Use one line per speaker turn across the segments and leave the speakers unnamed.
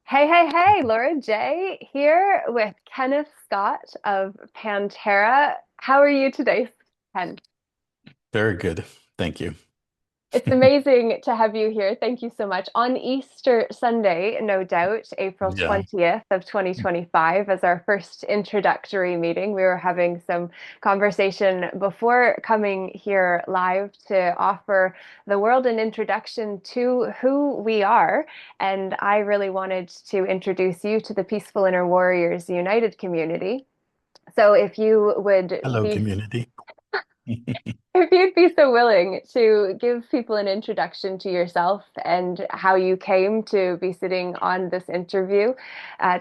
Hey, hey, hey, Laura JeH here with Kenneth Scott of PanTerra. How are you today, Ken?
Very good. Thank you.
It's amazing to have you here. Thank you so much. On Easter Sunday, no doubt, April
Yeah.
20th of 2025, as our first introductory meeting. We were having some conversation before coming here live to offer the world an introduction to who we are. And I really wanted to introduce you to the Peaceful Inner Warriors United community. So if you would
Hello,
be
community.
if you'd be so willing to give people an introduction to yourself and how you came to be sitting on this interview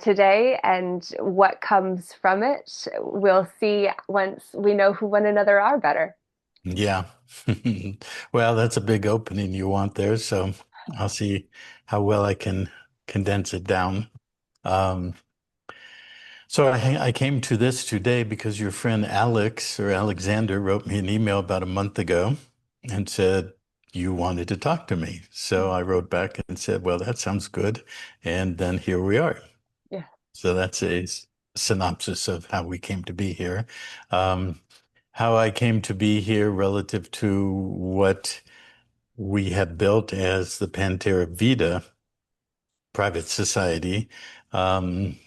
today and what comes from it, we'll see once we know who one another are better.
Yeah. Well, that's a big opening you want there, so I'll see how well I can condense it down. Um, so I came to this today because your friend Alex or Alexander wrote me an email about a month ago and said you wanted to talk to me. So I wrote back and said, well, that sounds good. And then here we are.
Yeah.
So that's a synopsis of how we came to be here. Um, how I came to be here relative to what we have built as the PanTerra Vida private society. Um,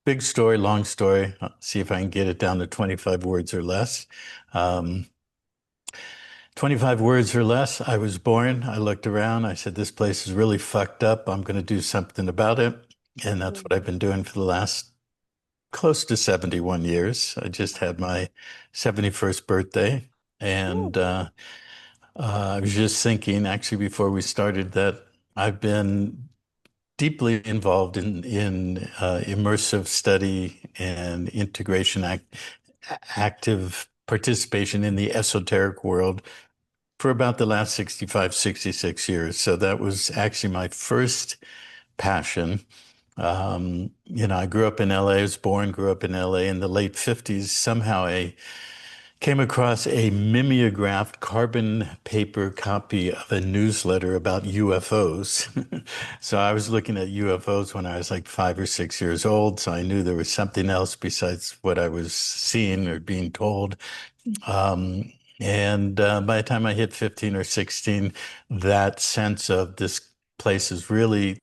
Big story, long story. I'll see if I can get it down to 25 words or less. Um, 25 words or less. I was born. I looked around. I said, this place is really fucked up. I'm going to do something about it. And that's what I've been doing for the last close to 71 years. I just had my 71st birthday. And I was just thinking, actually, before we started, that I've been deeply involved in immersive study and active participation in the esoteric world for about the last 65, 66 years. So that was actually my first passion. I grew up in LA. I was born, grew up in LA in the late 50s. Somehow I came across a mimeographed carbon paper copy of a newsletter about UFOs. So I was looking at UFOs when I was like 5 or 6 years old. So I knew there was something else besides what I was seeing or being told. And by the time I hit 15 or 16, that sense of this place is really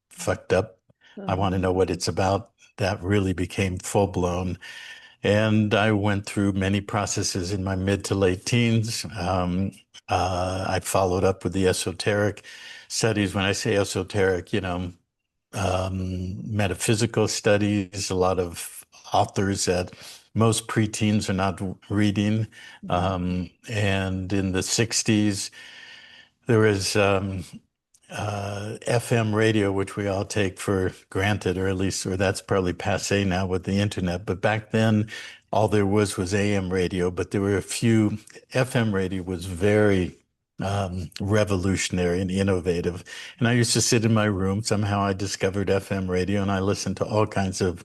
fucked up. I
Mhm.
want to know what it's about. That really became full blown. And I went through many processes in my mid to late teens. I followed up with the esoteric studies. When I say esoteric, metaphysical studies, a lot of authors that most preteens are not reading.
Mhm.
And in the 60s, there was FM radio, which we all take for granted, or at least, or that's probably passé now with the internet. But back then, all there was AM radio, but there were a few. FM radio was very revolutionary and innovative. And I used to sit in my room. Somehow I discovered FM radio and I listened to all kinds of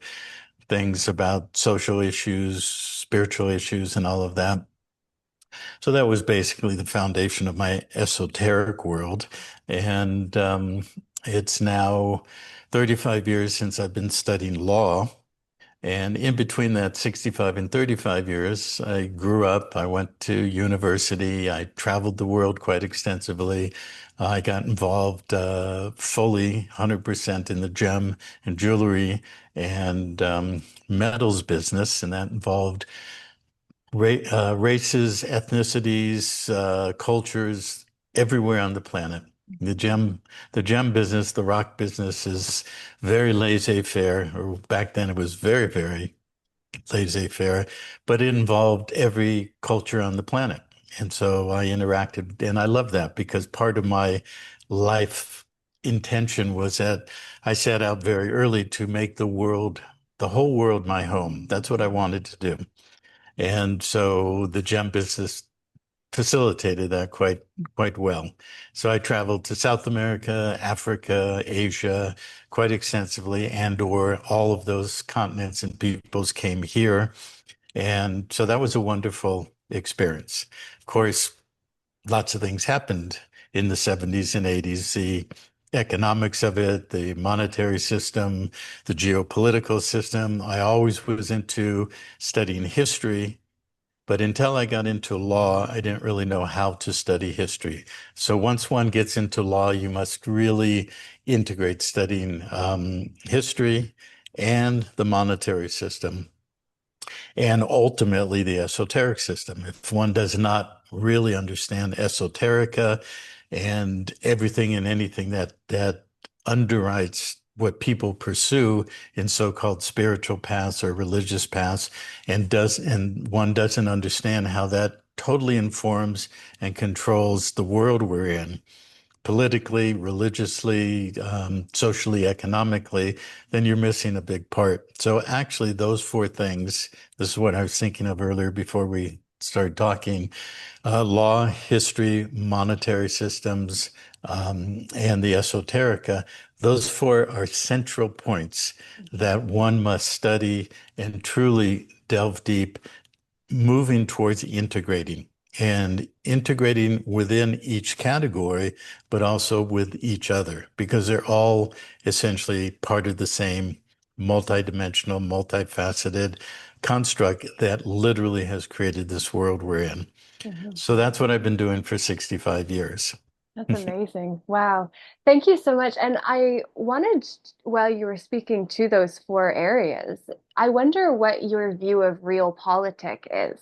things about social issues, spiritual issues, and all of that. So that was basically the foundation of my esoteric world. And it's now 35 years since I've been studying law. And in between that 65 and 35 years, I grew up, I went to university, I traveled the world quite extensively. I got involved fully 100% in the gem and jewelry and metals business, and that involved races, ethnicities, cultures everywhere on the planet. The gem business, the rock business is very laissez-faire, or back then it was very, very laissez-faire, but it involved every culture on the planet. And so I interacted, and I love that because part of my life intention was that I set out very early to make the whole world my home. That's what I wanted to do. And so the gem business facilitated that quite well. So I traveled to South America, Africa, Asia quite extensively, and or all of those continents and peoples came here. And so that was a wonderful experience. Of course, lots of things happened in the 70s and 80s. The economics of it, the monetary system, the geopolitical system. I always was into studying history, but until I got into law, I didn't really know how to study history. So once one gets into law, you must really integrate studying history and the monetary system and ultimately the esoteric system. If one does not really understand esoterica and everything and anything that underwrites what people pursue in so-called spiritual paths or religious paths, and one doesn't understand how that totally informs and controls the world we're in, politically, religiously, socially, economically, then you're missing a big part. So actually, those four things, this is what I was thinking of earlier before we started talking, law, history, monetary systems, and the esoterica, those four are central points that one must study and truly delve deep, moving towards integrating and integrating within each category, but also with each other, because they're all essentially part of the same multidimensional, multifaceted construct that literally has created this world we're in.
Mhm.
So that's what I've been doing for 65 years.
That's amazing. Wow. Thank you so much. And I wanted, while you were speaking to those four areas, I wonder what your view of realpolitik is.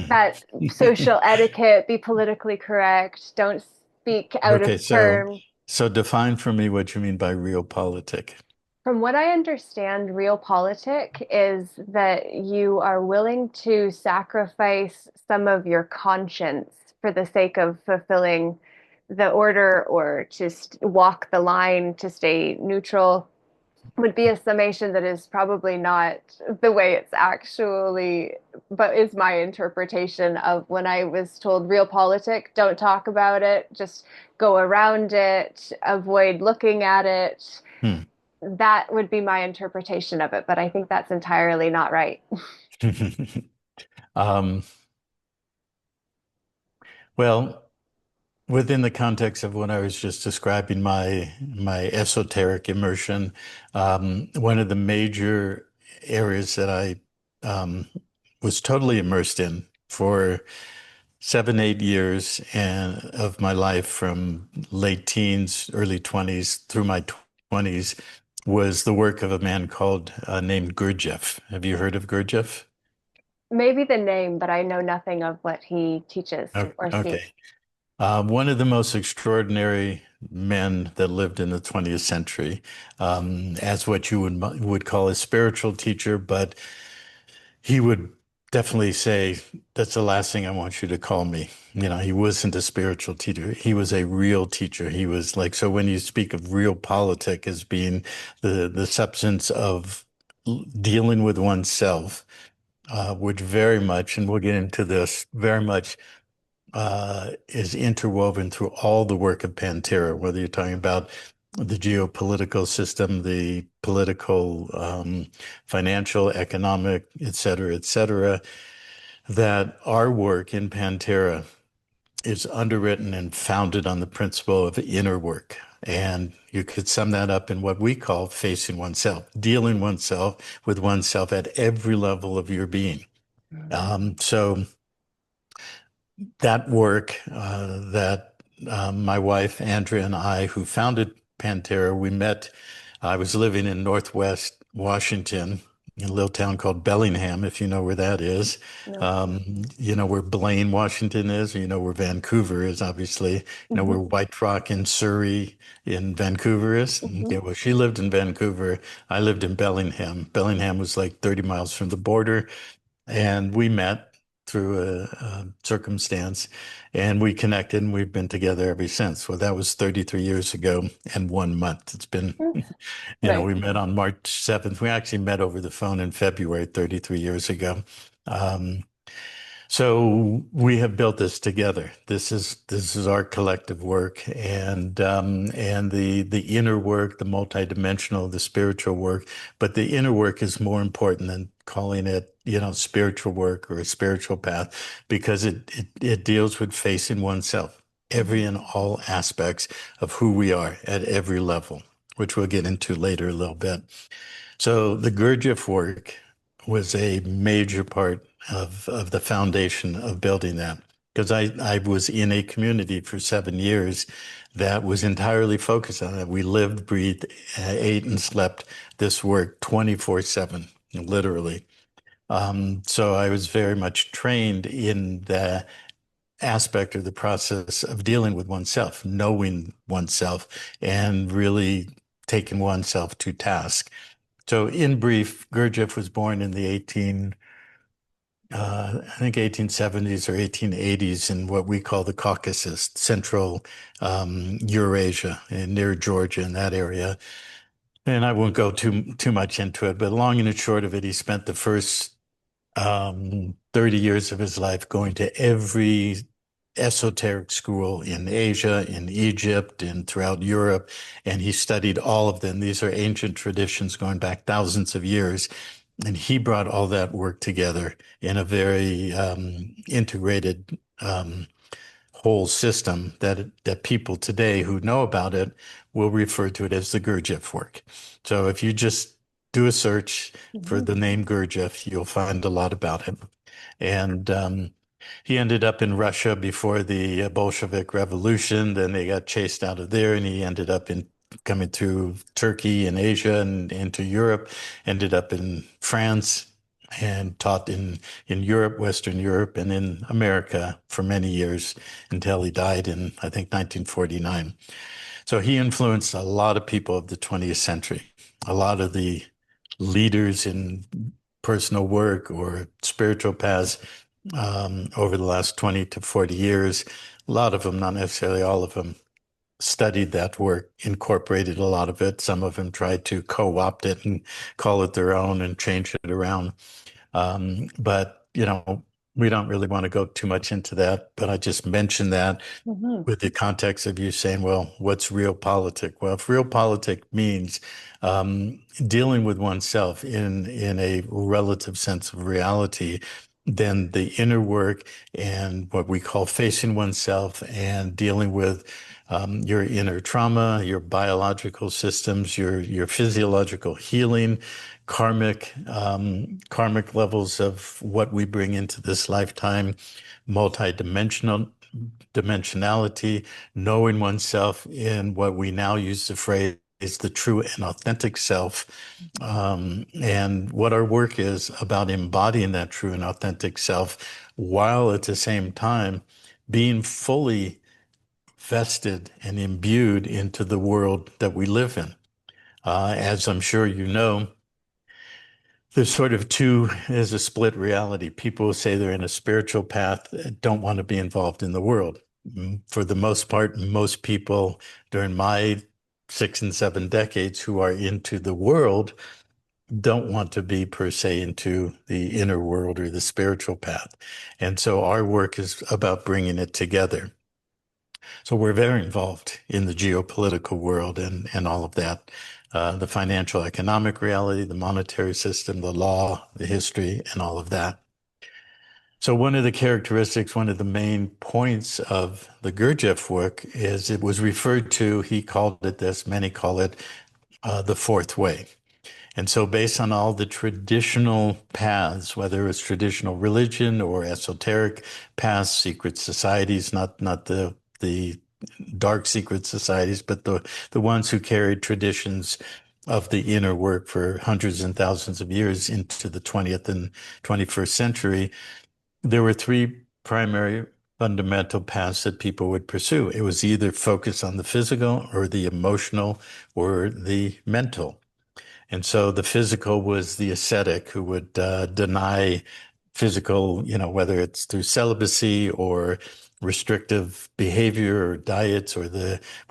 That social etiquette, be politically correct, don't speak out of
Okay, so
turn.
so define for me what you mean by realpolitik.
From what I understand, realpolitik is that you are willing to sacrifice some of your conscience for the sake of fulfilling the order or just walk the line to stay neutral would be a summation that is probably not the way it's actually, but is my interpretation of when I was told realpolitik, don't talk about it, just go around it, avoid looking at it.
Hmm.
That would be my interpretation of it, but I think that's entirely not right.
Um, well, within the context of what I was just describing, my esoteric immersion, one of the major areas that I was totally immersed in for 7, 8 years and of my life, from late teens, early 20s through my 20s, was the work of a man called named Gurdjieff. Have you heard of Gurdjieff?
Maybe the name, but I know nothing of what he teaches or speaks.
Okay. One of the most extraordinary men that lived in the 20th century, as what you would call a spiritual teacher, but he would definitely say, "That's the last thing I want you to call me." You know, he wasn't a spiritual teacher. He was a real teacher. He was like, so when you speak of realpolitik as being the substance of dealing with oneself, which very much, and we'll get into this, very much is interwoven through all the work of PanTerra, whether you're talking about the geopolitical system, the political, financial, economic, et cetera, that our work in PanTerra is underwritten and founded on the principle of inner work. And you could sum that up in what we call facing oneself, dealing oneself with oneself at every level of your being. So that work that my wife, Andrea, and I, who founded PanTerra, we met. I was living in Northwest Washington, in a little town called Bellingham, if you know where that is.
No.
You know where Blaine, Washington is, or you know where Vancouver is, obviously. You know
Hmm.
where White Rock in Surrey in Vancouver is.
Hmm.
Yeah, well, she lived in Vancouver. I lived in Bellingham. Bellingham was like 30 miles from the border. And we met through a circumstance and we connected and we've been together ever since. Well, that was 33 years ago and 1 month. It's been,
Nice.
we met on March 7th. We actually met over the phone in February, 33 years ago. Um, so we have built this together. This is our collective work, and the inner work, the multidimensional, the spiritual work. But the inner work is more important than calling it, spiritual work or a spiritual path, because it deals with facing oneself. every and all aspects of who we are at every level, which we'll get into later a little bit. So the Gurdjieff work was a major part of the foundation of building that. Because I was in a community for 7 years that was entirely focused on it. We lived, breathed, ate, and slept this work 24/7, literally. So I was very much trained in the aspect of the process of dealing with oneself, knowing oneself, and really taking oneself to task. So in brief, Gurdjieff was born in the I think 1870s or 1880s in what we call the Caucasus, central Eurasia, and near Georgia in that area. And I won't go too much into it, but long and short of it, he spent the first 30 years of his life going to every esoteric school in Asia, in Egypt, and throughout Europe. And he studied all of them. These are ancient traditions going back thousands of years. And he brought all that work together in a very integrated whole system that people today who know about it will refer to it as the Gurdjieff work. So if you just do a search for
Mhm.
the name Gurdjieff, you'll find a lot about it. And he ended up in Russia before the Bolshevik Revolution. Then they got chased out of there, and he ended up in coming through Turkey and Asia and into Europe. Ended up in France and taught in Europe, Western Europe, and in America for many years until he died in, I think, 1949. So he influenced a lot of people of the 20th century, a lot of the leaders in personal work or spiritual paths over the last 20 to 40 years. A lot of them, not necessarily all of them, studied that work, incorporated a lot of it. Some of them tried to co-opt it and call it their own and change it around. But, we don't really want to go too much into that, but I just mentioned that
Mhm.
with the context of you saying, well, what's realpolitik? Well, if realpolitik means dealing with oneself in a relative sense of reality, then the inner work and what we call facing oneself and dealing with your inner trauma, your biological systems, your physiological healing, karmic levels of what we bring into this lifetime, dimensionality, knowing oneself in what we now use the phrase the true and authentic self, and what our work is about embodying that true and authentic self, while at the same time being fully vested and imbued into the world that we live in. As I'm sure you know, there's sort of there's a split reality. People say they're in a spiritual path, don't want to be involved in the world. For the most part, most people during my 6 and 7 decades who are into the world don't want to be per se into the inner world or the spiritual path. And so our work is about bringing it together. So we're very involved in the geopolitical world and all of that, the financial economic reality, the monetary system, the law, the history, and all of that. So one of the characteristics, one of the main points of the Gurdjieff work is it was referred to, he called it this, many call it the fourth way. And so based on all the traditional paths, whether it's traditional religion or esoteric paths, secret societies, not the dark secret societies, but the ones who carried traditions of the inner work for hundreds and thousands of years into the 20th and 21st century, there were three primary fundamental paths that people would pursue. It was either focus on the physical or the emotional or the mental. And so the physical was the ascetic who would deny physical, whether it's through celibacy or restrictive behavior or diets, or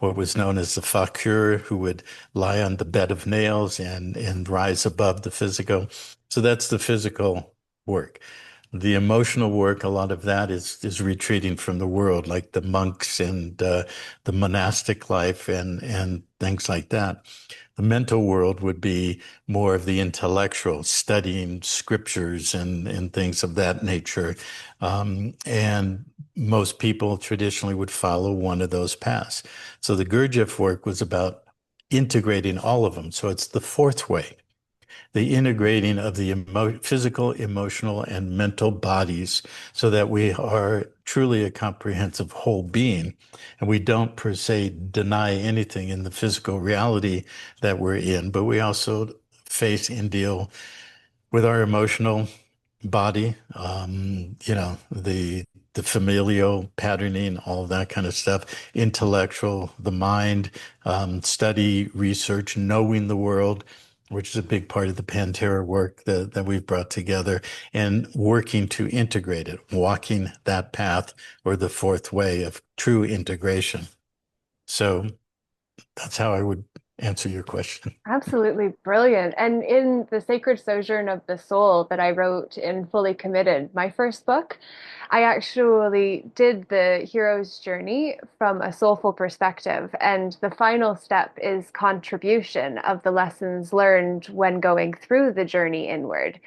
what was known as the fakir, who would lie on the bed of nails and rise above the physical. So that's the physical work. The emotional work, a lot of that is retreating from the world, like the monks and the monastic life and things like that. The mental world would be more of the intellectual, studying scriptures and things of that nature. And most people traditionally would follow one of those paths. So the Gurdjieff work was about integrating all of them. So it's the fourth way, the integrating of the physical, emotional, and mental bodies so that we are truly a comprehensive whole being. And we don't per se deny anything in the physical reality that we're in, but we also face and deal with our emotional body, the familial patterning, all of that kind of stuff, intellectual, the mind, study, research, knowing the world, which is a big part of the PanTerra work that we've brought together, and working to integrate it, walking that path or the fourth way of true integration. So that's how I would answer your question.
Absolutely brilliant. And in The Sacred Sojourn of the Soul that I wrote in Fully Committed, my first book, I actually did the hero's journey from a soulful perspective. And the final step is contribution of the lessons learned when going through the journey inward.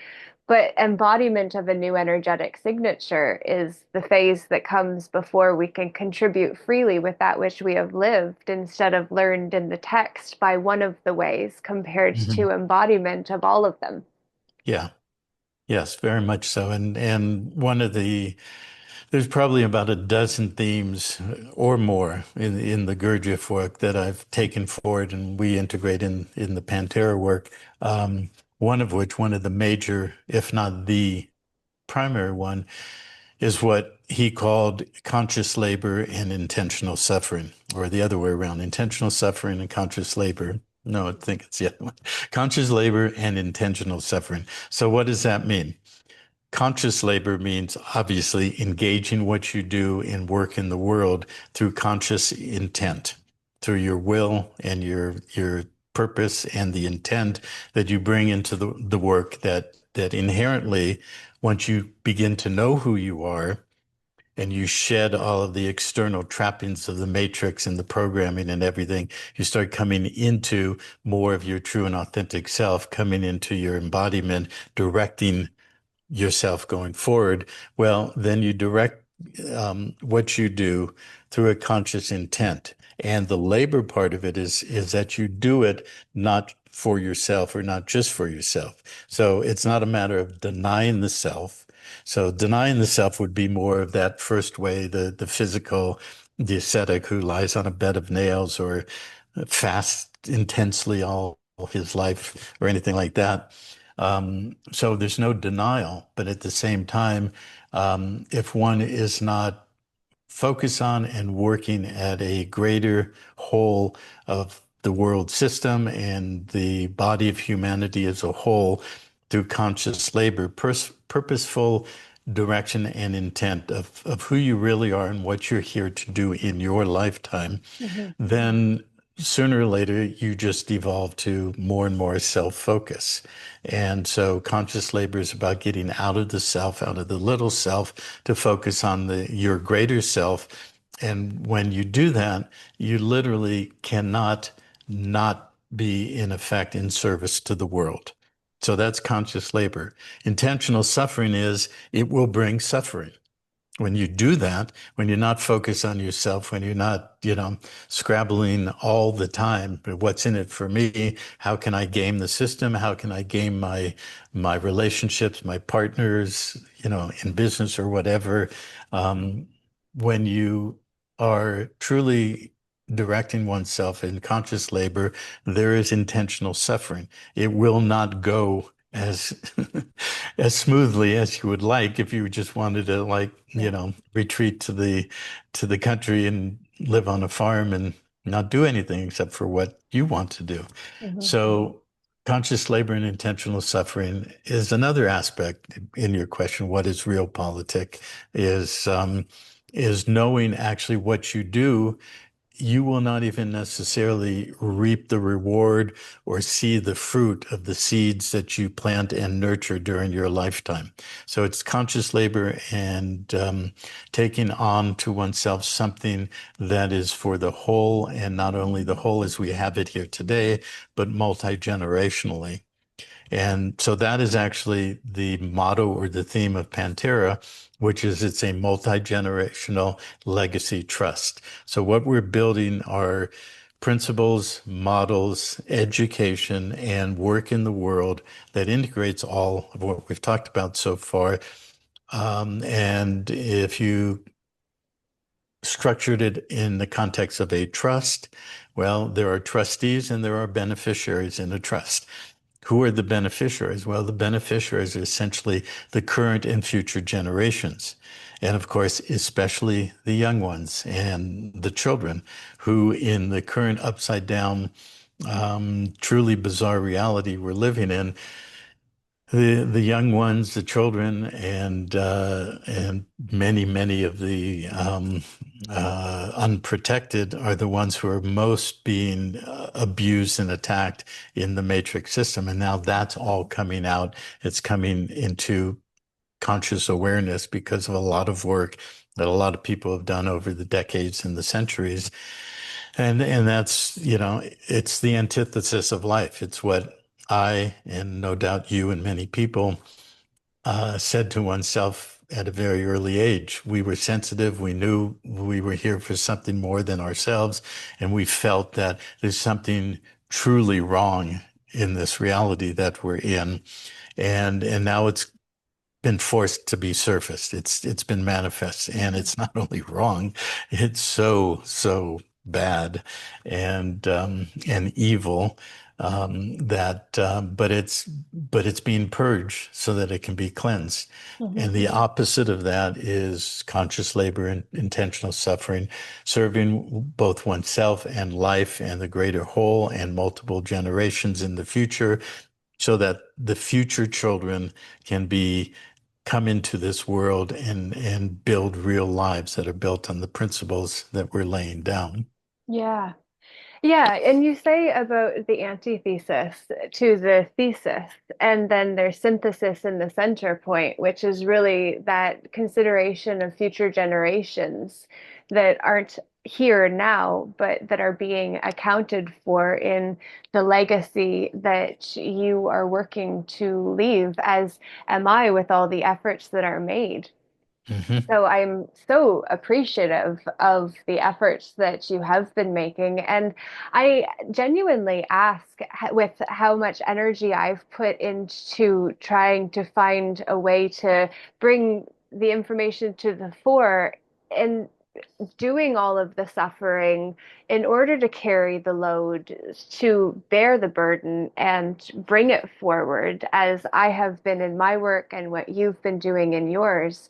But embodiment of a new energetic signature is the phase that comes before we can contribute freely with that which we have lived instead of learned in the text by one of the ways compared to
Mhm.
embodiment of all of them.
Yeah. Yes, very much so. And one of the there's probably about a dozen themes or more in the Gurdjieff work that I've taken forward and we integrate in the PanTerra work. One of which, one of the major, if not the primary one, is what he called conscious labor and intentional suffering, or the other way around, intentional suffering and conscious labor. No, I think it's the other one. Conscious labor and intentional suffering. So what does that mean? Conscious labor means obviously engaging what you do in work in the world through conscious intent, through your will and your purpose and the intent that you bring into the work that inherently, once you begin to know who you are and you shed all of the external trappings of the matrix and the programming and everything, you start coming into more of your true and authentic self, coming into your embodiment, directing yourself going forward, well, then you direct what you do through a conscious intent. And the labor part of it is that you do it not for yourself or not just for yourself. So it's not a matter of denying the self. So denying the self would be more of that first way, the physical, the ascetic who lies on a bed of nails or fasts intensely all his life or anything like that. So there's no denial, but at the same time, if one is not focused on and working at a greater whole of the world system and the body of humanity as a whole through conscious labor, purposeful direction and intent of who you really are and what you're here to do in your lifetime,
Mhm.
then sooner or later you just evolve to more and more self-focus. And so conscious labor is about getting out of the self, out of the little self, to focus on your greater self. And when you do that, you literally cannot not be in effect in service to the world. So that's conscious labor. Intentional suffering is it will bring suffering. When you do that, when you're not focused on yourself, when you're not, scrabbling all the time, what's in it for me? How can I game the system? How can I game my relationships, my partners, in business or whatever? Um, when you are truly directing oneself in conscious labor, there is intentional suffering. It will not go as as smoothly as you would like if you just wanted to
Yeah.
retreat to the country and live on a farm and not do anything except for what you want to do.
Mhm.
So conscious labor and intentional suffering is another aspect in your question. What is realpolitik is knowing actually what you do you will not even necessarily reap the reward or see the fruit of the seeds that you plant and nurture during your lifetime. So it's conscious labor and taking on to oneself something that is for the whole, and not only the whole as we have it here today, but multi-generationally. And so that is actually the motto or the theme of PanTerra, which is it's a multi-generational legacy trust. So what we're building are principles, models, education, and work in the world that integrates all of what we've talked about so far. And if you structured it in the context of a trust, well, there are trustees and there are beneficiaries in a trust. Who are the beneficiaries? Well, the beneficiaries are essentially the current and future generations. And of course, especially the young ones and the children who, in the current upside down, truly bizarre reality we're living in, the young ones, the children, and many of the unprotected are the ones who are most being abused and attacked in the matrix system. And now that's all coming out. It's coming into conscious awareness because of a lot of work that a lot of people have done over the decades and the centuries. And that's, it's the antithesis of life. It's what I, and no doubt you and many people, said to oneself at a very early age. We were sensitive. We knew we were here for something more than ourselves. And we felt that there's something truly wrong in this reality that we're in. And now it's been forced to be surfaced. It's been manifest, and it's not only wrong, it's so bad and evil that but it's being purged so that it can be cleansed.
Mhm.
And the opposite of that is conscious labor and intentional suffering, serving both oneself and life and the greater whole and multiple generations in the future, so that the future children can be come into this world and build real lives that are built on the principles that we're laying down.
Yeah. Yeah, and you say about the antithesis to the thesis, and then there's synthesis in the center point, which is really that consideration of future generations that aren't here now, but that are being accounted for in the legacy that you are working to leave, as am I with all the efforts that are made.
Hmm.
So I'm so appreciative of the efforts that you have been making. And I genuinely ask, with how much energy I've put into trying to find a way to bring the information to the fore and doing all of the suffering in order to carry the load, to bear the burden and bring it forward, as I have been in my work and what you've been doing in yours.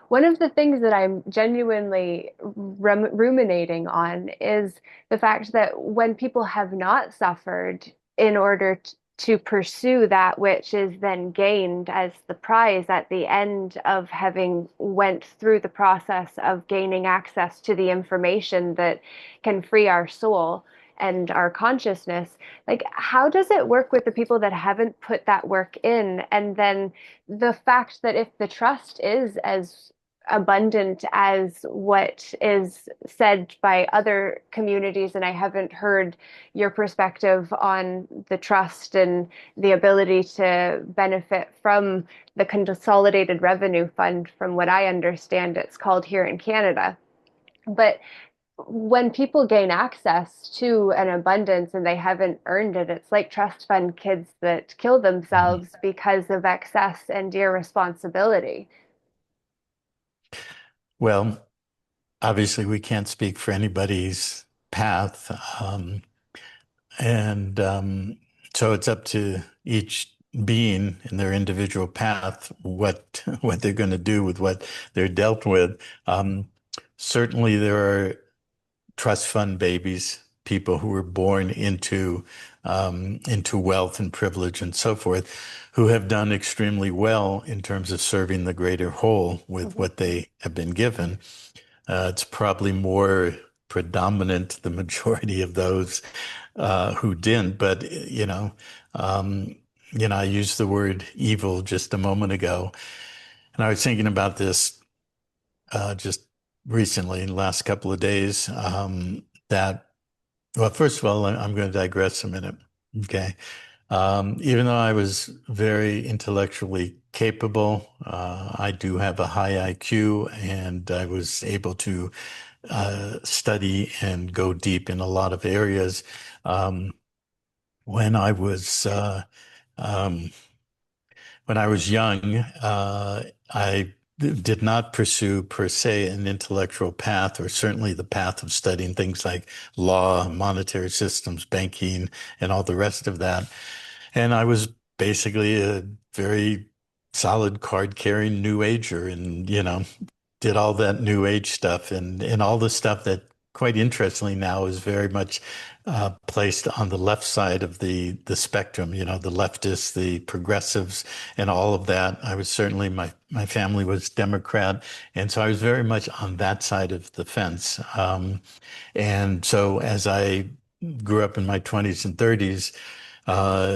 One of the things that I'm genuinely ruminating on is the fact that when people have not suffered in order to pursue that which is then gained as the prize at the end of having went through the process of gaining access to the information that can free our soul and our consciousness, like how does it work with the people that haven't put that work in? And then the fact that if the trust is as abundant as what is said by other communities, and I haven't heard your perspective on the trust and the ability to benefit from the Consolidated Revenue Fund, from what I understand it's called here in Canada. But when people gain access to an abundance and they haven't earned it, it's like trust fund kids that kill
Hmm.
themselves because of excess and irresponsibility.
Well, obviously, we can't speak for anybody's path. And so it's up to each being in their individual path what what they're going to do with what they're dealt with. Certainly, there are trust fund babies, people who were born into wealth and privilege and so forth, who have done extremely well in terms of serving the greater whole with
Mhm.
what they have been given. It's probably more predominant, the majority of those who didn't. But I used the word evil just a moment ago, and I was thinking about this just recently, in the last couple of days. That well, first of all, I'm going to digress a minute. Okay. Even though I was very intellectually capable, I do have a high IQ, and I was able to study and go deep in a lot of areas. Um, when I was um, when I was young, I did not pursue per se an intellectual path, or certainly the path of studying things like law, monetary systems, banking, and all the rest of that. And I was basically a very solid card carrying new ager, and did all that new age stuff, and all the stuff that, quite interestingly, now is very much placed on the left side of the spectrum, the leftists, the progressives, and all of that. I was certainly, my family was Democrat, and so I was very much on that side of the fence. And so as I grew up in my 20s and 30s,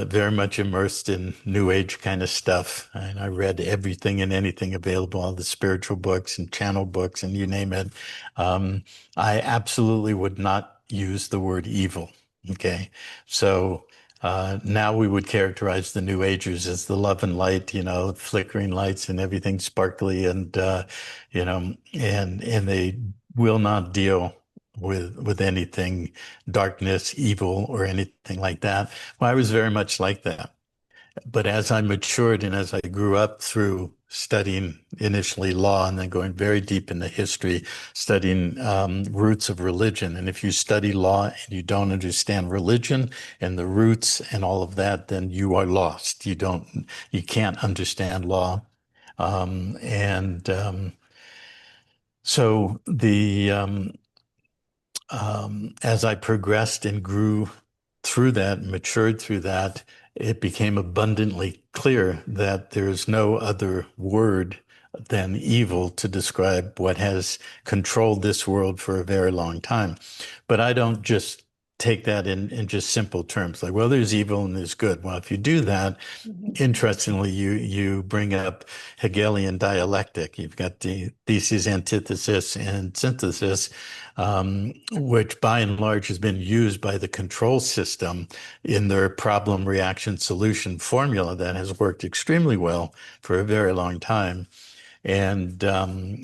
very much immersed in New Age kind of stuff. And I read everything and anything available, all the spiritual books and channel books, and you name it. I absolutely would not use the word evil. Okay. So now we would characterize the New Agers as the love and light, flickering lights and everything sparkly, and and they will not deal with anything darkness, evil, or anything like that. Well, I was very much like that. But as I matured and as I grew up through studying initially law and then going very deep into history, studying roots of religion. And if you study law and you don't understand religion and the roots and all of that, then you are lost. You can't understand law. And so as I progressed and grew through that, matured through that, it became abundantly clear that there's no other word than evil to describe what has controlled this world for a very long time. But I don't just take that in just simple terms, like, well, there's evil and there's good. Well, if you do that,
Mhm.
interestingly, you bring up Hegelian dialectic. You've got the thesis, antithesis, and synthesis, which by and large has been used by the control system in their problem, reaction, solution formula that has worked extremely well for a very long time. And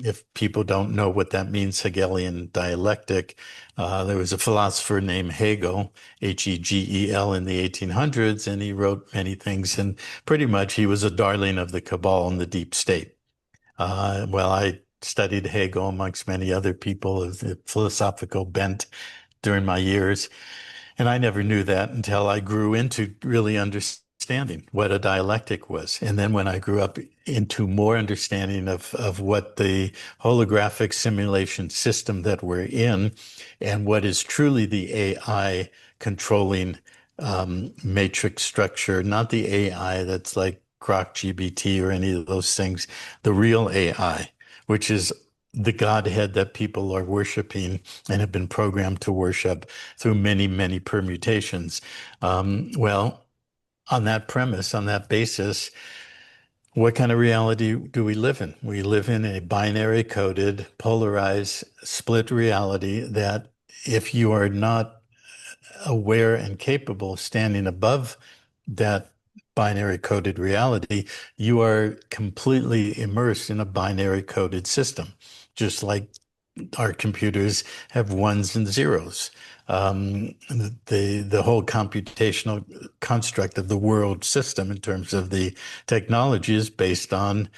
if people don't know what that means, Hegelian dialectic, there was a philosopher named Hegel, Hegel, in the 1800s, and he wrote many things. And pretty much he was a darling of the cabal and the deep state. Well, I studied Hegel amongst many other people of the philosophical bent during my years. And I never knew that until I grew into really understanding what a dialectic was. And then when I grew up into more understanding of what the holographic simulation system that we're in and what is truly the AI controlling matrix structure, not the AI that's like Grok GBT or any of those things, the real AI, which is the Godhead that people are worshiping and have been programmed to worship through many, many permutations. Well, on that premise, on that basis, what kind of reality do we live in? We live in a binary coded, polarized, split reality that if you are not aware and capable of standing above that binary coded reality, you are completely immersed in a binary coded system, just like our computers have ones and zeros. The whole computational construct of the world system in terms of the technology is based on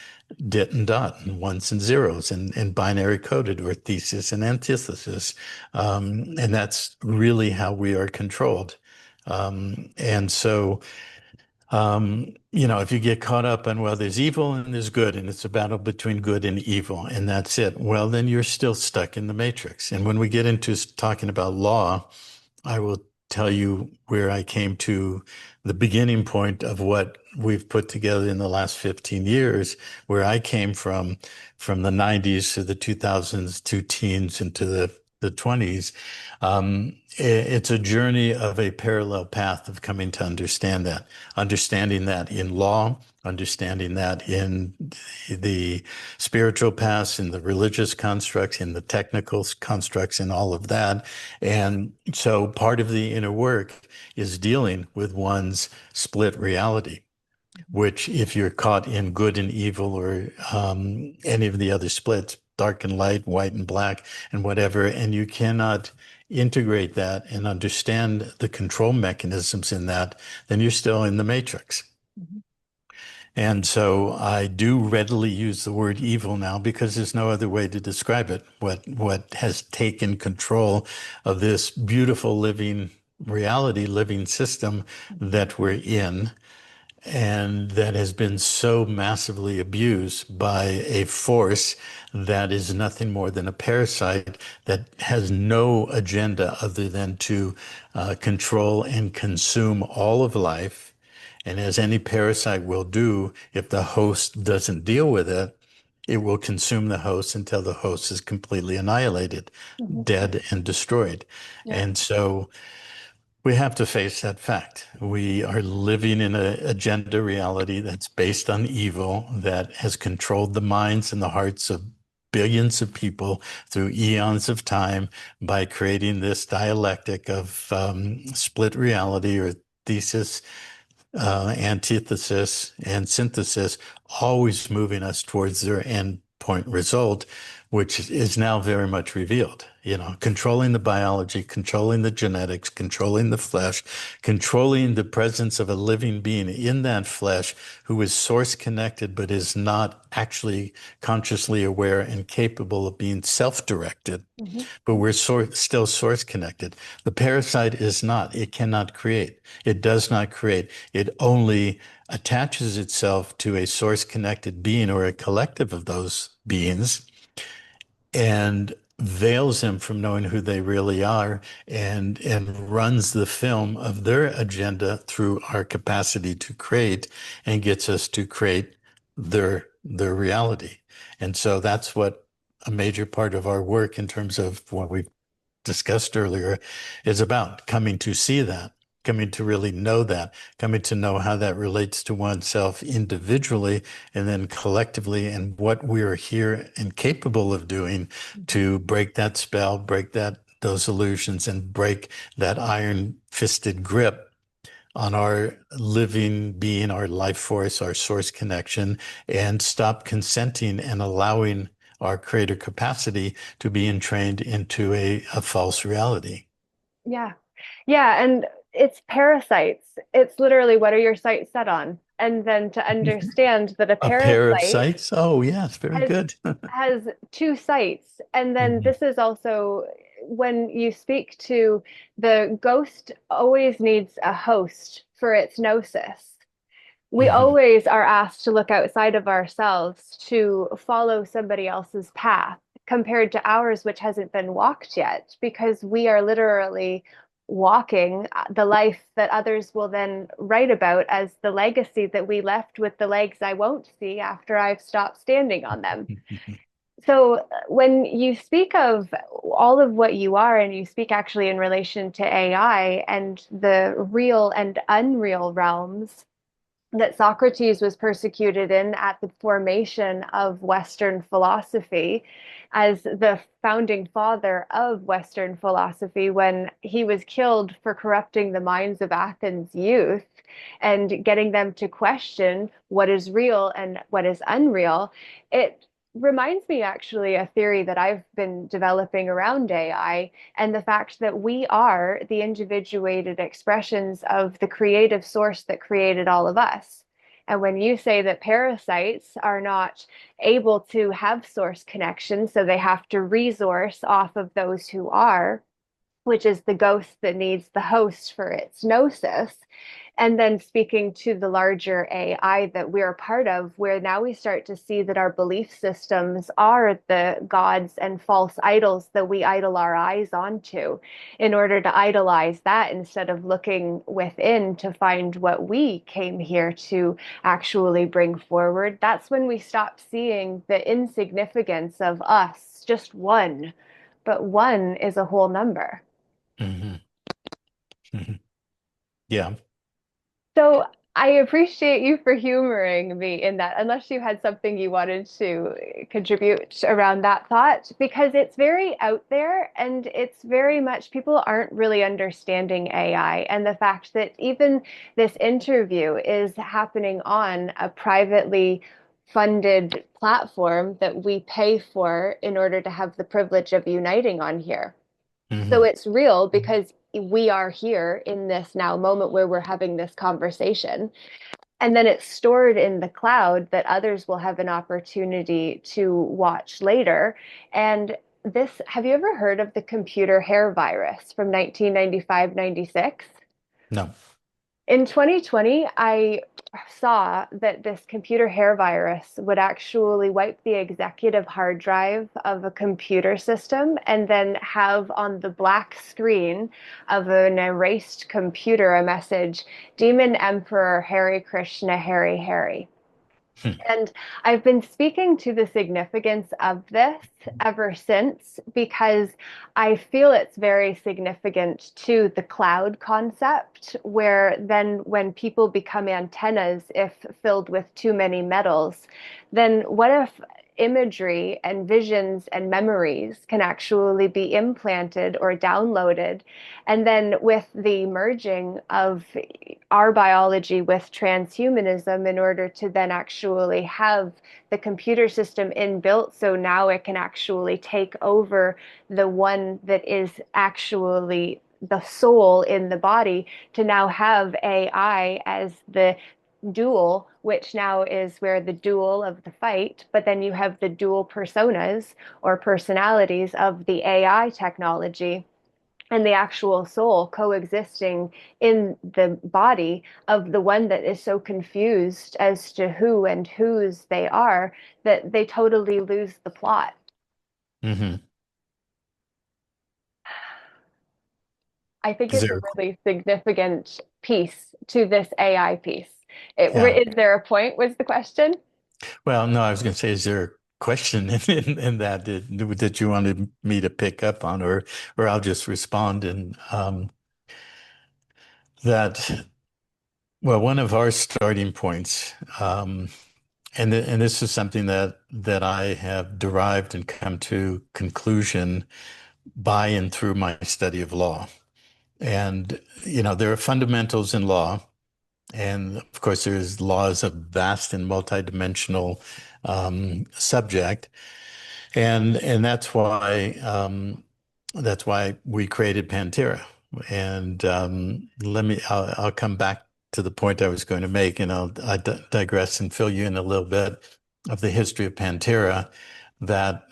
dit and dot and ones and zeros and binary coded, or thesis and antithesis. And that's really how we are controlled. And so if you get caught up on, well, there's evil and there's good, and it's a battle between good and evil, and that's it, well, then you're still stuck in the matrix. And when we get into talking about law, I will tell you where I came to the beginning point of what we've put together in the last 15 years, where I came from the 90s to the 2000s, to teens, into the the 20s. It's a journey of a parallel path of coming to understanding that in law, understanding that in the spiritual paths, in the religious constructs, in the technical constructs, in all of that. And so part of the inner work is dealing with one's split reality, which if you're caught in good and evil or any of the other splits, dark and light, white and black, and whatever, and you cannot integrate that and understand the control mechanisms in that, then you're still in the matrix.
Mhm.
And so I do readily use the word evil now because there's no other way to describe it. What has taken control of this beautiful living reality, living system that we're in, and that has been so massively abused by a force that is nothing more than a parasite that has no agenda other than to control and consume all of life. And as any parasite will do, if the host doesn't deal with it, it will consume the host until the host is completely annihilated,
Mhm.
dead and destroyed.
Yeah.
And so we have to face that fact. We are living in an agenda reality that's based on evil that has controlled the minds and the hearts of billions of people through eons of time by creating this dialectic of split reality or thesis, antithesis, and synthesis, always moving us towards their end point result, which is now very much revealed. You know, controlling the biology, controlling the genetics, controlling the flesh, controlling the presence of a living being in that flesh who is source connected, but is not actually consciously aware and capable of being self-directed.
Mhm.
But we're still source connected. The parasite is not. It cannot create. It does not create. It only attaches itself to a source connected being or a collective of those beings and veils them from knowing who they really are and runs the film of their agenda through our capacity to create and gets us to create their reality. And so that's what a major part of our work in terms of what we've discussed earlier is about coming to see that, coming to really know that, coming to know how that relates to oneself individually and then collectively, and what we are here and capable of doing
Mhm.
to break that spell, break those illusions, and break that iron-fisted grip on our living being, our life force, our source connection, and stop consenting and allowing our creator capacity to be entrained into a false reality.
Yeah. Yeah. And it's parasites. It's literally what are your sights set on? And then to understand that a
A pair of
parasite
sights? Oh, yes, very
has
good.
has two sites. And then
Mhm.
this is also when you speak to the ghost always needs a host for its gnosis. We
Mhm.
always are asked to look outside of ourselves to follow somebody else's path compared to ours, which hasn't been walked yet, because we are literally walking the life that others will then write about as the legacy that we left with the legs I won't see after I've stopped standing on them. So when you speak of all of what you are, and you speak actually in relation to AI and the real and unreal realms, that Socrates was persecuted in at the formation of Western philosophy as the founding father of Western philosophy when he was killed for corrupting the minds of Athens youth and getting them to question what is real and what is unreal. It reminds me actually a theory that I've been developing around AI and the fact that we are the individuated expressions of the creative source that created all of us. And when you say that parasites are not able to have source connection, so they have to resource off of those who are, which is the ghost that needs the host for its gnosis. And then speaking to the larger AI that we're a part of, where now we start to see that our belief systems are the gods and false idols that we idle our eyes onto in order to idolize that instead of looking within to find what we came here to actually bring forward. That's when we stop seeing the insignificance of us, just one but one is a whole number.
Hmm. Hmm. Yeah.
So I appreciate you for humoring me in that, unless you had something you wanted to contribute around that thought, because it's very out there and it's very much people aren't really understanding AI. And the fact that even this interview is happening on a privately funded platform that we pay for in order to have the privilege of uniting on here. So
Hmm.
it's real because we are here in this now moment where we're having this conversation. And then it's stored in the cloud that others will have an opportunity to watch later. And this, have you ever heard of the computer hair virus from 1995, 96?
No.
In 2020, I saw that this computer hair virus would actually wipe the executive hard drive of a computer system and then have on the black screen of an erased computer a message, Demon Emperor Hare Krishna Hare Hare.
Hmm.
And I've been speaking to the significance of this ever since because I feel it's very significant to the cloud concept, where then when people become antennas, if filled with too many metals, then what if imagery and visions and memories can actually be implanted or downloaded? And then with the merging of our biology with transhumanism in order to then actually have the computer system inbuilt so now it can actually take over the one that is actually the soul in the body to now have AI as the dual, which now is where the dual of the fight, but then you have the dual personas or personalities of the AI technology and the actual soul coexisting in the body of the one that is so confused as to who and whose they are that they totally lose the plot.
Hmm.
I think
Is
it's a
there,
really significant piece to this AI piece.
yeah.
Is there a point, was the question?
Well, no, I was going to say, is there a question in that that you wanted me to pick up on, or I'll just respond and that. Well, one of our starting points, and this is something that I have derived and come to conclusion by and through my study of law. And there are fundamentals in law, and of course, there's law is a vast and multidimensional subject. And that's why we created PanTerra. And I'll come back to the point I was going to make, and I digress and fill you in a little bit of the history of PanTerra that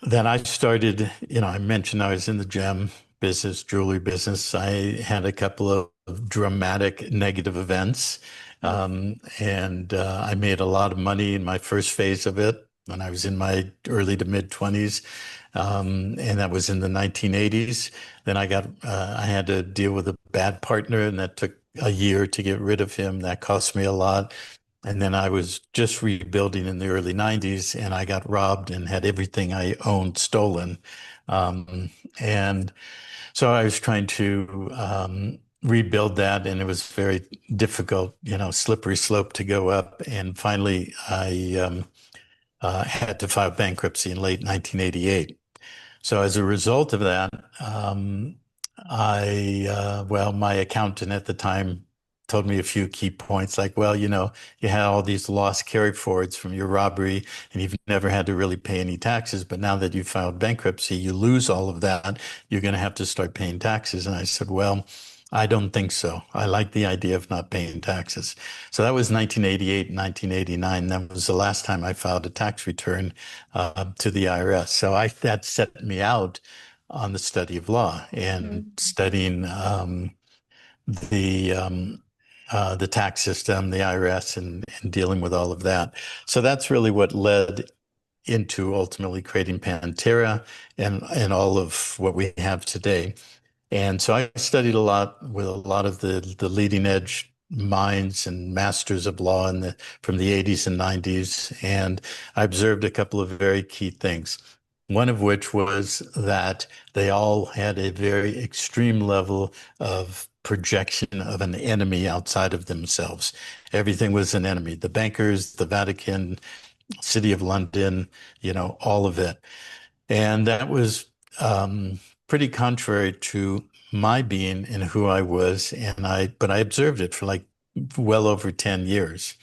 that I started. I mentioned I was in the gem business, jewelry business. I had a couple of dramatic negative events. And I made a lot of money in my first phase of it when I was in my early to mid 20s. And that was in the 1980s. Then I had to deal with a bad partner, and that took a year to get rid of him. That cost me a lot. And then I was just rebuilding in the early 90s, and I got robbed and had everything I owned stolen. And so I was trying to rebuild that, and it was very difficult, slippery slope to go up. And finally, I had to file bankruptcy in late 1988. So as a result of that, my accountant at the time told me a few key points like, well, you had all these loss carry forwards from your robbery and you've never had to really pay any taxes. But now that you filed bankruptcy, you lose all of that. You're going to have to start paying taxes. And I said, well, I don't think so. I like the idea of not paying taxes. So that was 1988, 1989. That was the last time I filed a tax return to the IRS. So that set me out on the study of law and
Mhm.
studying the the tax system, the IRS, and dealing with all of that. So that's really what led into ultimately creating PanTerra and all of what we have today. And so I studied a lot with a lot of the leading edge minds and masters of law from the 80s and 90s, and I observed a couple of very key things. One of which was that they all had a very extreme level of projection of an enemy outside of themselves. Everything was an enemy. The bankers, the Vatican, City of London, all of it. And that was pretty contrary to my being and who I was. But I observed it for like well over 10 years.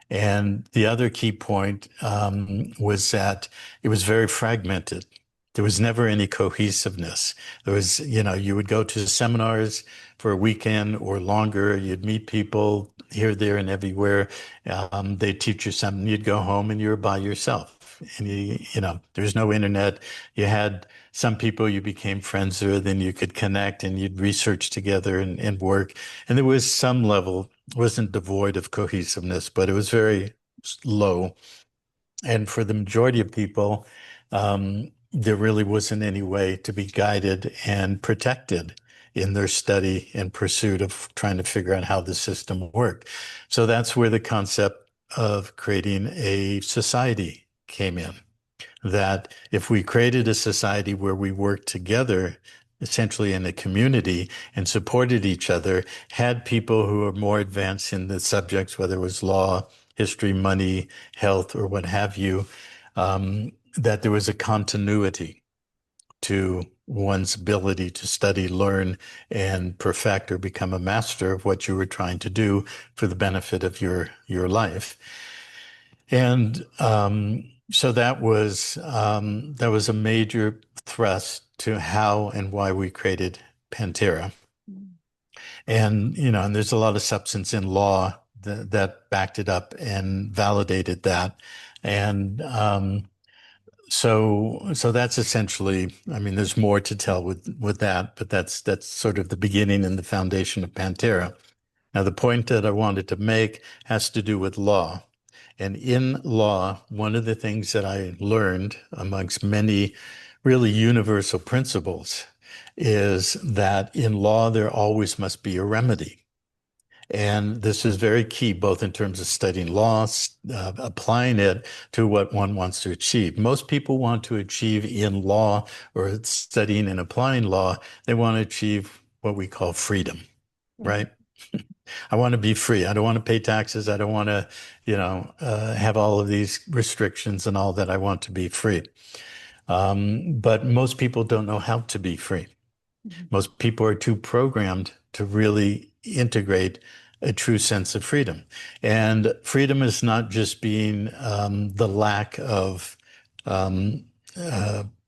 And the other key point was that it was very fragmented. There was never any cohesiveness. There was, you would go to seminars for a weekend or longer. You'd meet people here, there, and everywhere. They'd teach you something. You'd go home and you were by yourself. And there's no internet. You had some people you became friends with, and you could connect and you'd research together and work. And there was some level, wasn't devoid of cohesiveness, but it was very low. And for the majority of people, there really wasn't any way to be guided and protected in their study and pursuit of trying to figure out how the system worked. So that's where the concept of creating a society came in. That if we created a society where we worked together, essentially in a community, and supported each other, had people who are more advanced in the subjects, whether it was law, history, money, health, or what have you, that there was a continuity to one's ability to study, learn, and perfect or become a master of what you were trying to do for the benefit of your life. And so that was a major thrust to how and why we created PanTerra. And and there's a lot of substance in law that backed it up and validated that. And so that's essentially, I mean, there's more to tell with that, but that's sort of the beginning and the foundation of PanTerra. Now, the point that I wanted to make has to do with law. And in law, one of the things that I learned amongst many really universal principles is that in law, there always must be a remedy. And this is very key, both in terms of studying law, applying it to what one wants to achieve. Most people want to achieve in law or studying and applying law, they want to achieve what we call freedom, right? I want to be free. I don't want to pay taxes. I don't want to, have all of these restrictions and all that. I want to be free. But most people don't know how to be free. Most people are too programmed to really integrate a true sense of freedom. And freedom is not just being the lack of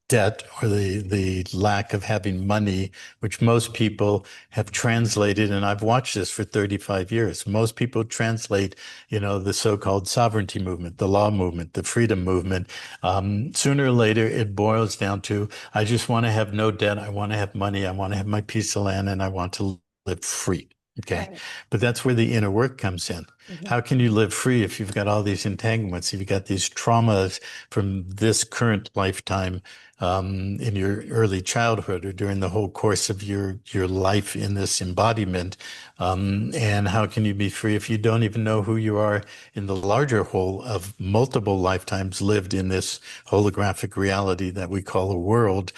debt or the lack of having money, which most people have translated, and I've watched this for 35 years. Most people translate, the so-called sovereignty movement, the law movement, the freedom movement. Sooner or later, it boils down to, I just want to have no debt. I want to have money. I want to have my piece of land, and I want to live free. Okay.
Right.
But that's where the inner work comes in. How can you live free if you've got all these entanglements, if you've got these traumas from this current lifetime, in your early childhood or during the whole course of your life in this embodiment? And how can you be free if you don't even know who you are in the larger whole of multiple lifetimes lived in this holographic reality that we call a world?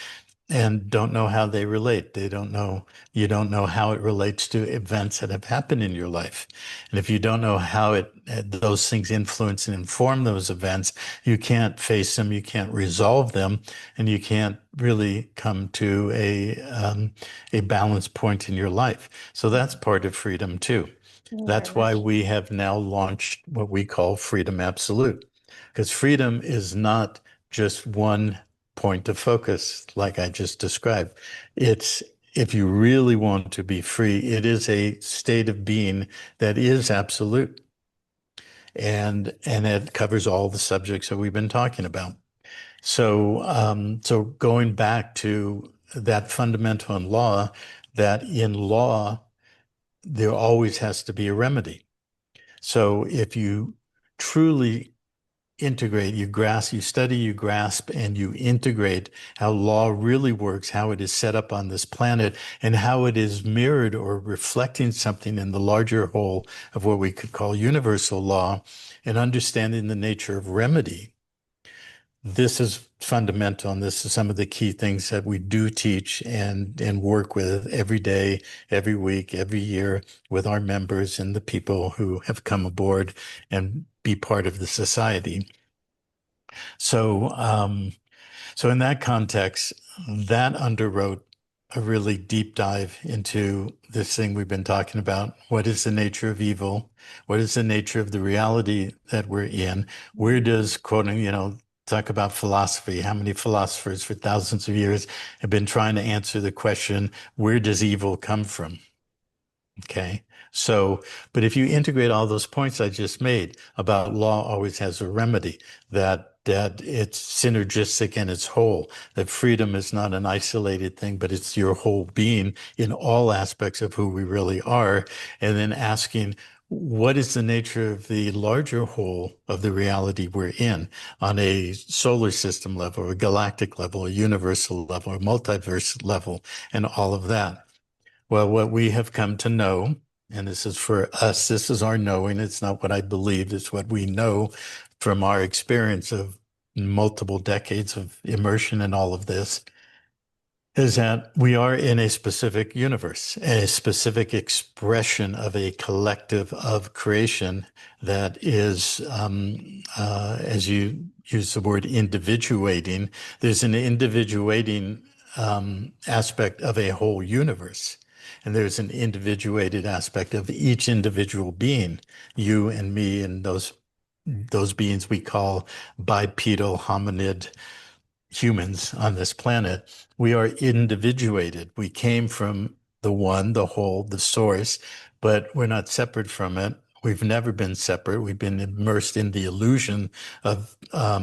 And don't know how they relate. They don't know, you don't know how it relates to events that have happened in your life. And if you don't know how those things influence and inform those events, you can't face them, you can't resolve them, and you can't really come to a balanced point in your life. So that's part of freedom too.
Very
That's why
much.
we have now launched what we call Freedom Absolute, because freedom is not just one point of focus, like I just described. It's if you really want to be free, it is a state of being that is absolute. And it covers all the subjects that we've been talking about. So going back to that fundamental in law, that in law, there always has to be a remedy. So if you truly integrate, you grasp, you study, you grasp, and you integrate how law really works, how it is set up on this planet, and how it is mirrored or reflecting something in the larger whole of what we could call universal law, and understanding the nature of remedy. This is fundamental, and this is some of the key things that we do teach and work with every day, every week, every year with our members and the people who have come aboard and be part of the society. So, so in that context, that underwrote a really deep dive into this thing we've been talking about. What is the nature of evil? What is the nature of the reality that we're in? Where does, quoting, talk about philosophy? How many philosophers for thousands of years have been trying to answer the question, where does evil come from? Okay. So, but if you integrate all those points I just made about law always has a remedy, that it's synergistic and it's whole, that freedom is not an isolated thing, but it's your whole being in all aspects of who we really are. And then asking, what is the nature of the larger whole of the reality we're in on a solar system level, a galactic level, a universal level, a multiverse level, and all of that? Well, what we have come to know, and this is for us, this is our knowing, it's not what I believe, it's what we know from our experience of multiple decades of immersion in all of this, is that we are in a specific universe, a specific expression of a collective of creation that is, as you use the word individuating, there's an individuating aspect of a whole universe. And there's an individuated aspect of each individual being, you and me, and those beings we call bipedal hominid humans on this planet. We are individuated. We came from the one, the whole, the source, but we're not separate from it. We've never been separate. We've been immersed in the illusion of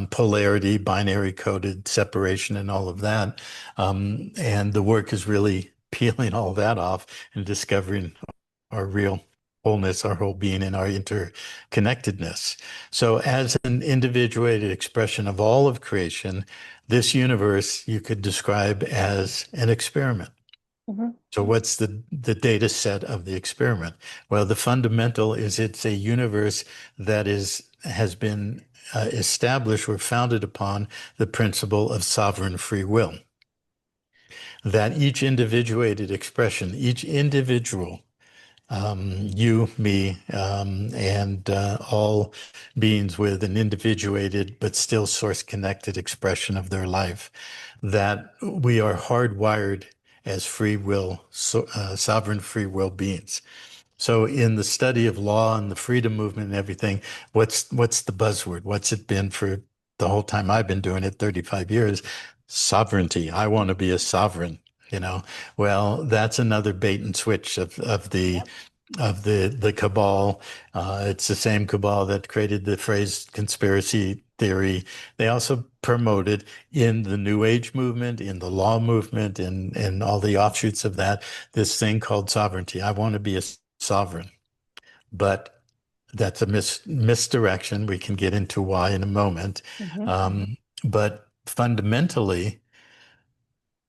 polarity, binary coded separation, and all of that. And the work is really peeling all that off and discovering our real wholeness, our whole being, and our interconnectedness. So, as an individuated expression of all of creation, this universe you could describe as an experiment.
Mhm.
So what's the data set of the experiment? Well, the fundamental is it's a universe that has been established or founded upon the principle of sovereign free will. That each individuated expression, each individual, you, me, and all beings with an individuated but still source connected expression of their life, that we are hardwired as free will, sovereign free will beings. So in the study of law and the freedom movement and everything, what's the buzzword? What's it been for the whole time I've been doing it, 35 years? Sovereignty. I want to be a sovereign, you know. Well, that's another bait and switch of the
Yep.
the cabal. It's the same cabal that created the phrase conspiracy theory. They also promoted in the New Age movement, in the law movement, and all the offshoots of that, this thing called sovereignty. I want to be a sovereign, but that's a misdirection. We can get into why in a moment.
Mhm.
But fundamentally,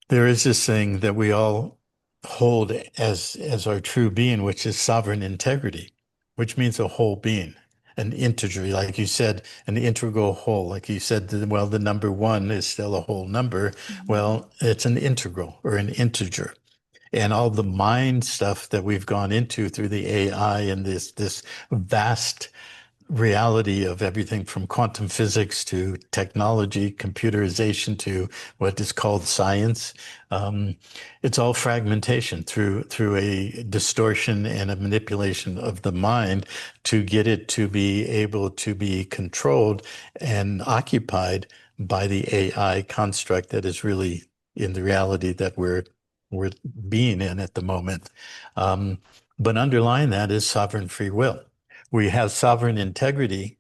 there is this thing that we all hold as our true being, which is sovereign integrity, which means a whole being, an integer, like you said, an integral whole. Like you said, well, the number one is still a whole number.
Mhm.
Well, it's an integral or an integer. And all the mind stuff that we've gone into through the AI and this vast reality of everything from quantum physics to technology, computerization to what is called science. It's all fragmentation through a distortion and a manipulation of the mind to get it to be able to be controlled and occupied by the AI construct that is really in the reality that we're being in at the moment. But underlying that is sovereign free will. We have sovereign integrity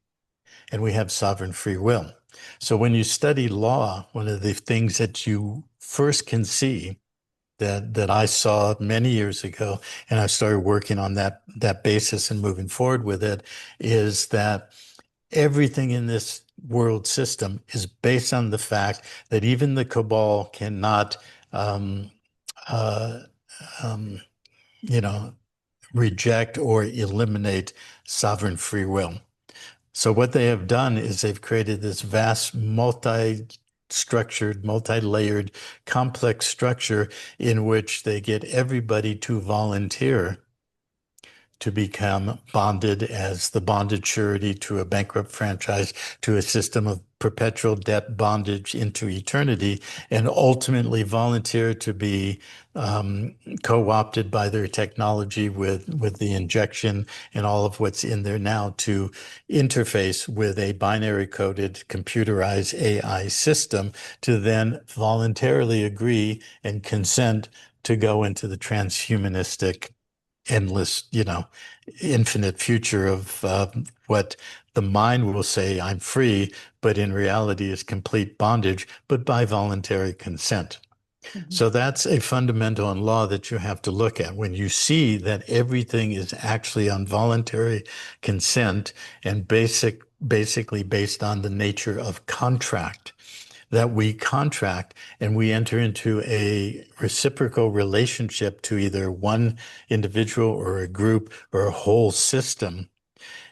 and we have sovereign free will. So when you study law, one of the things that you first can see that I saw many years ago, and I started working on that basis and moving forward with it, is that everything in this world system is based on the fact that even the cabal cannot, um, uh, um, you know, reject or eliminate sovereign free will. So what they have done is they've created this vast multi-structured, multi-layered, complex structure in which they get everybody to volunteer to become bonded as the bonded surety to a bankrupt franchise, to a system of perpetual debt bondage into eternity, and ultimately volunteer to be co-opted by their technology with the injection and all of what's in there now to interface with a binary coded computerized AI system to then voluntarily agree and consent to go into the transhumanistic endless, infinite future of what the mind will say, I'm free, but in reality is complete bondage, but by voluntary consent.
Mhm.
So that's a fundamental in law that you have to look at. When you see that everything is actually on voluntary consent and basically based on the nature of contract, that we contract and we enter into a reciprocal relationship to either one individual or a group or a whole system,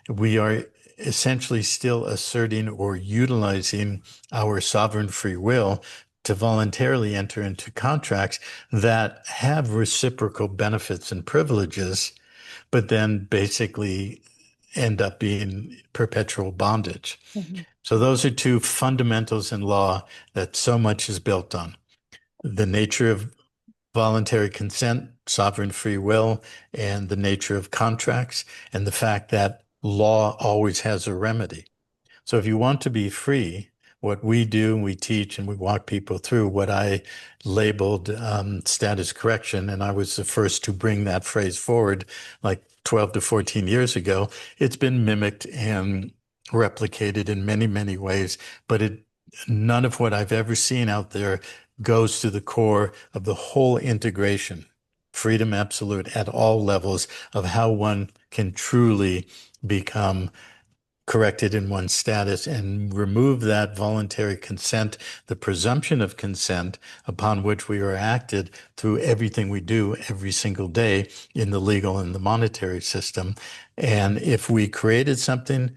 we are essentially still asserting or utilizing our sovereign free will to voluntarily enter into contracts that have reciprocal benefits and privileges, but then basically end up being perpetual bondage.
Mhm.
So those are two fundamentals in law that so much is built on. The nature of voluntary consent, sovereign free will, and the nature of contracts, and the fact that law always has a remedy. So if you want to be free, what we do, we teach and we walk people through what I labeled status correction. And I was the first to bring that phrase forward like 12 to 14 years ago. It's been mimicked and replicated in many, many ways, but none of what I've ever seen out there goes to the core of the whole integration, freedom absolute at all levels of how one can truly become corrected in one's status and remove that voluntary consent, the presumption of consent upon which we are acted through everything we do every single day in the legal and the monetary system. And if we created something,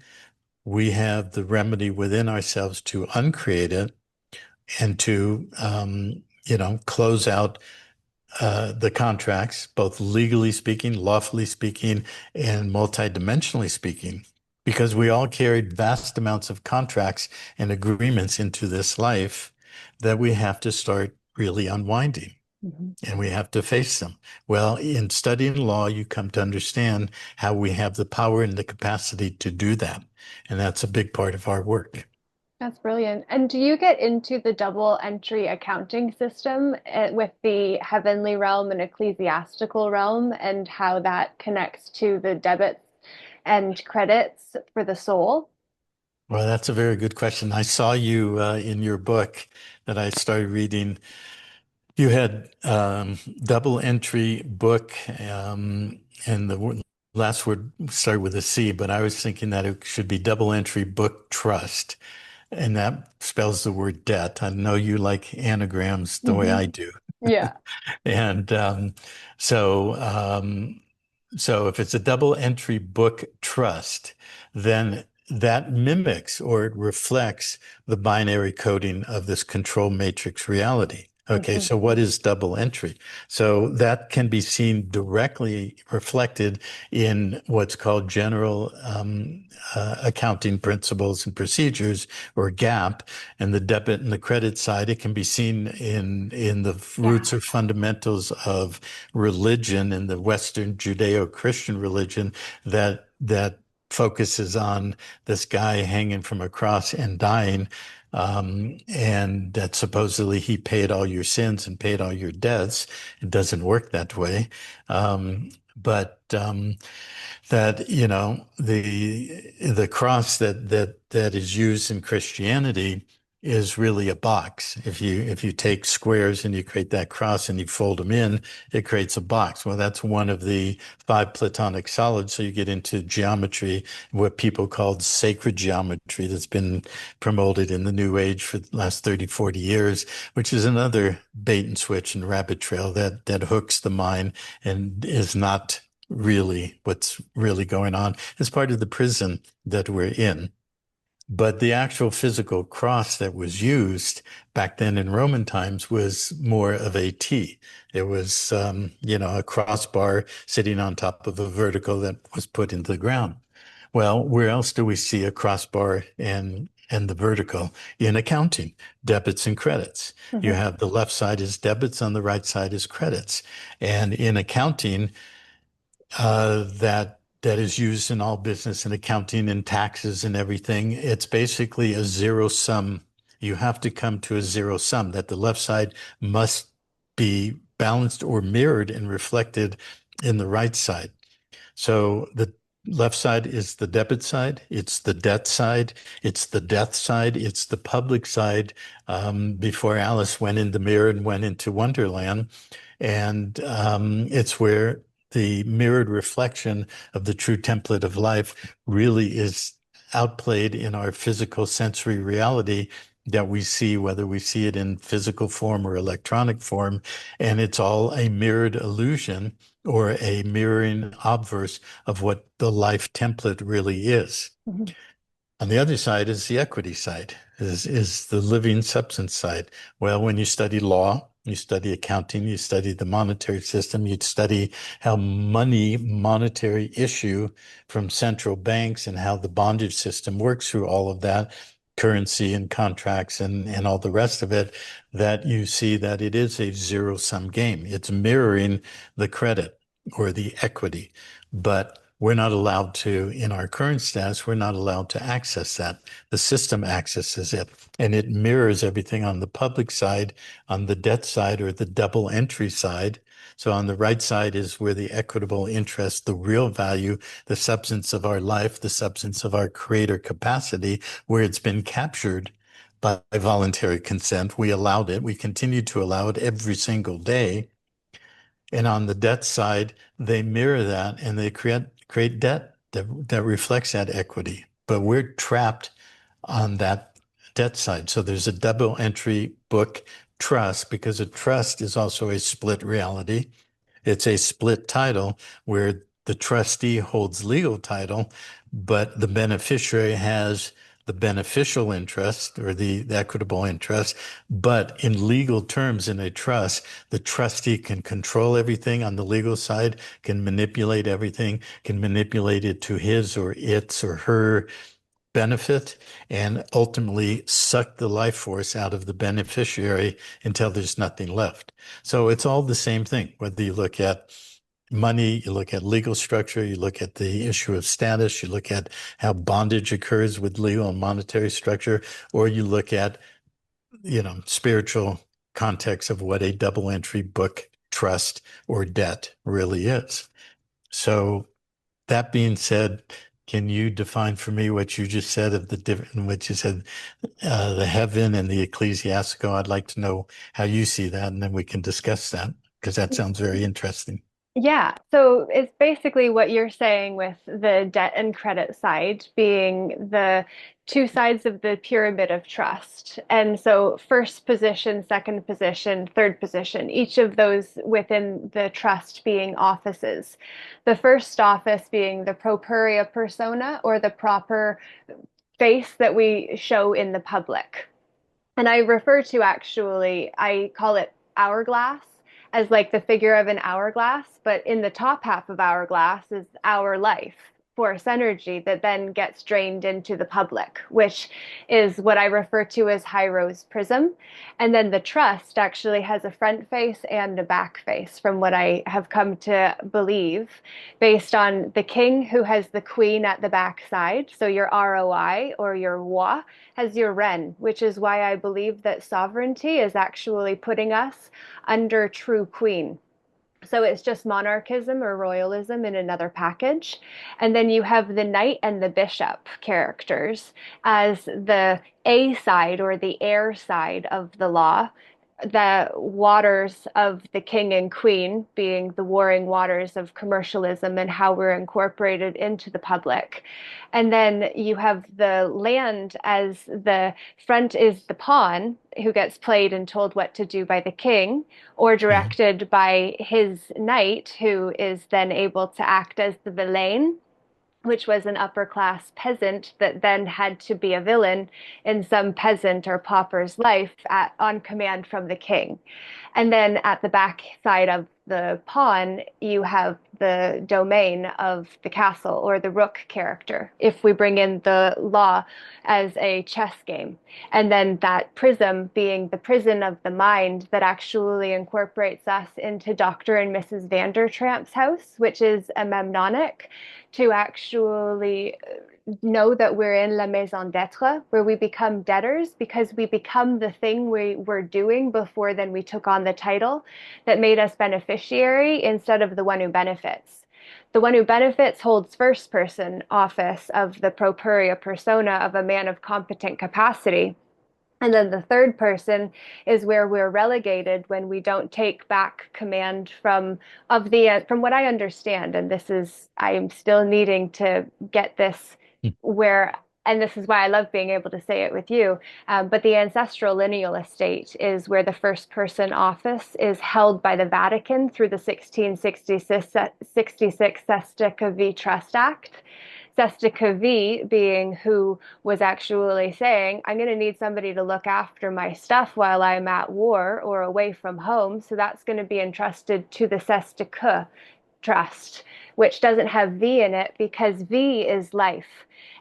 we have the remedy within ourselves to uncreate it and to, close out the contracts, both legally speaking, lawfully speaking, and multidimensionally speaking, because we all carried vast amounts of contracts and agreements into this life that we have to start really unwinding
Mhm.
and we have to face them. Well, in studying law, you come to understand how we have the power and the capacity to do that. And that's a big part of our work.
That's brilliant. And do you get into the double entry accounting system with the heavenly realm and ecclesiastical realm and how that connects to the debits and credits for the soul?
Well, that's a very good question. I saw you in your book that I started reading. You had double entry book, and the last word started with a C, but I was thinking that it should be double entry book trust, and that spells the word debt. I know you like anagrams the way
Hmm.
I do.
Yeah.
And so, um, so if it's a double entry book trust, then that mimics or it reflects the binary coding of this control matrix reality. Okay,
Hmm.
so what is double entry? So that can be seen directly reflected in what's called general accounting principles and procedures, or GAAP, and the debit and the credit side. It can be seen in the
Yeah.
roots or fundamentals of religion in the Western Judeo-Christian religion that focuses on this guy hanging from a cross and dying, and that supposedly he paid all your sins and paid all your debts. It doesn't work that way. But that, the cross that is used in Christianity is really a box. If you take squares and you create that cross and you fold them in, it creates a box. Well, that's one of the five Platonic solids. So you get into geometry, what people called sacred geometry that's been promoted in the New Age for the last 30, 40 years, which is another bait and switch and rabbit trail that hooks the mind and is not really what's really going on. It's part of the prison that we're in. But the actual physical cross that was used back then in Roman times was more of a T. It was, a crossbar sitting on top of a vertical that was put into the ground. Well, where else do we see a crossbar and the vertical? In accounting, debits and credits. You
Mhm.
have the left side is debits, on the right side is credits. And in accounting, that is used in all business and accounting and taxes and everything. It's basically a zero sum. You have to come to a zero sum that the left side must be balanced or mirrored and reflected in the right side. So the left side is the debit side, it's the debt side, it's the death side, it's the public side. Before Alice went in the mirror and went into Wonderland, and it's where the mirrored reflection of the true template of life really is outplayed in our physical sensory reality that we see, whether we see it in physical form or electronic form. And it's all a mirrored illusion or a mirroring obverse of what the life template really is.
Mhm.
On the other side is the equity side, is the living substance side. Well, when you study law, you study accounting, you study the monetary system, you study how monetary issue from central banks and how the bondage system works through all of that, currency and contracts and all the rest of it, that you see that it is a zero-sum game. It's mirroring the credit or the equity. But we're not allowed to, in our current status, we're not allowed to access that. The system accesses it, and it mirrors everything on the public side, on the debt side, or the double entry side. So on the right side is where the equitable interest, the real value, the substance of our life, the substance of our creator capacity, where it's been captured by voluntary consent. We allowed it. We continue to allow it every single day. And on the debt side, they mirror that and they create debt that reflects that equity. But we're trapped on that debt side. So there's a double entry book trust because a trust is also a split reality. It's a split title where the trustee holds legal title, but the beneficiary has the beneficial interest or the equitable interest. But in legal terms, in a trust, the trustee can control everything on the legal side, can manipulate everything, can manipulate it to his or its or her benefit, and ultimately suck the life force out of the beneficiary until there's nothing left. So it's all the same thing, whether you look at money, you look at legal structure, you look at the issue of status, you look at how bondage occurs with legal and monetary structure, or you look at, spiritual context of what a double entry book trust or debt really is. So that being said, can you define for me what you just said of the different, what you said, the heaven and the ecclesiastical? I'd like to know how you see that, and then we can discuss that because that sounds very interesting.
Yeah, so it's basically what you're saying with the debt and credit side being the two sides of the pyramid of trust. And so, first position, second position, third position, each of those within the trust being offices. The first office being the properia persona or the proper face that we show in the public. And I refer to actually, I call it hourglass as like the figure of an hourglass, but in the top half of hourglass is our life force energy that then gets drained into the public, which is what I refer to as high rose prism. And then the trust actually has a front face and a back face, from what I have come to believe, based on the king who has the queen at the back side. So your ROI or your wa has your Ren, which is why I believe that sovereignty is actually putting us under true queen. So it's just monarchism or royalism in another package. And then you have the knight and the bishop characters as the A side or the air side of the law, the waters of the king and queen being the warring waters of commercialism and how we're incorporated into the public. And then you have the land as the front is the pawn who gets played and told what to do by the king, or
Yeah.
directed by his knight, who is then able to act as the villain, which was an upper class peasant that then had to be a villain in some peasant or pauper's life on command from the king. And then at the back side of the pawn, you have the domain of the castle or the rook character, if we bring in the law as a chess game. And then that prism being the prison of the mind that actually incorporates us into Dr. and Mrs. Vandertramp's house, which is a memnonic to actually know that we're in la maison d'être, where we become debtors because we become the thing we were doing before then we took on the title that made us beneficiary instead of the one who benefits. The one who benefits holds first person office of the propuria persona of a man of competent capacity. And then the third person is where we're relegated when we don't take back command from what I understand, and this is I'm still needing to get this where, and this is why I love being able to say it with you. But the ancestral lineal estate is where the first person office is held by the Vatican through the 1666 Sesta Trust Act. Sesta being who was actually saying, I'm going to need somebody to look after my stuff while I'm at war or away from home. So that's going to be entrusted to the Sesta trust, which doesn't have V in it because V is life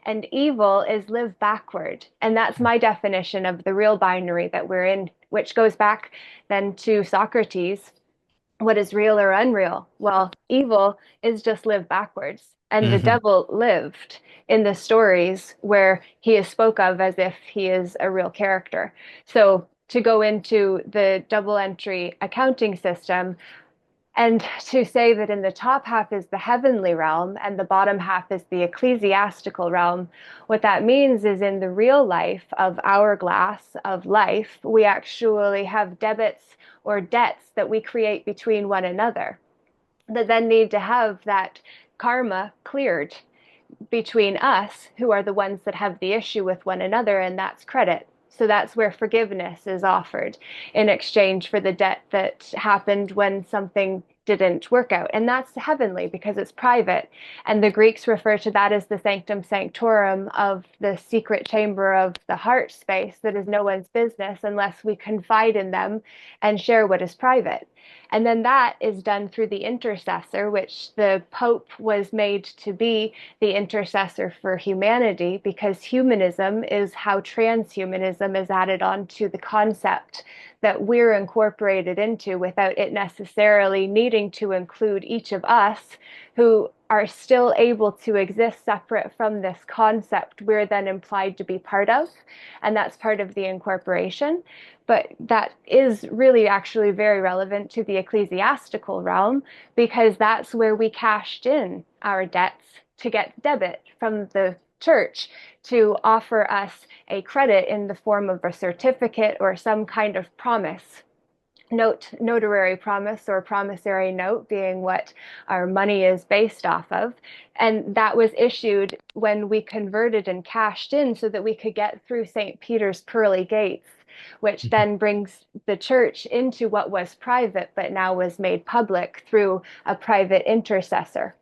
and evil is live backward. And that's my definition of the real binary that we're in, which goes back then to Socrates. What is real or unreal? Well, evil is just live backwards. And the
Hmm.
devil lived in the stories where he is spoke of as if he is a real character. So to go into the double entry accounting system, and to say that in the top half is the heavenly realm and the bottom half is the ecclesiastical realm, what that means is in the real life of hourglass of life, we actually have debits or debts that we create between one another that then need to have that karma cleared between us, who are the ones that have the issue with one another, and that's credit. So that's where forgiveness is offered in exchange for the debt that happened when something didn't work out. And that's heavenly because it's private. And the Greeks refer to that as the sanctum sanctorum of the secret chamber of the heart space that is no one's business unless we confide in them and share what is private. And then that is done through the intercessor, which the Pope was made to be the intercessor for humanity, because humanism is how transhumanism is added onto the concept that we're incorporated into without it necessarily needing to include each of us who are still able to exist separate from this concept we're then implied to be part of. And that's part of the incorporation. But that is really actually very relevant to the ecclesiastical realm because that's where we cashed in our debts to get debit from the church to offer us a credit in the form of a certificate or some kind of promise notary promise or promissory note being what our money is based off of. And that was issued when we converted and cashed in so that we could get through St. Peter's pearly gates, which then brings the church into what was private but now was made public through a private intercessor.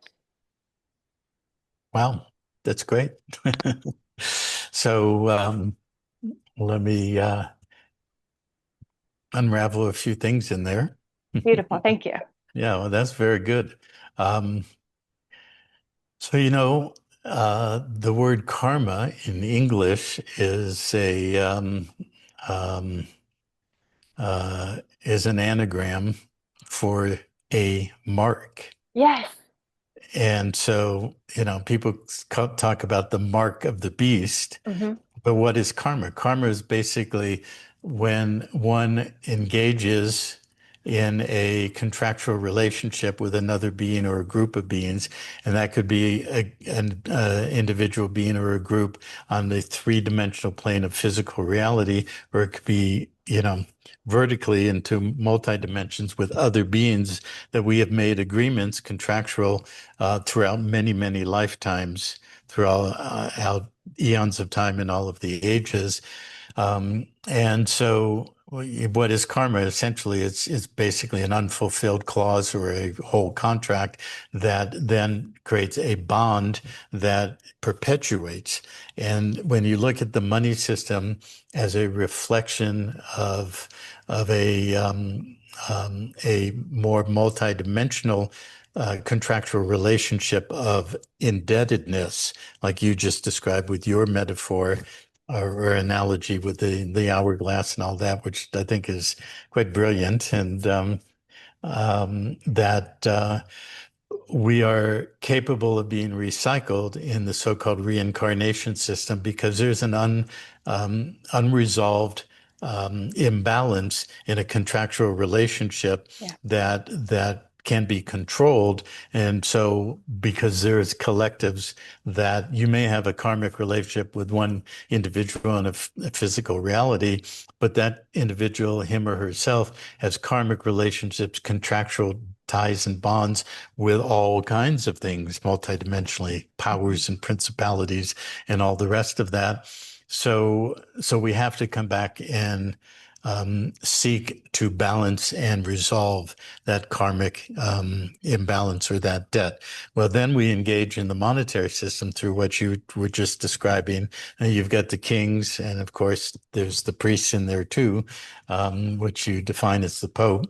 Wow, that's great. So let me unravel a few things in there.
Beautiful. Thank you.
Yeah, well, that's very good. Um, so, the word karma in English um, is an anagram for a mark.
Yes.
And so, people talk about the mark of the beast,
Mm-hmm.
but what is karma? Karma is basically when one engages in a contractual relationship with another being or a group of beings. And that could be an individual being or a group on the three-dimensional plane of physical reality, or it could be, vertically into multi-dimensions with other beings that we have made agreements, contractual, throughout many, many lifetimes, throughout out eons of time in all of the ages. And so what is karma? Essentially, it's basically an unfulfilled clause or a whole contract that then creates a bond that perpetuates. And when you look at the money system as a reflection of a more multidimensional contractual relationship of indebtedness, like you just described with your metaphor, or analogy with the hourglass and all that, which I think is quite brilliant, and that we are capable of being recycled in the so-called reincarnation system because there's an unresolved imbalance in a contractual relationship
Yeah.
that can be controlled. And so because there's collectives that you may have a karmic relationship with one individual in a physical reality, but that individual, him or herself, has karmic relationships, contractual ties and bonds with all kinds of things, multidimensionally, powers and principalities and all the rest of that. So we have to come back and seek to balance and resolve that karmic imbalance or that debt. Well, then we engage in the monetary system through what you were just describing. And you've got the kings, and of course, there's the priests in there too, which you define as the Pope.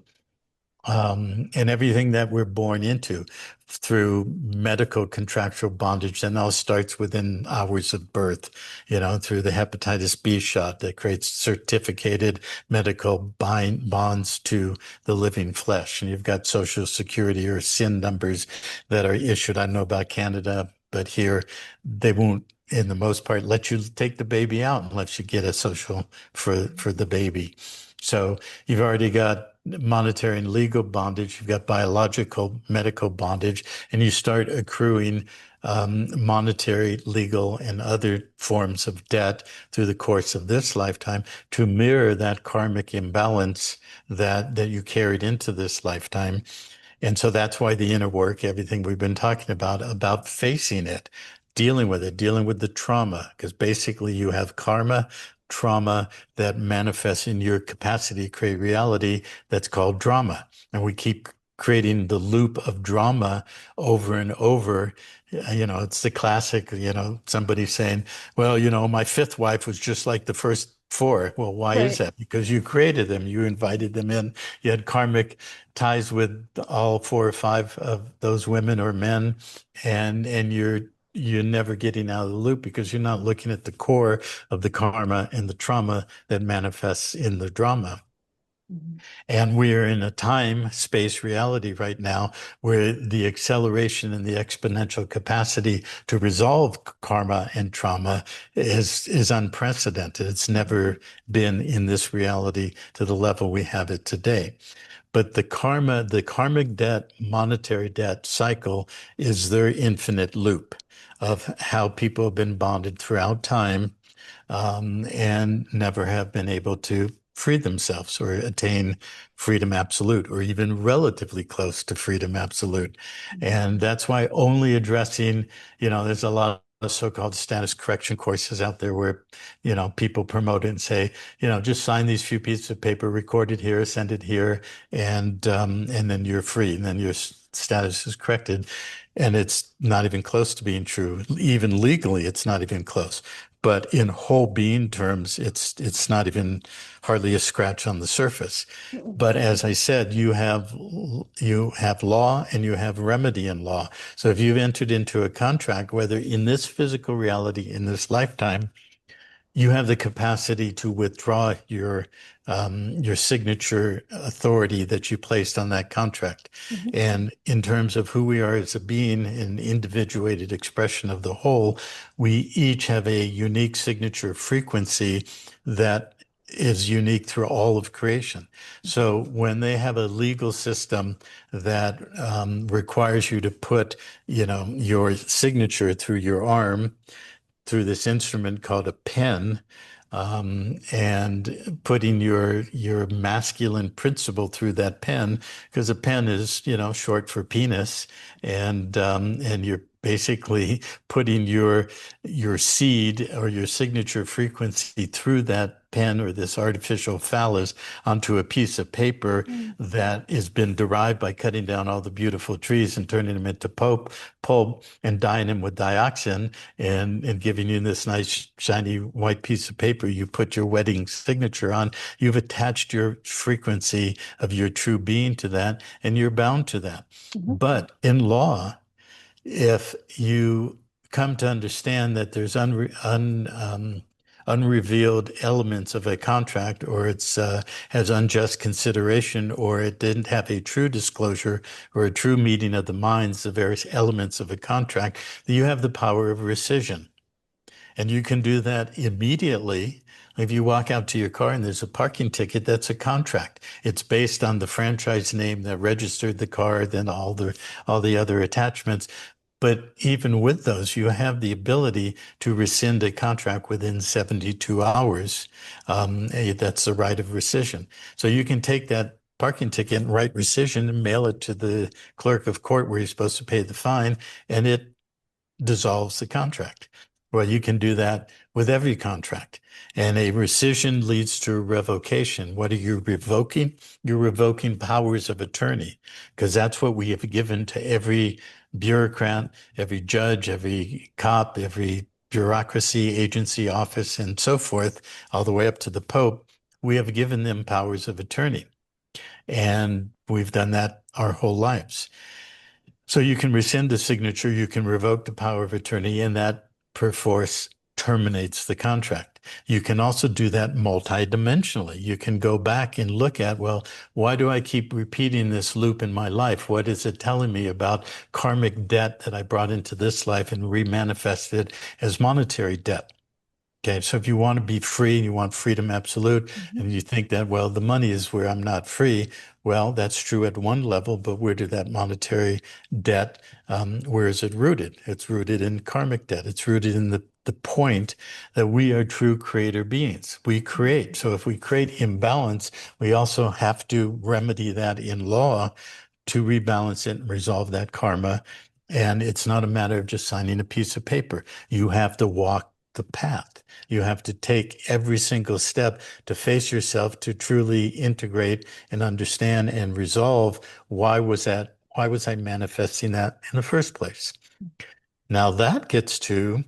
And everything that we're born into through medical contractual bondage that now starts within hours of birth, through the hepatitis B shot that creates certificated medical bonds to the living flesh. And you've got Social Security or SIN numbers that are issued. I don't know about Canada, but here they won't, in the most part, let you take the baby out unless you get a social for the baby. So you've already got monetary and legal bondage, you've got biological, medical bondage, and you start accruing monetary, legal, and other forms of debt through the course of this lifetime to mirror that karmic imbalance that you carried into this lifetime. And so that's why the inner work, everything we've been talking about facing it, dealing with it, dealing with the trauma, because basically you have karma, trauma that manifests in your capacity to create reality that's called drama. And we keep creating the loop of drama over and over. It's the classic, somebody saying, well, my fifth wife was just like the first four. Well, why is
Right.
that? Because you created them, you invited them in, you had karmic ties with all four or five of those women or men, and you're never getting out of the loop because you're not looking at the core of the karma and the trauma that manifests in the drama.
Mhm.
And we are in a time space reality right now where the acceleration and the exponential capacity to resolve karma and trauma is unprecedented. It's never been in this reality to the level we have it today. But the karmic debt, monetary debt cycle is their infinite loop of how people have been bonded throughout time, and never have been able to free themselves or attain freedom absolute or even relatively close to freedom absolute. And that's why only addressing, there's a lot of so-called status correction courses out there where, people promote it and say, just sign these few pieces of paper, record it here, send it here, and then you're free, and then your status is corrected. And it's not even close to being true. Even legally, it's not even close. But in whole being terms, it's not even hardly a scratch on the surface. But as I said, you have law and you have remedy in law. So if you've entered into a contract, whether in this physical reality, in this lifetime, you have the capacity to withdraw your signature authority that you placed on that contract.
Mhm.
And in terms of who we are as a being, an individuated expression of the whole, we each have a unique signature frequency that is unique through all of creation. So when they have a legal system that requires you to put, your signature through your arm, through this instrument called a pen, and putting your masculine principle through that pen, because a pen is, short for penis, and you're basically putting your seed or your signature frequency through that pen or this artificial phallus onto a piece of paper
Mm.
that has been derived by cutting down all the beautiful trees and turning them into pulp and dyeing them with dioxin and giving you this nice shiny white piece of paper you put your wedding signature on. You've attached your frequency of your true being to that, and you're bound to that.
Mhm.
But in law, if you come to understand that there's unrevealed elements of a contract, or it's has unjust consideration, or it didn't have a true disclosure or a true meeting of the minds, the various elements of a contract, you have the power of rescission. And you can do that immediately. If you walk out to your car and there's a parking ticket, that's a contract. It's based on the franchise name that registered the car, then all the other attachments. But even with those, you have the ability to rescind a contract within 72 hours. That's the right of rescission. So you can take that parking ticket and write rescission and mail it to the clerk of court where you're supposed to pay the fine, and it dissolves the contract. Well, you can do that with every contract. And a rescission leads to a revocation. What are you revoking? You're revoking powers of attorney, because that's what we have given to every bureaucrat, every judge, every cop, every bureaucracy, agency, office, and so forth, all the way up to the Pope. We have given them powers of attorney. And we've done that our whole lives. So you can rescind the signature, you can revoke the power of attorney, and that perforce terminates the contract. You can also do that multidimensionally. You can go back and look at, well, why do I keep repeating this loop in my life? What is it telling me about karmic debt that I brought into this life and remanifested as monetary debt? Okay, so if you want to be free and you want freedom absolute,
Mhm.
and you think that, well, the money is where I'm not free, well, that's true at one level, but where did that monetary debt, where is it rooted? It's rooted in karmic debt. It's rooted in the point that we are true creator beings. We create. So if we create imbalance, we also have to remedy that in law to rebalance it and resolve that karma. And it's not a matter of just signing a piece of paper. You have to walk the path. You have to take every single step to face yourself, to truly integrate and understand and resolve why was I manifesting that in the first place? Now that gets to,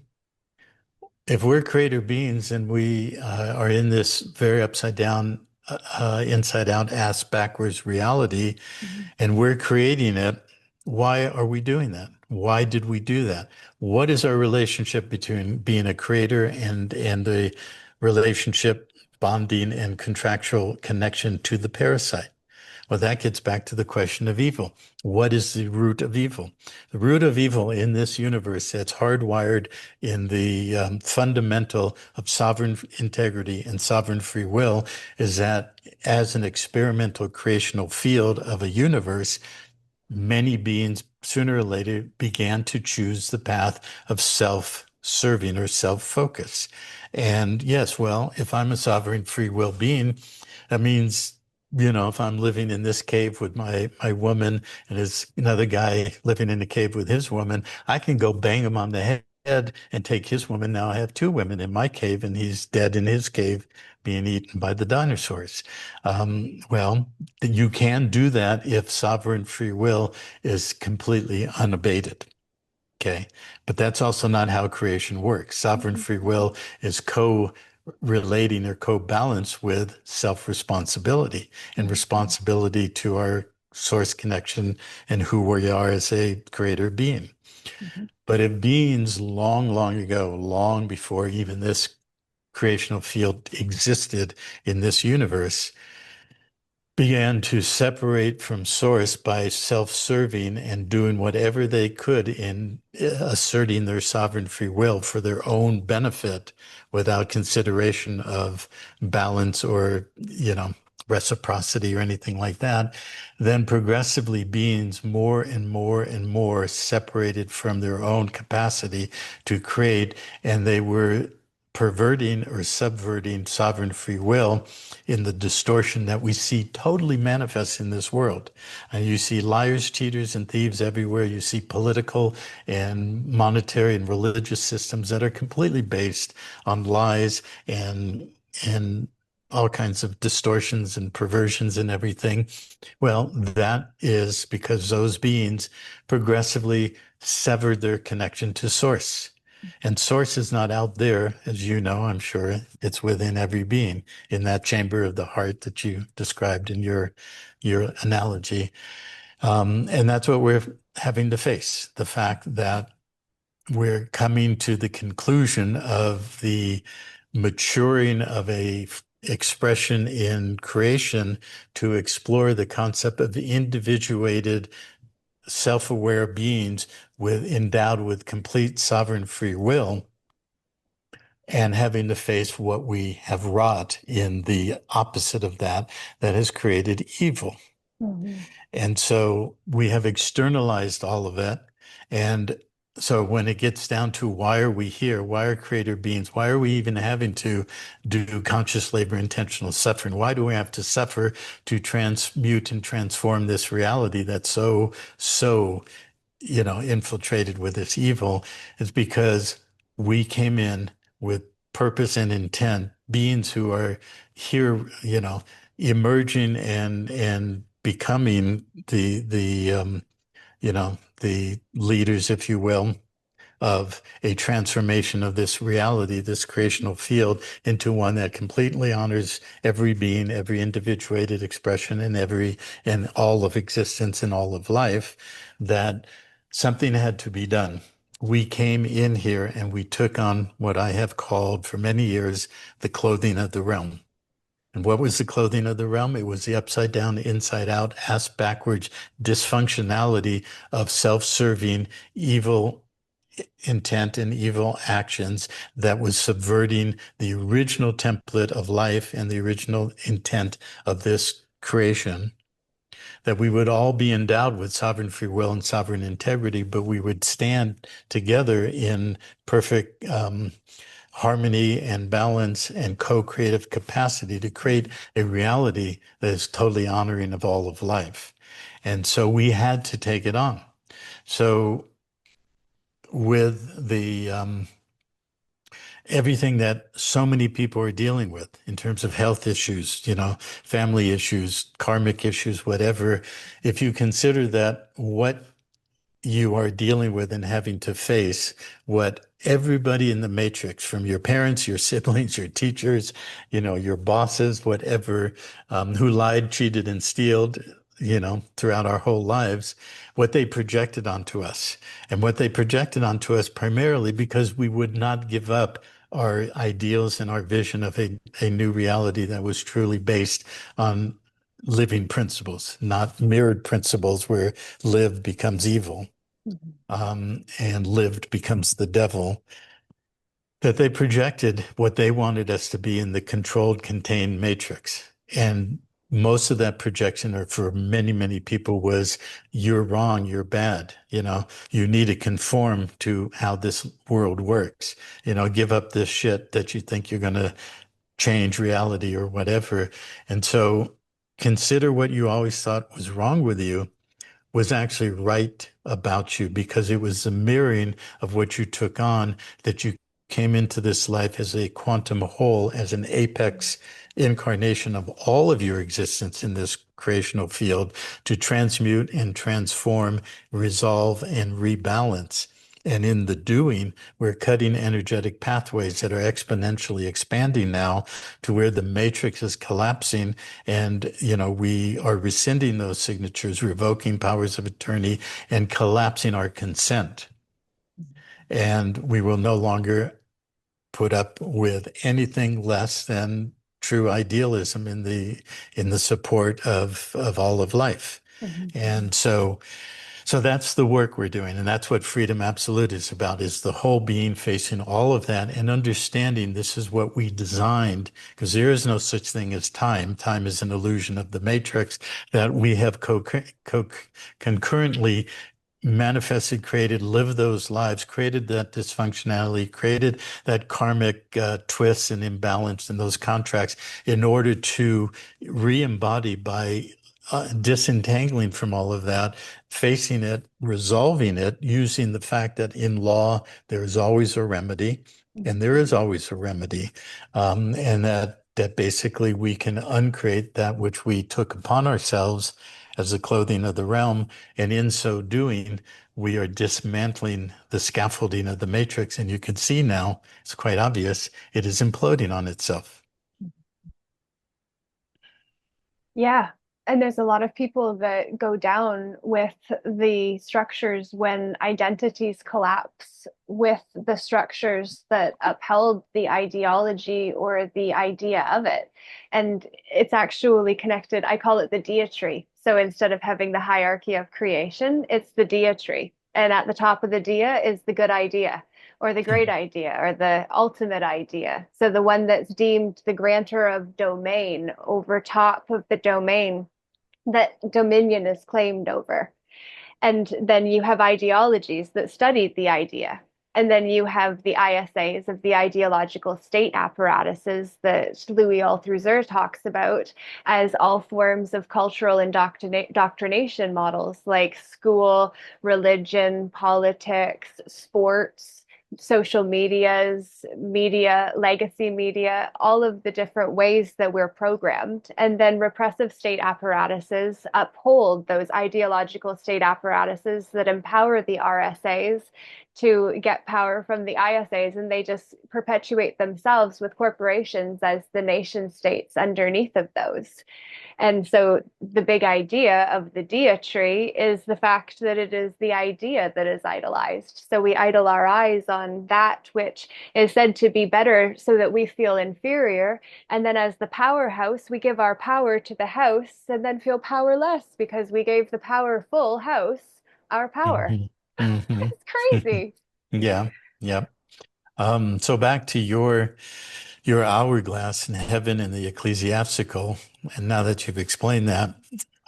if we're creator beings and we are in this very upside down, inside out, ass backwards reality,
Mhm.
and we're creating it, why are we doing that? Why did we do that? What is our relationship between being a creator and a relationship, bonding and contractual connection to the parasite? Well, that gets back to the question of evil. What is the root of evil? The root of evil in this universe that's hardwired in the fundamental of sovereign integrity and sovereign free will is that as an experimental creational field of a universe, many beings sooner or later began to choose the path of self-serving or self-focus. And yes, well, if I'm a sovereign free will being, that means, if I'm living in this cave with my woman and there's another guy living in the cave with his woman, I can go bang him on the head and take his woman. Now I have two women in my cave and he's dead in his cave being eaten by the dinosaurs. Well, you can do that if sovereign free will is completely unabated. Okay. But that's also not how creation works. Sovereign
Mhm.
free will is co-relating or co-balanced with self-responsibility and
Mhm.
responsibility to our source connection and who we are as a creator being.
Mhm.
But if beings long, long ago, long before even this creational field existed in this universe, began to separate from source by self-serving and doing whatever they could in asserting their sovereign free will for their own benefit without consideration of balance or, reciprocity or anything like that, then progressively beings more and more and more separated from their own capacity to create, and they were perverting or subverting sovereign free will in the distortion that we see totally manifest in this world. And you see liars, cheaters, and thieves everywhere. You see political and monetary and religious systems that are completely based on lies and all kinds of distortions and perversions and everything. Well, that is because those beings progressively severed their connection to source. And source is not out there, as you know, I'm sure. It's within every being in that chamber of the heart that you described in your analogy. And that's what we're having to face, the fact that we're coming to the conclusion of the maturing of a expression in creation to explore the concept of individuated self-aware beings endowed with complete sovereign free will, and having to face what we have wrought in the opposite of that, that has created evil.
Mhm.
And so we have externalized all of it. And so when it gets down to why are we here? Why are creator beings? Why are we even having to do conscious labor, intentional suffering? Why do we have to suffer to transmute and transform this reality that's so infiltrated with this evil? Is because we came in with purpose and intent, beings who are here, emerging and becoming the leaders, if you will, of a transformation of this reality, this creational field, into one that completely honors every being, every individuated expression, and all of existence and all of life, that something had to be done. We came in here and we took on what I have called for many years the clothing of the realm. And what was the clothing of the realm? It was the upside down, inside out, ass backwards dysfunctionality of self-serving evil intent and evil actions that was subverting the original template of life and the original intent of this creation. That we would all be endowed with sovereign free will and sovereign integrity, but we would stand together in perfect harmony and balance and co-creative capacity to create a reality that is totally honoring of all of life. And so we had to take it on. So with the everything that so many people are dealing with in terms of health issues, family issues, karmic issues, whatever, if you consider that what you are dealing with and having to face, what everybody in the matrix, from your parents, your siblings, your teachers, your bosses, whatever, who lied, cheated, and stealed, throughout our whole lives, what they projected onto us. And what they projected onto us primarily because we would not give up our ideals and our vision of a new reality that was truly based on living principles, not mirrored principles where lived becomes evil,
Mhm.
and lived becomes the devil. That they projected what they wanted us to be in the controlled, contained matrix. And most of that projection, or for many, many people, was you're wrong, you're bad. You need to conform to how this world works. Give up this shit that you think you're going to change reality or whatever. And so consider what you always thought was wrong with you was actually right about you, because it was the mirroring of what you took on, that you came into this life as a quantum whole, as an apex incarnation of all of your existence in this creational field, to transmute and transform, resolve, and rebalance. And in the doing, we're cutting energetic pathways that are exponentially expanding now to where the matrix is collapsing. And, we are rescinding those signatures, revoking powers of attorney, and collapsing our consent. And we will no longer put up with anything less than true idealism in the support of all of life.
Mhm.
And so that's the work we're doing. And that's what Freedom Absolute is about, is the whole being facing all of that and understanding this is what we designed, because there is no such thing as time. Time is an illusion of the matrix that we have concurrently manifested, created, lived those lives, created that dysfunctionality, created that karmic twists and imbalance in those contracts in order to re-embody by disentangling from all of that, facing it, resolving it, using the fact that in law there is always a remedy, and there is always a remedy, and that basically we can uncreate that which we took upon ourselves as the clothing of the realm, and in so doing, we are dismantling the scaffolding of the matrix, and you can see now, it's quite obvious, it is imploding on itself.
Yeah. And there's a lot of people that go down with the structures when identities collapse with the structures that upheld the ideology or the idea of it. And it's actually connected. I call it the dia tree. So instead of having the hierarchy of creation, it's the dia tree. And at the top of the dia is the good idea or the great idea or the ultimate idea. So the one that's deemed the grantor of domain over top of the domain that dominion is claimed over. And then you have ideologies that study the idea. And then you have the ISAs of the ideological state apparatuses that Louis Althusser talks about as all forms of cultural indoctrination models like school, religion, politics, sports, social medias, media, legacy media, all of the different ways that we're programmed. And then repressive state apparatuses uphold those ideological state apparatuses that empower the RSAs to get power from the ISAs, and they just perpetuate themselves with corporations as the nation states underneath of those. And so the big idea of the dia tree is the fact that it is the idea that is idolized. So we idle our eyes on that which is said to be better so that we feel inferior. And then as the powerhouse, we give our power to the house and then feel powerless because we gave the powerful house our power.
Mhm. Mhm.
It's crazy.
Yeah, yeah. So back to your hourglass in heaven and the ecclesiastical, and now that you've explained that,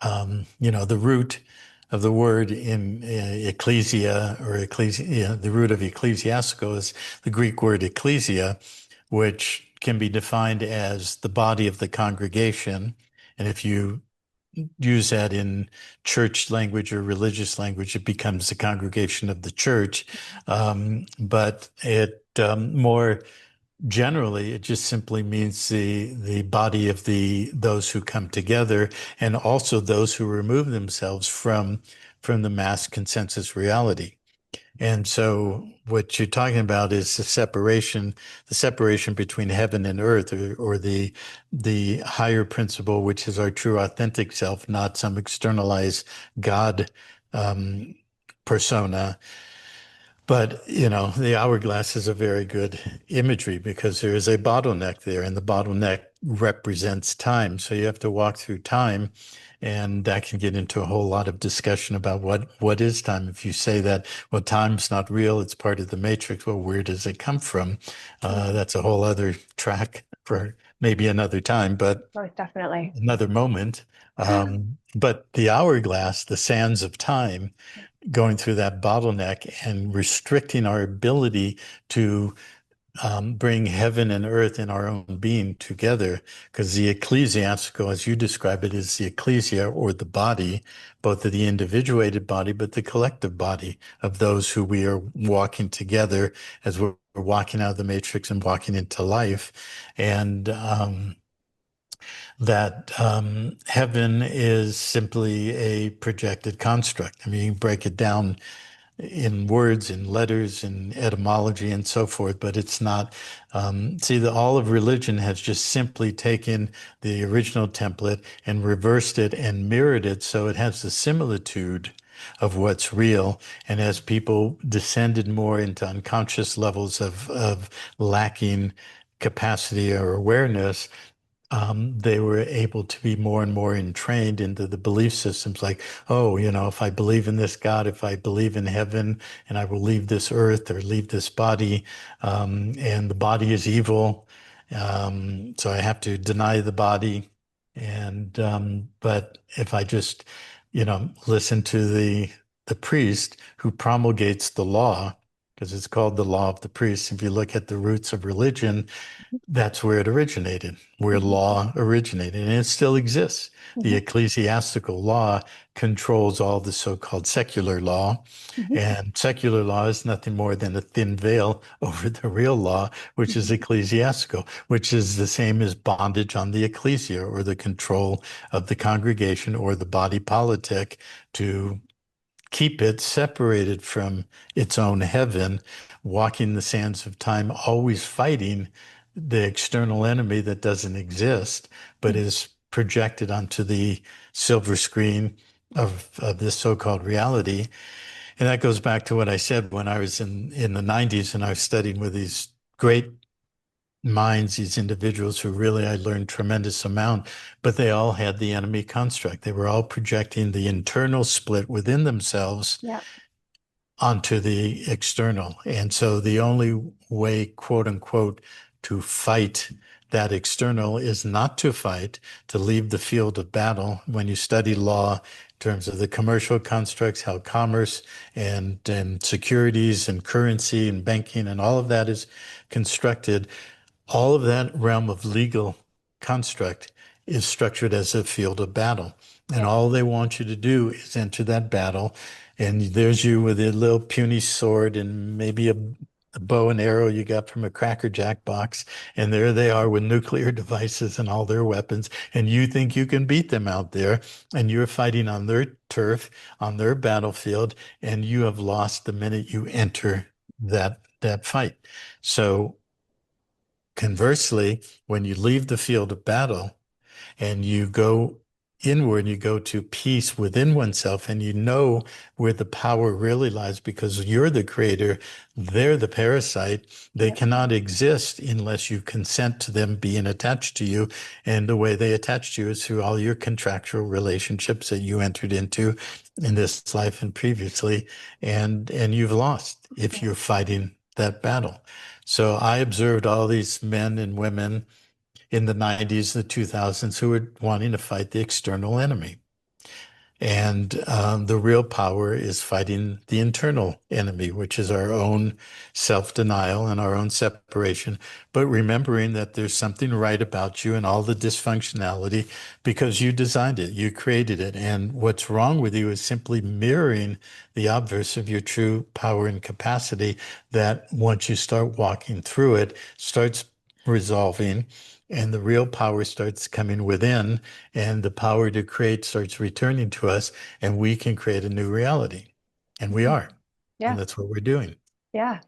the root of the word in ecclesia or ecclesia, the root of ecclesiastical is the Greek word ecclesia, which can be defined as the body of the congregation. And if you use that in church language or religious language, it becomes the congregation of the church. But it more generally, it just simply means the body of those who come together, and also those who remove themselves from the mass consensus reality. And so what you're talking about is the separation between heaven and earth, or the higher principle, which is our true authentic self, not some externalized God um, persona. But, the hourglass is a very good imagery because there is a bottleneck there, and the bottleneck represents time. So you have to walk through time, and that can get into a whole lot of discussion about what is time. If you say that, well, time's not real, it's part of the matrix, well, where does it come from? That's a whole other track for maybe another time, but
Most definitely.
another moment. But the hourglass, the sands of time, going through that bottleneck and restricting our ability to bring heaven and earth in our own being together, because the ecclesiastical, as you describe it, is the ecclesia, or the body, both of the individuated body, but the collective body of those who we are walking together as we're walking out of the matrix and walking into life. And that heaven is simply a projected construct. I mean, you can break it down in words, in letters, in etymology, and so forth, but it's not. All of religion has just simply taken the original template and reversed it and mirrored it so it has the similitude of what's real. And as people descended more into unconscious levels of lacking capacity or awareness, they were able to be more and more entrained into the belief systems like, oh, if I believe in this God, if I believe in heaven, and I will leave this earth or leave this body, and the body is evil, so I have to deny the body. And but if I just, listen to the priest who promulgates the law, because it's called the law of the priest. If you look at the roots of religion, that's where it originated, where
Mhm.
law originated, and it still exists. The
Mhm.
ecclesiastical law controls all the so-called secular law,
Mhm.
and secular law is nothing more than a thin veil over the real law, which is
Mhm.
ecclesiastical, which is the same as bondage on the ecclesia or the control of the congregation or the body politic to keep it separated from its own heaven, walking the sands of time, always fighting the external enemy that doesn't exist, but
Mhm.
is projected onto the silver screen of this so-called reality. And that goes back to what I said when I was in the 90s and I was studying with these great minds, these individuals who really I learned tremendous amount, but they all had the enemy construct. They were all projecting the internal split within themselves
Yeah.
onto the external. And so the only way, quote unquote, to fight that external is not to fight, to leave the field of battle. When you study law in terms of the commercial constructs, how commerce and securities and currency and banking and all of that is constructed, all of that realm of legal construct is structured as a field of battle. And
Yeah.
all they want you to do is enter that battle. And there's you with a little puny sword and maybe a bow and arrow you got from a Cracker Jack box. And there they are with nuclear devices and all their weapons. And you think you can beat them out there. And you're fighting on their turf, on their battlefield. And you have lost the minute you enter that fight. So conversely, when you leave the field of battle and you go inward, you go to peace within oneself, and you know where the power really lies because you're the creator, they're the parasite. They
Yep.
cannot exist unless you consent to them being attached to you. And the way they attach to you is through all your contractual relationships that you entered into in this life and previously. And you've lost if
Yeah.
you're fighting that battle. So I observed all these men and women in the 90s, the 2000s, who were wanting to fight the external enemy. And the real power is fighting the internal enemy, which is our own self-denial and our own separation. But remembering that there's something right about you and all the dysfunctionality because you designed it, you created it. And what's wrong with you is simply mirroring the obverse of your true power and capacity that once you start walking through it, starts resolving and the real power starts coming within and the power to create starts returning to us, and we can create a new reality. And we
Mhm.
are. And
Yeah.
that's what we're doing.
Yeah.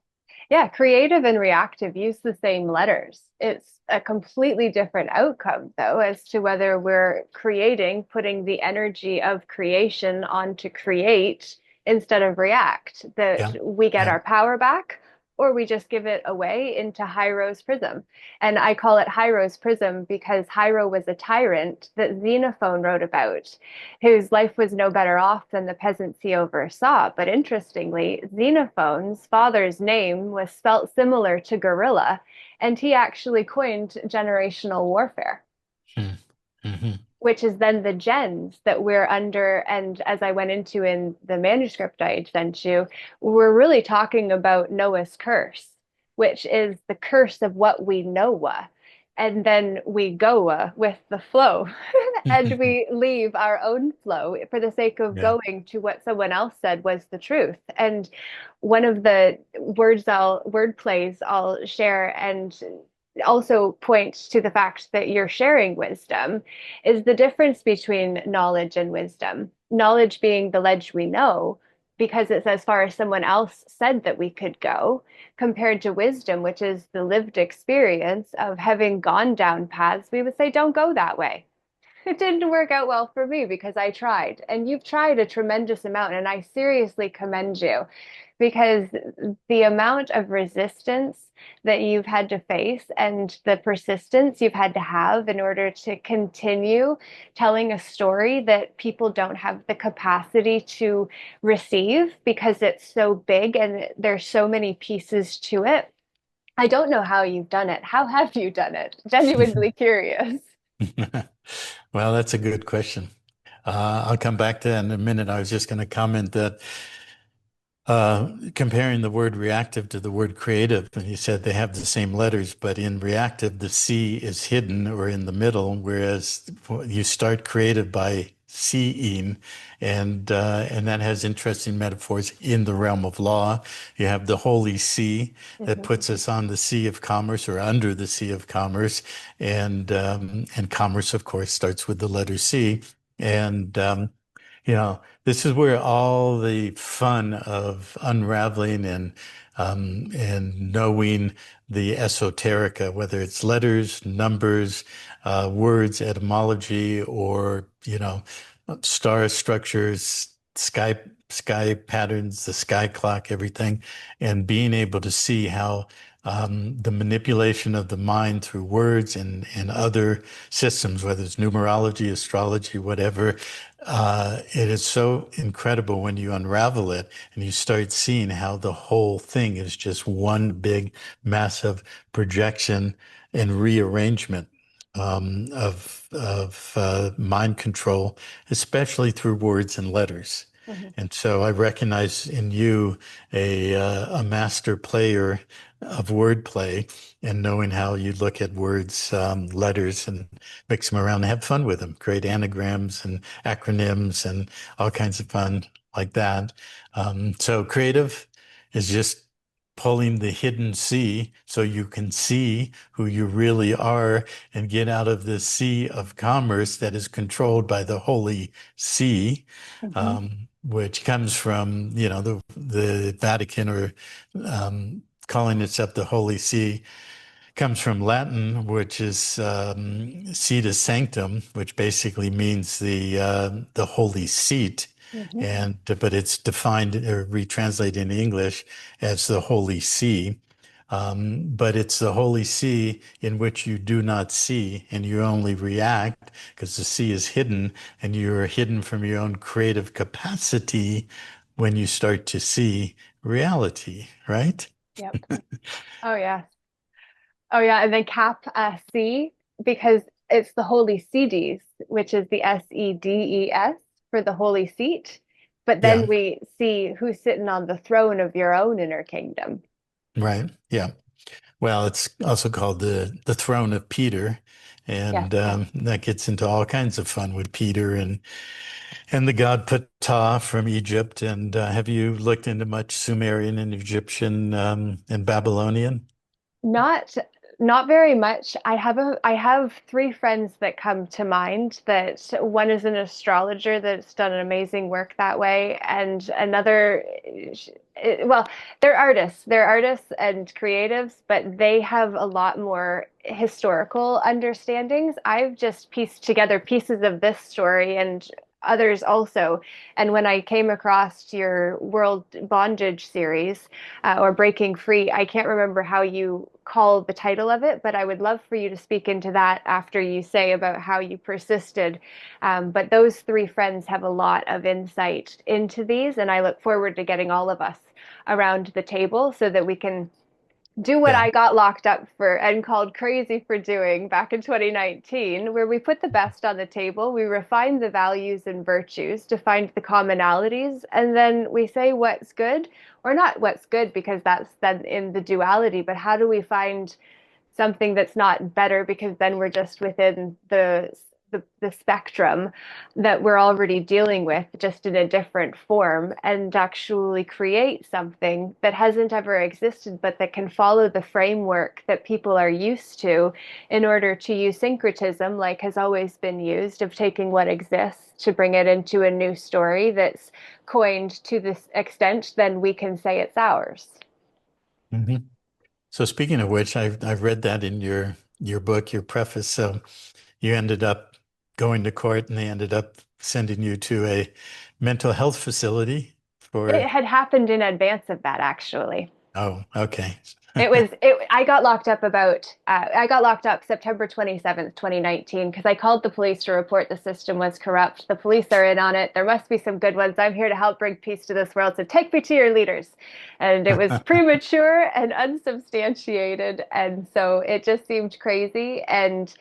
Yeah, creative and reactive use the same letters. It's a completely different outcome, though, as to whether we're creating, putting the energy of creation on to create instead of react, that
Yeah.
we get
Yeah.
our power back, or we just give it away into Hiero's prism. And I call it Hiero's prism because Hiero was a tyrant that Xenophon wrote about, whose life was no better off than the peasants he oversaw. But interestingly, Xenophon's father's name was spelt similar to gorilla, and he actually coined generational warfare,
Hmm. Hmm.
which is then the gens that we're under. And as I went into in the manuscript I sent you, we're really talking about Noah's curse, which is the curse of what we know. And then we go with the flow and we leave our own flow for the sake of
Yeah.
going to what someone else said was the truth. And one of the word plays I'll share and also point to the fact that you're sharing wisdom is the difference between knowledge and wisdom. Knowledge being the ledge we know because it's as far as someone else said that we could go, compared to wisdom, which is the lived experience of having gone down paths we would say, don't go that way. It didn't work out well for me because I tried. And you've tried a tremendous amount, and I seriously commend you because the amount of resistance that you've had to face and the persistence you've had to have in order to continue telling a story that people don't have the capacity to receive because it's so big and there's so many pieces to it. I don't know how you've done it. How have you done it? Genuinely curious.
Well, that's a good question. I'll come back to that in a minute. I was just going to comment that comparing the word reactive to the word creative, and you said they have the same letters, but in reactive, the C is hidden or in the middle, whereas you start creative by seeing, and that has interesting metaphors in the realm of law. You have the Holy See that
Mhm.
puts us on the Sea of Commerce or under the Sea of Commerce, and commerce, of course, starts with the letter C, and this is where all the fun of unraveling and knowing the esoterica, whether it's letters, numbers, words, etymology, or star structures, sky patterns, the sky clock, everything, and being able to see how the manipulation of the mind through words and other systems, whether it's numerology, astrology, whatever, it is so incredible when you unravel it and you start seeing how the whole thing is just one big, massive projection and rearrangement of mind control, especially through words and letters.
Mhm.
And so I recognize in you a master player of wordplay and knowing how you look at words, letters, and mix them around and have fun with them, create anagrams and acronyms and all kinds of fun like that. So creative is just pulling the hidden sea so you can see who you really are and get out of the sea of commerce that is controlled by the Holy See,
Mhm.
which comes from, the Vatican or calling itself the Holy See comes from Latin, which is Situs Sanctum, which basically means the holy seat,
Mhm.
and but it's defined or retranslated in English as the Holy See. But it's the Holy See in which you do not see and you only react because the sea is hidden and you're hidden from your own creative capacity when you start to see reality, right?
Yep. Oh yeah. Oh yeah, and then cap C because it's the Holy Sedes, which is the Sedes for the Holy Seat. But then
Yeah,
we see who's sitting on the throne of your own inner kingdom.
right. Yeah. Well, it's also called the throne of Peter,
Yes.
and that gets into all kinds of fun with Peter and the god Ptah from Egypt. And have you looked into much Sumerian and Egyptian and Babylonian?
Not not very much. I have three friends that come to mind that one is an astrologer that's done an amazing work that way, and another, well, they're artists. They're artists and creatives, but they have a lot more historical understandings. I've just pieced together pieces of this story and others also. And when I came across your World Bondage series, or Breaking Free. I can't remember how you call the title of it, but I would love for you to speak into that after you say about how you persisted. But those three friends have a lot of insight into these, and I look forward to getting all of us around the table so that we can do what
Yeah.
I got locked up for and called crazy for doing back in 2019, where we put the best on the table, we refine the values and virtues to find the commonalities, and then we say what's good, or not what's good, because that's then in the duality, but how do we find something that's not better because then we're just within the spectrum that we're already dealing with, just in a different form, and actually create something that hasn't ever existed, but that can follow the framework that people are used to in order to use syncretism, like has always been used, of taking what exists to bring it into a new story that's coined to this extent, then we can say it's ours.
hmm So speaking of which, I've read that in your book, your preface. So you ended up going to court, and they ended up sending you to a mental health facility
It
for?
had happened in advance of that, actually.
Oh, okay.
I got locked up September 27th, 2019, because I called the police to report the system was corrupt. The police are in on it. There must be some good ones. I'm here to help bring peace to this world. So take me to your leaders. And it was premature and unsubstantiated. And so it just seemed crazy. And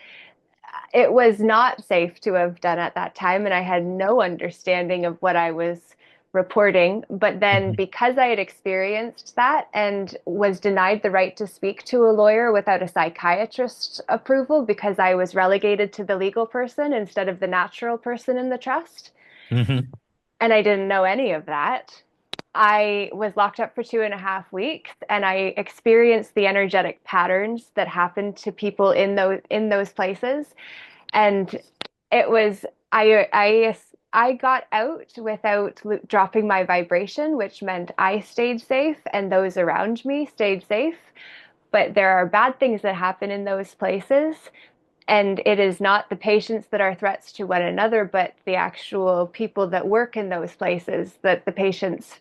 it was not safe to have done at that time. And I had no understanding of what I was reporting. But then,
Mhm.
because I had experienced that and was denied the right to speak to a lawyer without a psychiatrist's approval because I was relegated to the legal person instead of the natural person in the trust,
Mhm.
and I didn't know any of that. I was locked up for 2.5 weeks, and I experienced the energetic patterns that happened to people in those places. And it was I got out without dropping my vibration, which meant I stayed safe and those around me stayed safe. But there are bad things that happen in those places, and it is not the patients that are threats to one another, but the actual people that work in those places that the patients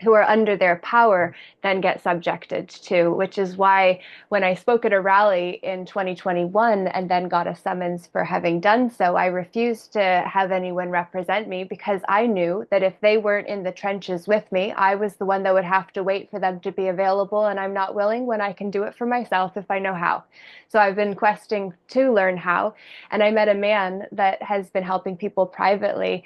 who are under their power then get subjected to, which is why when I spoke at a rally in 2021 and then got a summons for having done so, I refused to have anyone represent me because I knew that if they weren't in the trenches with me, I was the one that would have to wait for them to be available, and I'm not willing when I can do it for myself if I know how. So I've been questing to learn how, and I met a man that has been helping people privately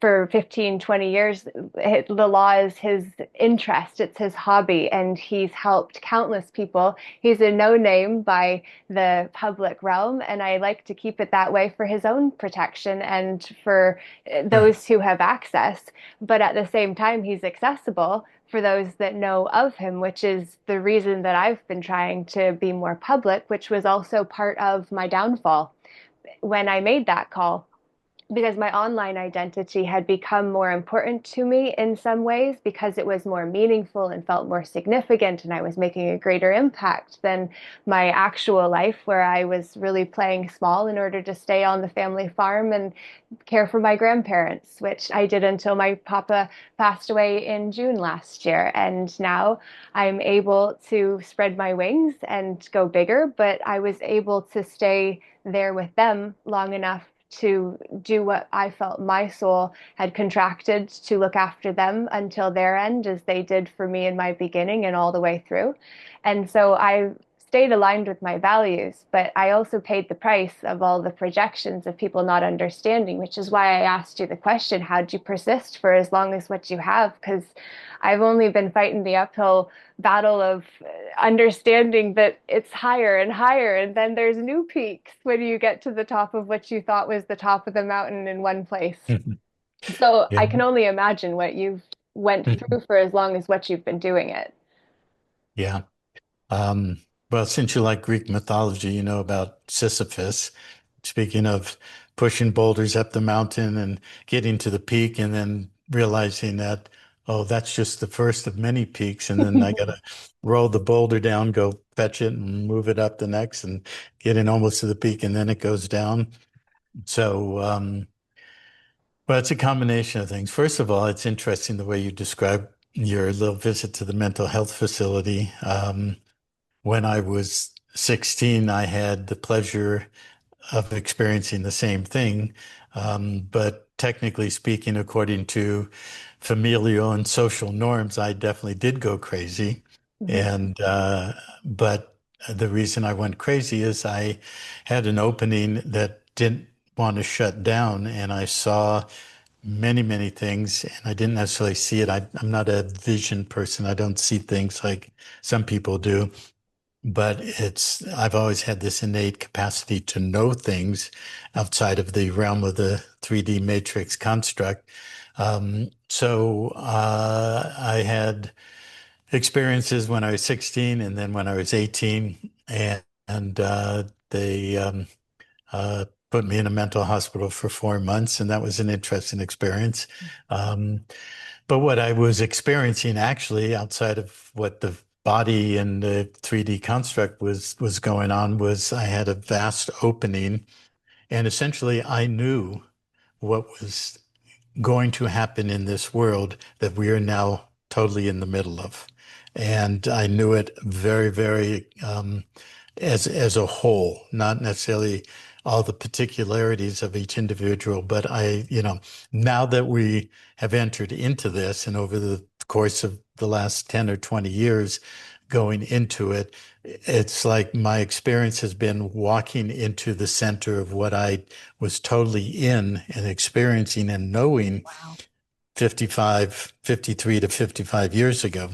for 15, 20 years. The law is his interest, it's his hobby, and he's helped countless people. He's a no name by the public realm, and I like to keep it that way for his own protection and for
Sure.
those who have access. But at the same time, he's accessible for those that know of him, which is the reason that I've been trying to be more public, which was also part of my downfall when I made that call, because my online identity had become more important to me in some ways because it was more meaningful and felt more significant, and I was making a greater impact than my actual life, where I was really playing small in order to stay on the family farm and care for my grandparents, which I did until my papa passed away in June last year. And now I'm able to spread my wings and go bigger, but I was able to stay there with them long enough to do what I felt my soul had contracted to look after them until their end, as they did for me in my beginning and all the way through. And so I stayed aligned with my values, but I also paid the price of all the projections of people not understanding, which is why I asked you the question, how'd you persist for as long as what you have? Because I've only been fighting the uphill battle of understanding that it's higher and higher, and then there's new peaks when you get to the top of what you thought was the top of the mountain in one place.
Mhm.
So
Yeah.
I can only imagine what you've went
Mhm.
through for as long as what you've been doing it.
Yeah. Um, well, since you like Greek mythology, you know about Sisyphus. Speaking of pushing boulders up the mountain and getting to the peak and then realizing that, oh, that's just the first of many peaks. And then I got to roll the boulder down, go fetch it and move it up the next and get in almost to the peak and then it goes down. So, well, it's a combination of things. First of all, it's interesting the way you describe your little visit to the mental health facility. When I was 16, I had the pleasure of experiencing the same thing. But technically speaking, according to familial and social norms, I definitely did go crazy.
Mhm.
And, but the reason I went crazy is I had an opening that didn't want to shut down. And I saw many, many things, and I didn't necessarily see it. I'm not a vision person. I don't see things like some people do. But I've always had this innate capacity to know things outside of the realm of the 3D matrix construct. I had experiences when I was 16 and then when I was 18, and they put me in a mental hospital for 4 months, and that was an interesting experience. Um, but what I was experiencing actually outside of what the body and the 3D construct was going on was I had a vast opening, and essentially I knew what was going to happen in this world that we are now totally in the middle of. And I knew it very, very as a whole, not necessarily all the particularities of each individual, but now that we have entered into this and over the course of the last 10 or 20 years going into it, it's like my experience has been walking into the center of what I was totally in and experiencing and knowing
Wow.
53 to 55 years ago.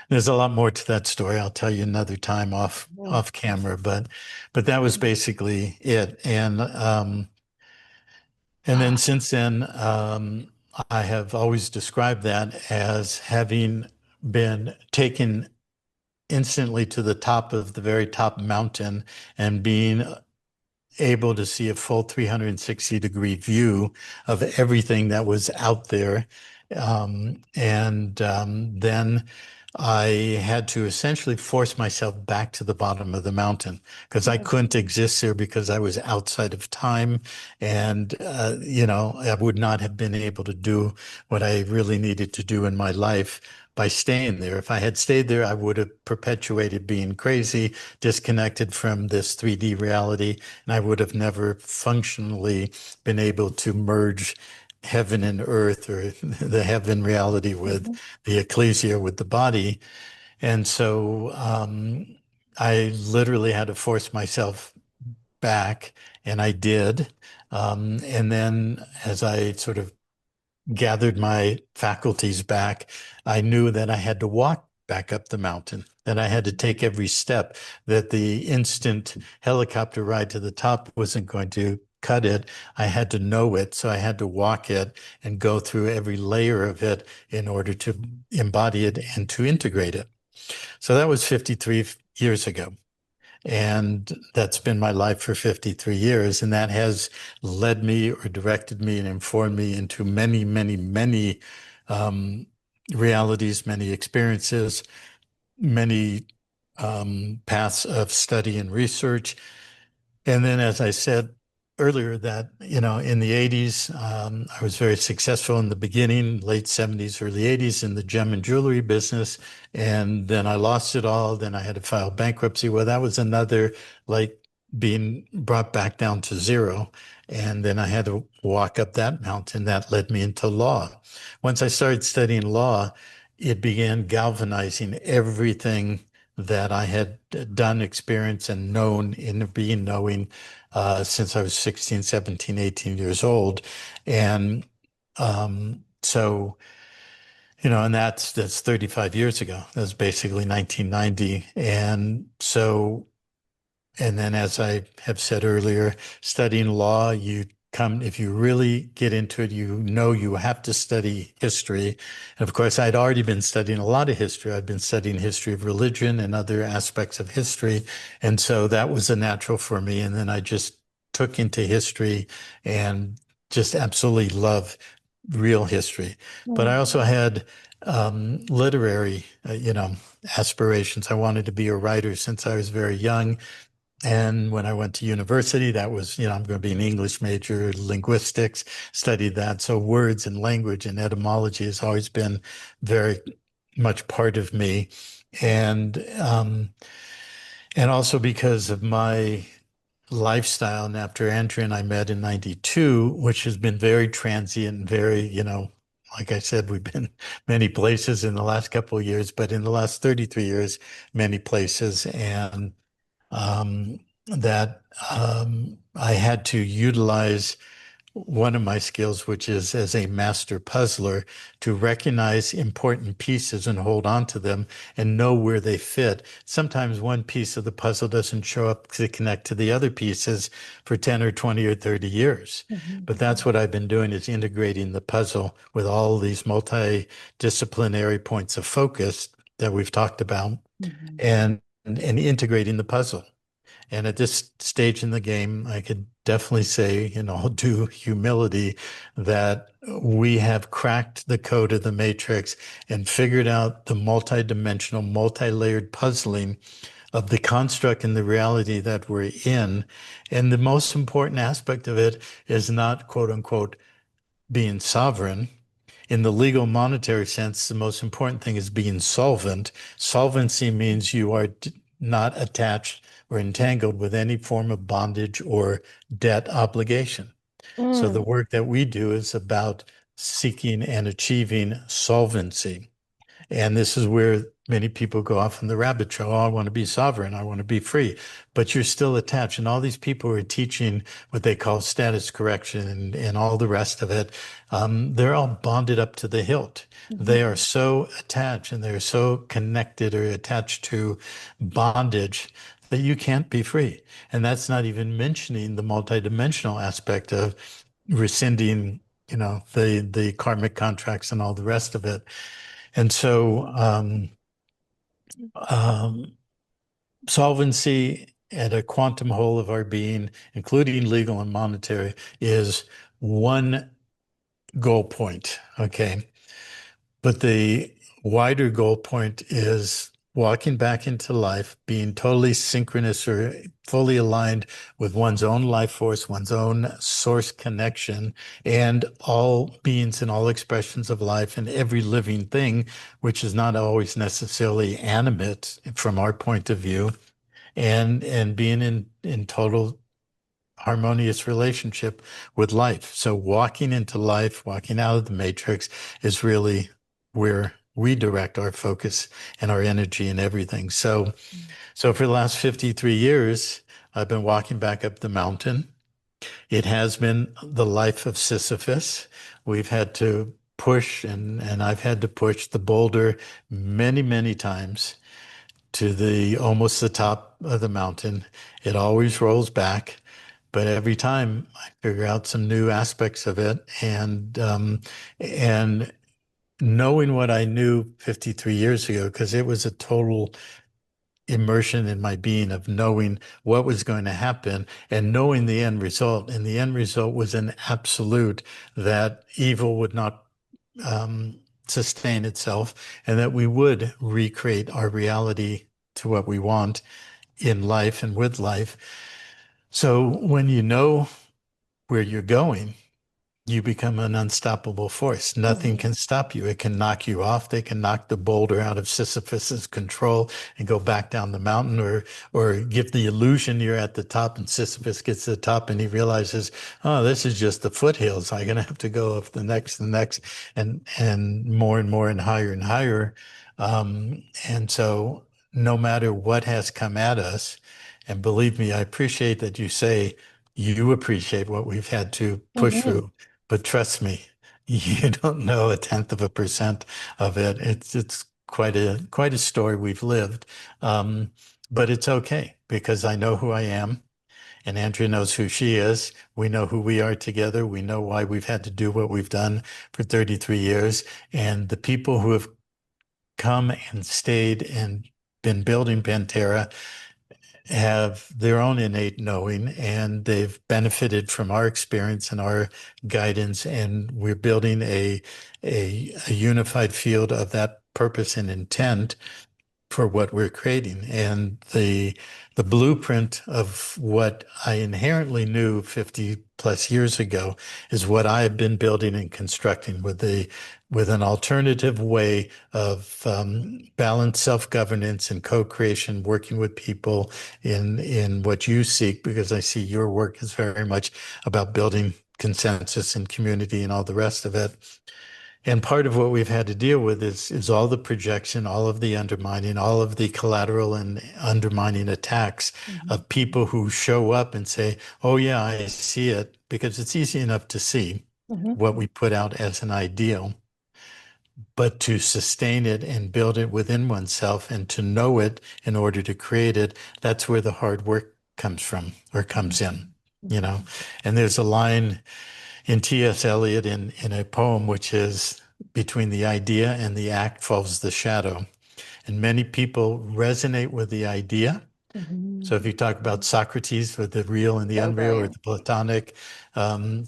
There's a lot more to that story. I'll tell you another time
Mhm.
off camera, but that was basically it. And then since then, I have always described that as having been taken instantly to the top of the very top mountain and being able to see a full 360-degree view of everything that was out there. Then I had to essentially force myself back to the bottom of the mountain because I couldn't exist there because I was outside of time. And, I would not have been able to do what I really needed to do in my life by staying there. If I had stayed there, I would have perpetuated being crazy, disconnected from this 3D reality, and I would have never functionally been able to merge heaven and earth or the heaven reality with
Mhm.
the ecclesia with the body. And so I literally had to force myself back, and I did. And then as I sort of gathered my faculties back, I knew that I had to walk back up the mountain, that I had to take every step, that the instant helicopter ride to the top wasn't going to cut it. I had to know it, so I had to walk it and go through every layer of it in order to embody it and to integrate it. So that was 53 years ago. And that's been my life for 53 years. And that has led me or directed me and informed me into many, many, many um, realities, many experiences, many paths of study and research. And then, as I said earlier, that, in the 80s, I was very successful in the beginning, late 70s, early 80s in the gem and jewelry business. And then I lost it all. Then I had to file bankruptcy. Well, that was another like being brought back down to zero. And then I had to walk up that mountain. That led me into law. Once I started studying law, it began galvanizing everything that I had done, experienced, and known in being knowing since I was 16, 17, 18 years old. And so, and that's 35 years ago. That's basically 1990. And then, as I have said earlier, studying law, if you really get into it, you have to study history. And of course, I'd already been studying a lot of history. I'd been studying history of religion and other aspects of history. And so that was a natural for me. And then I just took into history and just absolutely love real history. But I
Mhm.
also had literary, aspirations. I wanted to be a writer since I was very young. And when I went to university, that was, I'm going to be an English major, linguistics, studied that. So words and language and etymology has always been very much part of me. And and also because of my lifestyle, and after Andrea and I met in 92, which has been very transient and very, like I said, we've been many places in the last couple of years, but in the last 33 years, many places. And um, that I had to utilize one of my skills, which is as a master puzzler, to recognize important pieces and hold on to them and know where they fit. Sometimes one piece of the puzzle doesn't show up to connect to the other pieces for 10 or 20 or 30 years.
Mhm.
But that's what I've been doing is integrating the puzzle with all these multidisciplinary points of focus that we've talked about
Mhm.
and integrating the puzzle. And at this stage in the game, I could definitely say, due humility, that we have cracked the code of the matrix and figured out the multidimensional, multi-layered puzzling of the construct and the reality that we're in. And the most important aspect of it is not, quote unquote, being sovereign. In the legal monetary sense, the most important thing is being solvent. Solvency means you are not attached or entangled with any form of bondage or debt obligation. So the
Mm.
work that we do is about seeking and achieving solvency. And this is where many people go off on the rabbit trail. Oh, I want to be sovereign. I want to be free. But you're still attached. And all these people who are teaching what they call status correction and all the rest of it, they're all bonded up to the hilt.
Mhm.
They are so attached and they're so connected or attached to bondage that you can't be free. And that's not even mentioning the multidimensional aspect of rescinding, the karmic contracts and all the rest of it. And so um, solvency at a quantum whole of our being, including legal and monetary, is one goal point. Okay. But the wider goal point is walking back into life, being totally synchronous or fully aligned with one's own life force, one's own source connection, and all beings and all expressions of life and every living thing, which is not always necessarily animate from our point of view, and being in total harmonious relationship with life. So walking into life, walking out of the matrix is really where we direct our focus and our energy and everything. So for the last 53 years, I've been walking back up the mountain. It has been the life of Sisyphus. We've had to push and I've had to push the boulder many, many times to the almost the top of the mountain. It always rolls back, but every time I figure out some new aspects of it, and knowing what I knew 53 years ago, because it was a total immersion in my being of knowing what was going to happen and knowing the end result. And the end result was an absolute that evil would not um, sustain itself and that we would recreate our reality to what we want in life and with life. So when you know where you're going, you become an unstoppable force. Nothing
Mhm.
can stop you. It can knock you off. They can knock the boulder out of Sisyphus's control and go back down the mountain, or give the illusion you're at the top and Sisyphus gets to the top and he realizes, oh, this is just the foothills. I'm gonna have to go up the next, and more and higher. And so no matter what has come at us, and believe me, I appreciate that you say you appreciate what we've had to push
Mhm.
through. But trust me, you don't know 1/10% of it. It's quite a story we've lived. But it's okay because I know who I am and Andrea knows who she is. We know who we are together. We know why we've had to do what we've done for 33 years. And the people who have come and stayed and been building PanTerra have their own innate knowing and they've benefited from our experience and our guidance. And we're building a unified field of that purpose and intent for what we're creating. And the blueprint of what I inherently knew 50 plus years ago is what I have been building and constructing with an alternative way of balanced self-governance and co-creation, working with people in what you seek, because I see your work is very much about building consensus and community and all the rest of it. And part of what we've had to deal with is all the projection, all of the undermining, all of the collateral and undermining attacks
Mhm.
of people who show up and say, "Oh yeah, I see it," because it's easy enough to see
Mhm.
what we put out as an ideal, but to sustain it and build it within oneself and to know it in order to create it, that's where the hard work comes from or comes in, you know.
Mhm.
And there's a line in T.S. Eliot in a poem, which is between the idea and the act falls the shadow. And many people resonate with the idea,
Mhm.
So if you talk about Socrates with the real and the
So
unreal, or
brilliant.
the Platonic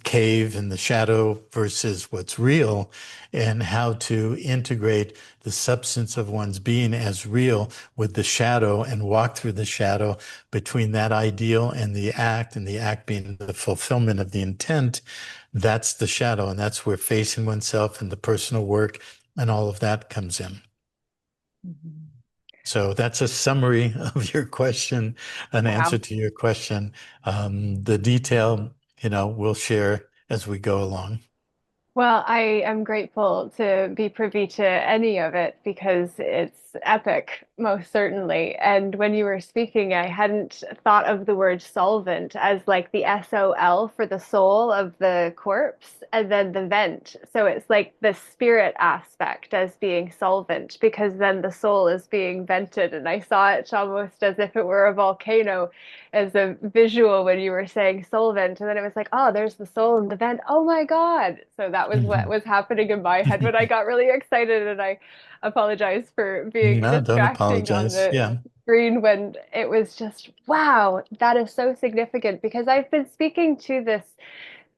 cave and the shadow versus what's real, and how to integrate the substance of one's being as real with the shadow and walk through the shadow between that ideal and the act being the fulfillment of the intent, that's the shadow. And that's where facing oneself and the personal work and all of that comes in.
Mhm.
So that's a summary of your question, an answer
Wow.
to your question. The detail, we'll share as we go along.
Well, I am grateful to be privy to any of it because it's epic, most certainly. And when you were speaking, I hadn't thought of the word solvent as like the SOL for the soul of the corpse, and then the vent. So it's like the spirit aspect as being solvent because then the soul is being vented. And I saw it almost as if it were a volcano as a visual when you were saying solvent. And then it was like, oh, there's the soul in the vent. Oh my God. So that was what was happening in my head when I got really excited. And I apologize for being
No, don't
distracting on
apologize.
the
Yeah,
screen when it was just, wow, that is so significant because I've been speaking to this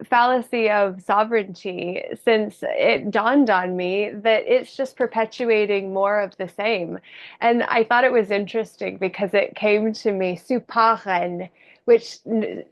fallacy of sovereignty since it dawned on me that it's just perpetuating more of the same. And I thought it was interesting because it came to me souveraine, which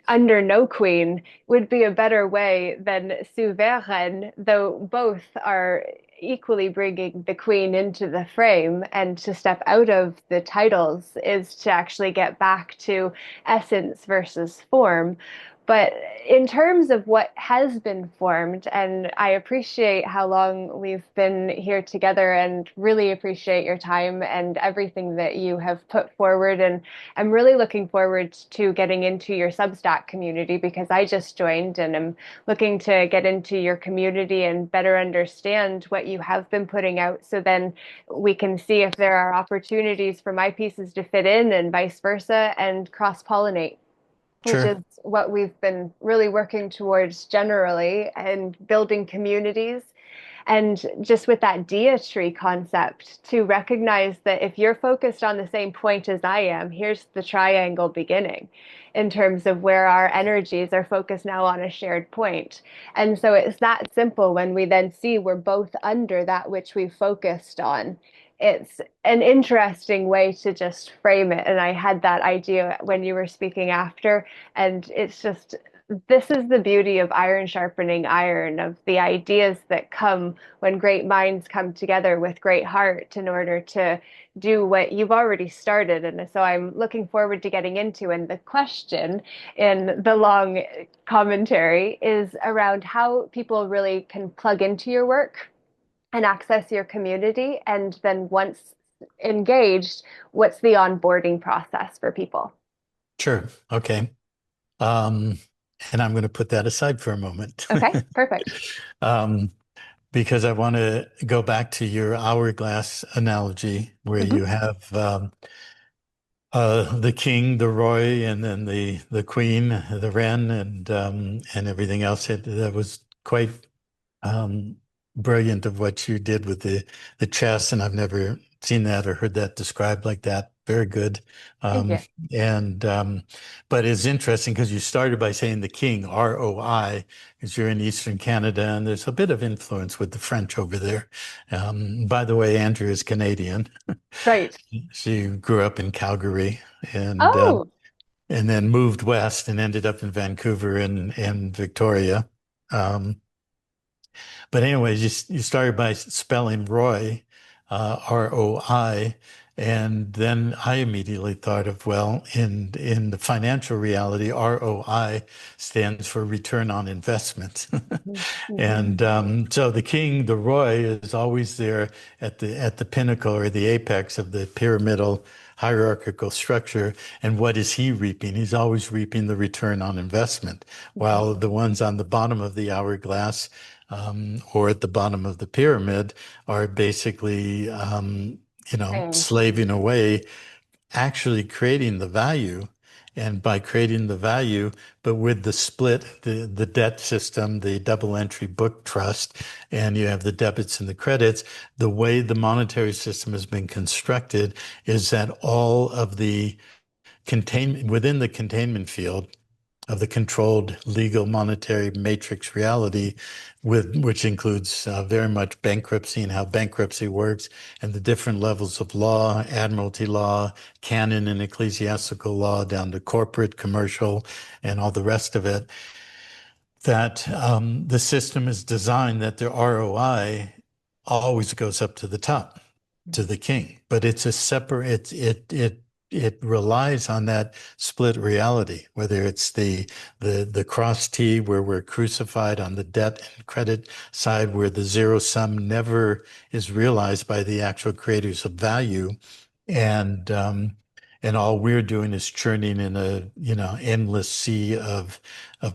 under no queen would be a better way than souveraine, though both are equally bringing the queen into the frame. And to step out of the titles is to actually get back to essence versus form. But in terms of what has been formed, and I appreciate how long we've been here together and really appreciate your time and everything that you have put forward. And I'm really looking forward to getting into your Substack community because I just joined and I'm looking to get into your community and better understand what you have been putting out. So then we can see if there are opportunities for my pieces to fit in and vice versa and cross pollinate, which
sure.
is what we've been really working towards generally and building communities. And just with that dia tree concept, to recognize that if you're focused on the same point as I am, here's the triangle beginning in terms of where our energies are focused now on a shared point. And so it's that simple when we then see we're both under that which we focused on. It's an interesting way to just frame it. And I had that idea when you were speaking after, and it's just this is the beauty of iron sharpening iron, of the ideas that come when great minds come together with great heart in order to do what you've already started. And so I'm looking forward to getting into. And the question in the long commentary is around how people really can plug into your work and access your community. And then once engaged, what's the onboarding process for people?
Sure. Okay. Um, and I'm going to put that aside for a moment.
Okay, perfect.
Um, because I want to go back to your hourglass analogy where
Mhm.
you have the king, the Roy, and then the queen, the wren, and everything else. That was quite um, brilliant of what you did with the chess, and I've never seen that or heard that described like that. Very good.
Thank
Um,
you.
and but it's interesting because you started by saying the king, ROI, because you're in Eastern Canada, and there's a bit of influence with the French over there. By the way, Andrew is Canadian.
Right.
She grew up in Calgary
Oh,
and then moved west and ended up in Vancouver and Victoria. Um, but anyways, you started by spelling Roy, ROI, and then I immediately thought of, well, in the financial reality, ROI stands for return on investment.
mhm.
And so the king, the Roy, is always there at the pinnacle or the apex of the pyramidal hierarchical structure. And what is he reaping? He's always reaping the return on investment, while the ones on the bottom of the hourglass or at the bottom of the pyramid are basically,
Same.
slaving away, actually creating the value. And by creating the value, but with the split, the debt system, the double entry book trust, and you have the debits and the credits, the way the monetary system has been constructed is that all of the within the containment field of the controlled legal monetary matrix reality, which includes very much bankruptcy and how bankruptcy works, and the different levels of law, admiralty law, canon and ecclesiastical law, down to corporate, commercial, and all the rest of it, that the system is designed that the ROI always goes up to the top, to the king. But it's a separate, it relies on that split reality, whether it's the cross T where we're crucified on the debt and credit side, where the zero sum never is realized by the actual creators of value. And all we're doing is churning in a, endless sea of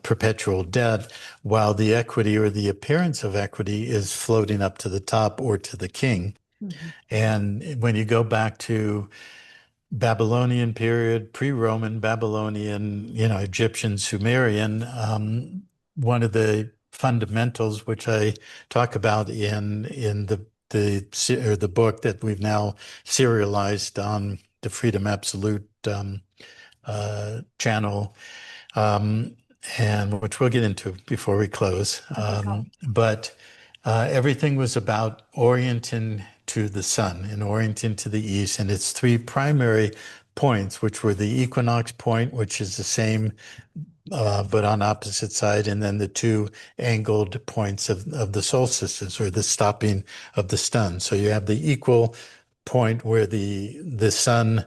perpetual debt, while the equity or the appearance of equity is floating up to the top or to the king.
Mm-hmm.
And when you go back to Babylonian period, pre-Roman, Babylonian, Egyptian, Sumerian, one of the fundamentals which I talk about in the book that we've now serialized on the Freedom Absolute channel, and which we'll get into before we close.
Okay, cool.
But everything was about orienting to the sun and orienting to the east, and its three primary points, which were the equinox point, which is the same but on opposite side, and then the two angled points of the solstices, or the stopping of the sun. So you have the equal point where the sun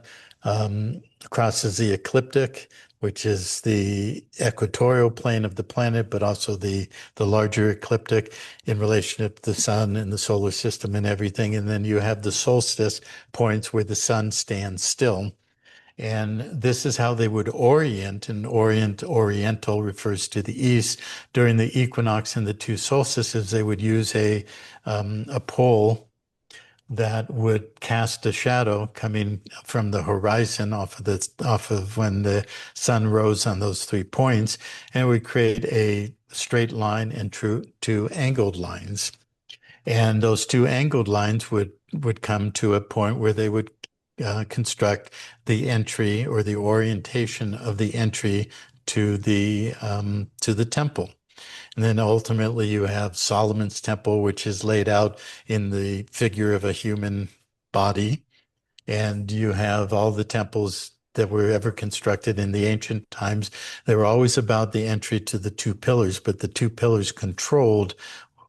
crosses the ecliptic, which is the equatorial plane of the planet, but also the larger ecliptic in relation to the sun and the solar system and everything. And then you have the solstice points where the sun stands still. And this is how they would orient, and oriental refers to the east. During the equinox and the two solstices, they would use a pole that would cast a shadow coming from the horizon off of when the sun rose on those 3 points, and would create a straight line and two angled lines. And those two angled lines would come to a point where they would construct the entry, or the orientation of the entry to the temple. And then ultimately you have Solomon's temple, which is laid out in the figure of a human body. And you have all the temples that were ever constructed in the ancient times. They were always about the entry to the two pillars, but the two pillars controlled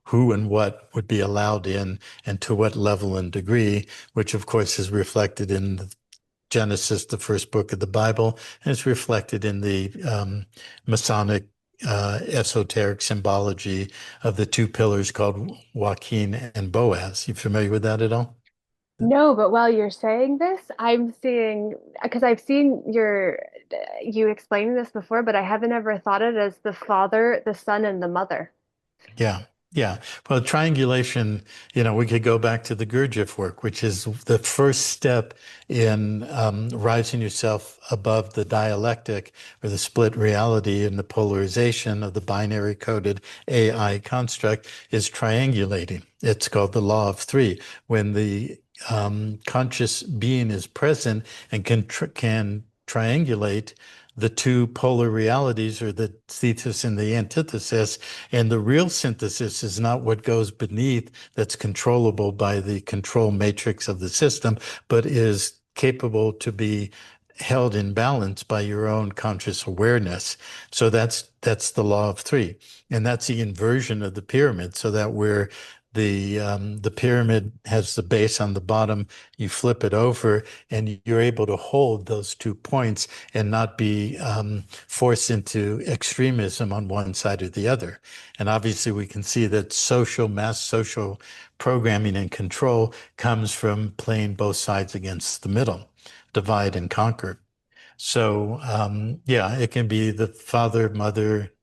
who and what would be allowed in, and to what level and degree, which of course is reflected in Genesis, the first book of the Bible, and it's reflected in the Masonic esoteric symbology of the two pillars called Joaquin and Boaz. You familiar with that at all?
No, but while you're saying this, I'm seeing, because I've seen you explaining this before, but I haven't ever thought it as the father, the son, and the mother.
Yeah. Yeah. Well, triangulation, we could go back to the Gurdjieff work, which is the first step in rising yourself above the dialectic, or the split reality, and the polarization of the binary coded AI construct, is triangulating. It's called the law of three. When the conscious being is present and can triangulate the two polar realities, or the thesis and the antithesis. And the real synthesis is not what goes beneath, that's controllable by the control matrix of the system, but is capable to be held in balance by your own conscious awareness. So that's the law of three. And that's the inversion of the pyramid, so that where the pyramid has the base on the bottom, you flip it over, and you're able to hold those 2 points and not be forced into extremism on one side or the other. And obviously, we can see that mass social programming and control comes from playing both sides against the middle, divide and conquer. So, yeah, it can be the father, mother,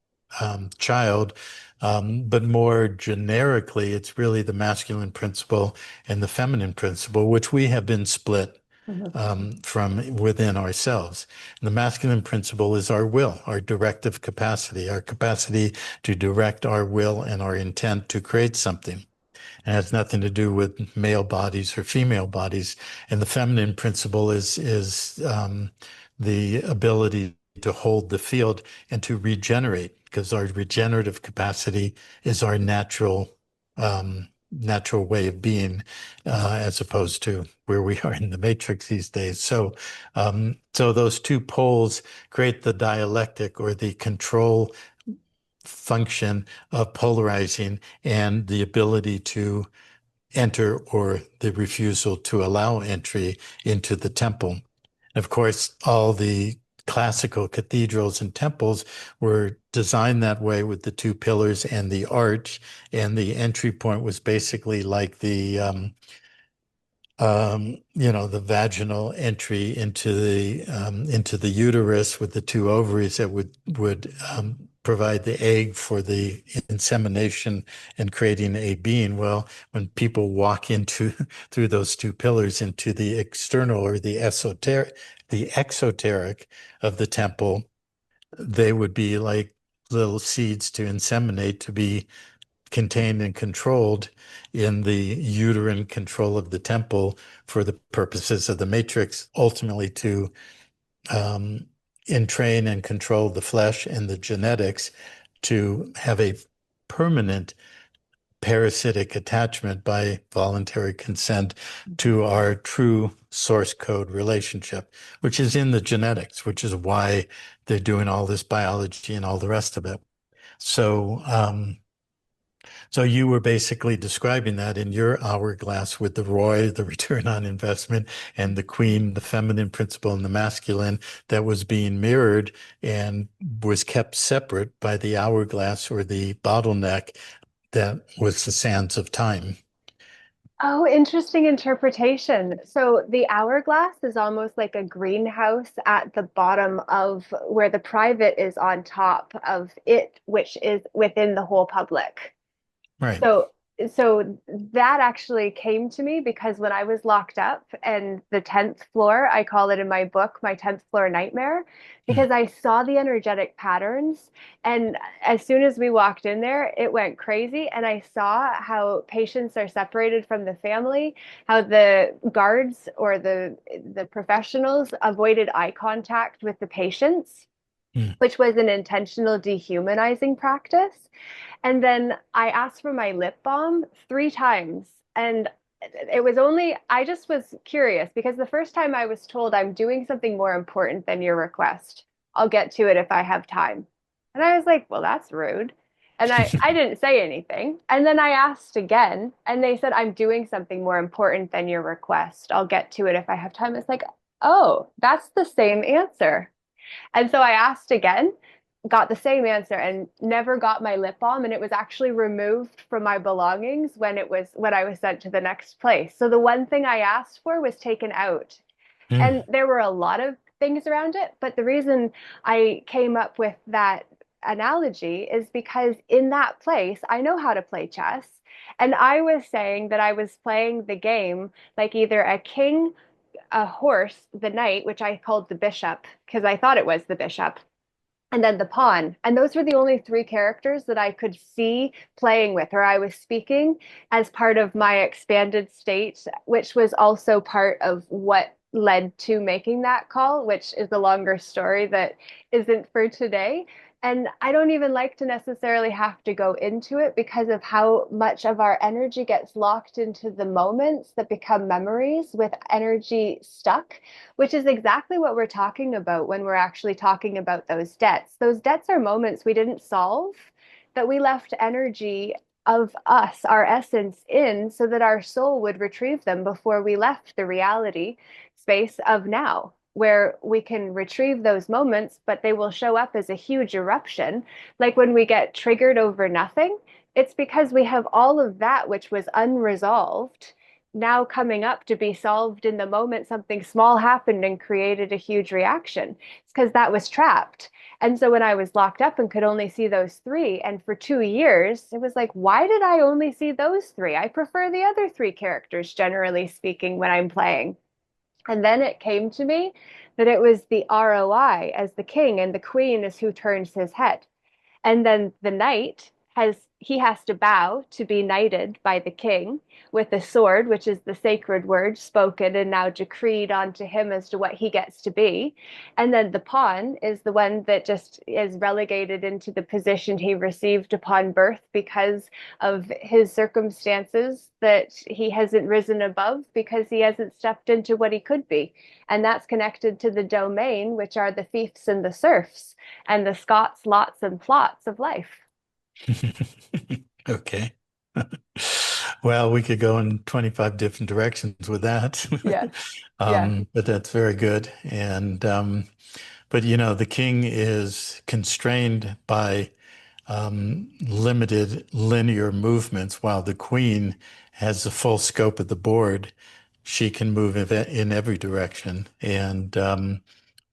child, but more generically, it's really the masculine principle and the feminine principle, which we have been split
Mhm.
from within ourselves. And the masculine principle is our will, our directive capacity, our capacity to direct our will and our intent to create something. And it has nothing to do with male bodies or female bodies. And the feminine principle is the ability to hold the field and to regenerate, because our regenerative capacity is our natural way of being, as opposed to where we are in the matrix these days. So those two poles create the dialectic, or the control function of polarizing, and the ability to enter, or the refusal to allow entry into the temple. Of course, all the classical cathedrals and temples were designed that way, with the two pillars and the arch, and the entry point was basically like the vaginal entry into the uterus, with the two ovaries that would provide the egg for the insemination and creating a being. Well, when people walk into through those two pillars into the external, or the exoteric of the temple, they would be like little seeds to inseminate, to be contained and controlled in the uterine control of the temple, for the purposes of the matrix, ultimately to um, entrain and control the flesh and the genetics, to have a permanent parasitic attachment by voluntary consent to our true source code relationship, which is in the genetics, which is why they're doing all this biology and all the rest of it. So you were basically describing that in your hourglass, with the ROI, the return on investment, and the queen, the feminine principle, and the masculine, that was being mirrored and was kept separate by the hourglass, or the bottleneck that was the sands of time.
Oh, interesting interpretation. So the hourglass is almost like a greenhouse at the bottom of where the private is on top of it, which is within the whole public.
Right.
So, so that actually came to me because when I was locked up, and the 10th floor, I call it in my book, my 10th floor nightmare,
Mm,
because I saw the energetic patterns. And as soon as we walked in there, it went crazy. And I saw how patients are separated from the family, how the guards or the professionals avoided eye contact with the patients,
mm,
which was an intentional dehumanizing practice. And then I asked for my lip balm 3 times. And it was only, I just was curious because the first time I was told, I'm doing something more important than your request. I'll get to it if I have time. And I was like, well, that's rude. And I didn't say anything. And then I asked again, and they said, I'm doing something more important than your request. I'll get to it if I have time. It's like, oh, that's the same answer. And so I asked again, got the same answer, and never got my lip balm. And it was actually removed from my belongings when I was sent to the next place. So the one thing I asked for was taken out. And
mm,
there were a lot of things around it. But the reason I came up with that analogy is because in that place, I know how to play chess. And I was saying that I was playing the game like either a king, a horse, the knight, which I called the bishop because I thought it was the bishop, and then the pawn. And those were the only three characters that I could see playing with, or I was speaking as part of my expanded state, which was also part of what led to making that call, which is a longer story that isn't for today. And I don't even like to necessarily have to go into it because of how much of our energy gets locked into the moments that become memories with energy stuck, which is exactly what we're talking about when we're actually talking about those debts. Those debts are moments we didn't solve, that we left energy of us, our essence, in so that our soul would retrieve them before we left the reality space of now, where we can retrieve those moments, but they will show up as a huge eruption. Like when we get triggered over nothing, it's because we have all of that which was unresolved now coming up to be solved in the moment something small happened and created a huge reaction. It's because that was trapped. And so when I was locked up and could only see those three, and for 2 years, it was like, why did I only see those three? I prefer the other three characters, generally speaking, when I'm playing. And then it came to me that it was the ROI as the king, and the queen is who turns his head. And then the knight has he has to bow to be knighted by the king with the sword, which is the sacred word spoken and now decreed onto him as to what he gets to be. And then the pawn is the one that just is relegated into the position he received upon birth because of his circumstances, that he hasn't risen above because he hasn't stepped into what he could be. And that's connected to the domain, which are the fiefs and the serfs, and the Scots, lots, and plots of life.
Okay. Well, we could go in 25 different directions with that.
Yes. Yes.
But that's very good. And but you know, the king is constrained by limited linear movements, while the queen has the full scope of the board. She can move in every direction. And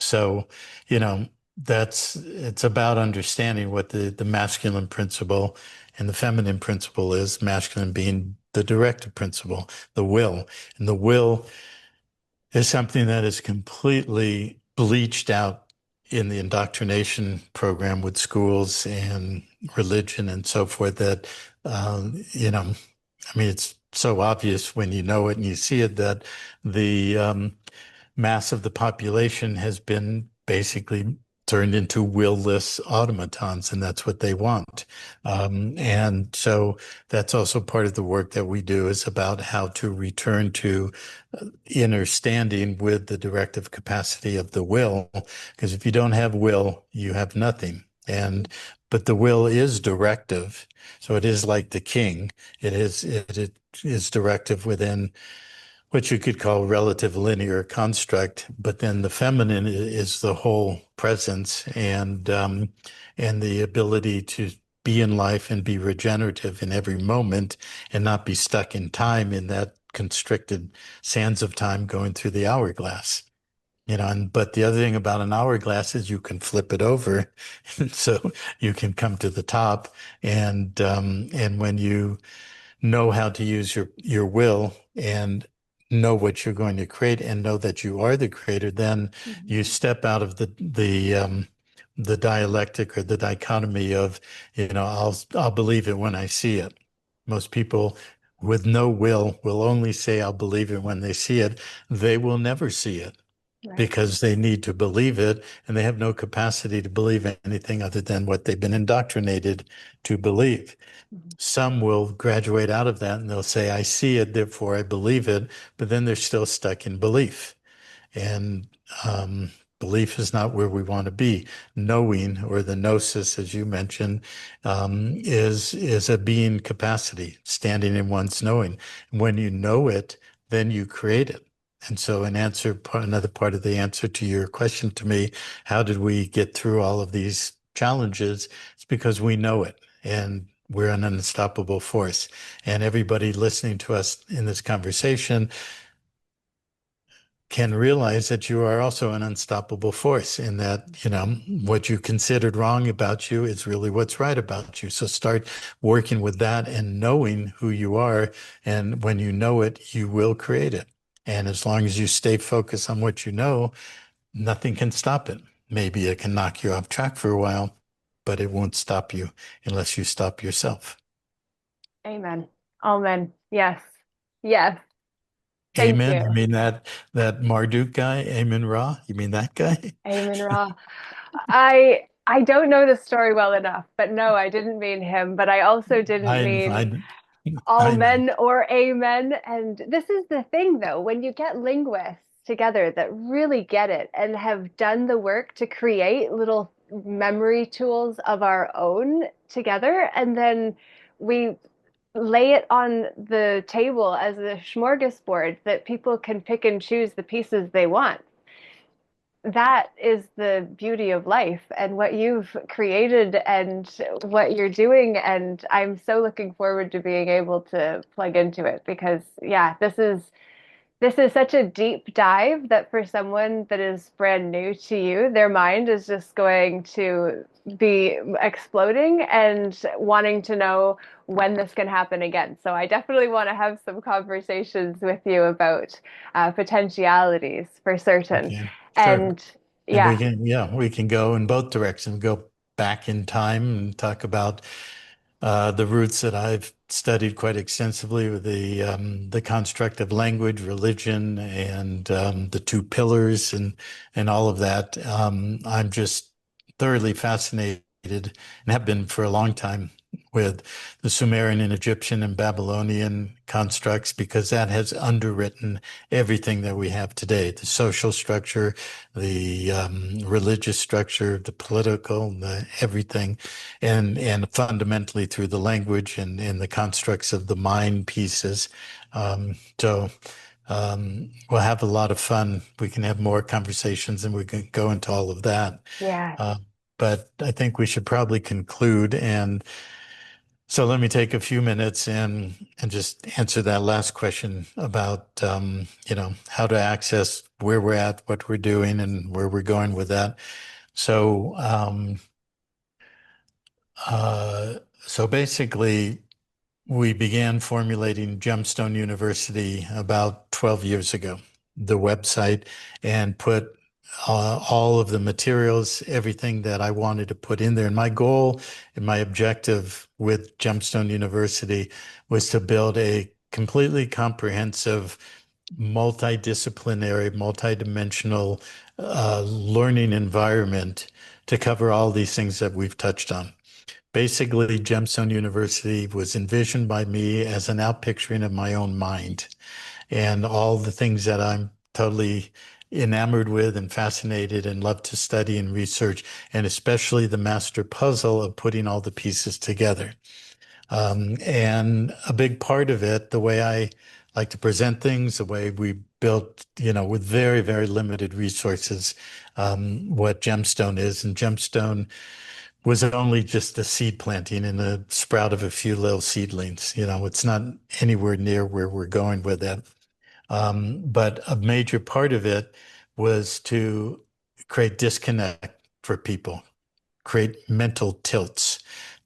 so, you know, it's about understanding what the masculine principle and the feminine principle is, masculine being the directive principle, the will. And the will is something that is completely bleached out in the indoctrination program with schools and religion and so forth that, you know, I mean, it's so obvious when you know it and you see it that the mass of the population has been basically turned into will-less automatons, and that's what they want. And so that's also part of the work that we do is about how to return to inner standing with the directive capacity of the will. Because if you don't have will, you have nothing. And but the will is directive. So it is like the king. It is directive within what you could call relative linear construct, but then the feminine is the whole presence and the ability to be in life and be regenerative in every moment and not be stuck in time in that constricted sands of time going through the hourglass. You know, and but the other thing about an hourglass is you can flip it over, so you can come to the top, and when you know how to use your will and know what you're going to create and know that you are the creator, then
Mm-hmm.
you step out of the dialectic or the dichotomy of, you know, I'll believe it when I see it. Most people with no will only say I'll believe it when they see it. They will never see it
Right.
because they need to believe it and they have no capacity to believe anything other than what they've been indoctrinated to believe.
Mm-hmm.
Some will graduate out of that and they'll say, I see it, therefore I believe it, but then they're still stuck in belief. And um, belief is not where we want to be. Knowing, or the gnosis, as you mentioned, is a being capacity, standing in one's knowing. And when you know it, then you create it. And so, another part of the answer to your question to me, how did we get through all of these challenges? It's because we know it, and we're an unstoppable force. And everybody listening to us in this conversation can realize that you are also an unstoppable force in that, you know, what you considered wrong about you is really what's right about you. So start working with that and knowing who you are. And when you know it, you will create it. And as long as you stay focused on what you know, nothing can stop it. Maybe it can knock you off track for a while, but it won't stop you unless you stop yourself.
Amen. Amen. Yes. Yes. Thank
Amen.
you.
You mean that Marduk guy, Amen Ra? You mean that guy?
Amen, Ra. I don't know the story well enough, but no, I didn't mean him. But I also didn't
I,
mean
I,
all
I know.
men or amen. And this is the thing, though, when you get linguists together that really get it and have done the work to create little memory tools of our own together, and then we lay it on the table as a smorgasbord that people can pick and choose the pieces they want. That is the beauty of life and what you've created and what you're doing. And I'm so looking forward to being able to plug into it because, yeah, this is such a deep dive that for someone that is brand new to you, their mind is just going to be exploding and wanting to know when this can happen again. So I definitely want to have some conversations with you about potentialities for certain.
Okay, sure.
And
And
yeah,
we can go in both directions, go back in time and talk about The roots that I've studied quite extensively were the construct of language, religion, and the two pillars, and all of that. I'm just thoroughly fascinated and have been for a long time with the Sumerian and Egyptian and Babylonian constructs because that has underwritten everything that we have today, the social structure, the religious structure, the political, the everything, and fundamentally through the language and the constructs of the mind pieces. We'll have a lot of fun. We can have more conversations and we can go into all of that.
Yeah.
Uh, but I think we should probably conclude. And so let me take a few minutes and just answer that last question about how to access where we're at, what we're doing, and where we're going with that. So uh, so basically, we began formulating GemStone University about 12 years ago, the website, and put all of the materials, everything that I wanted to put in there. And my goal and my objective with GemStone University was to build a completely comprehensive, multidisciplinary, multidimensional learning environment to cover all these things that we've touched on. Basically, Gemstone University was envisioned by me as an outpicturing of my own mind and all the things that I'm totally enamored with and fascinated and love to study and research, and especially the master puzzle of putting all the pieces together. And a big part of it, the way I like to present things, the way we built, with very, very limited resources, what Gemstone is. And Gemstone was only just a seed planting and a sprout of a few little seedlings. It's not anywhere near where we're going with it. But a major part of it was to create disconnect for people, create mental tilts,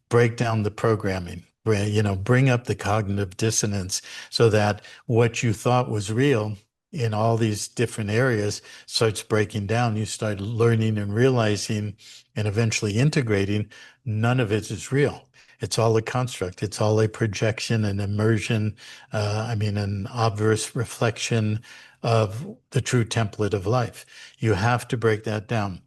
break down the programming, bring up the cognitive dissonance so that what you thought was real in all these different areas starts breaking down. You start learning and realizing and eventually integrating none of it is real. It's all a construct. It's all a projection, an immersion, an obverse reflection of the true template of life. You have to break that down.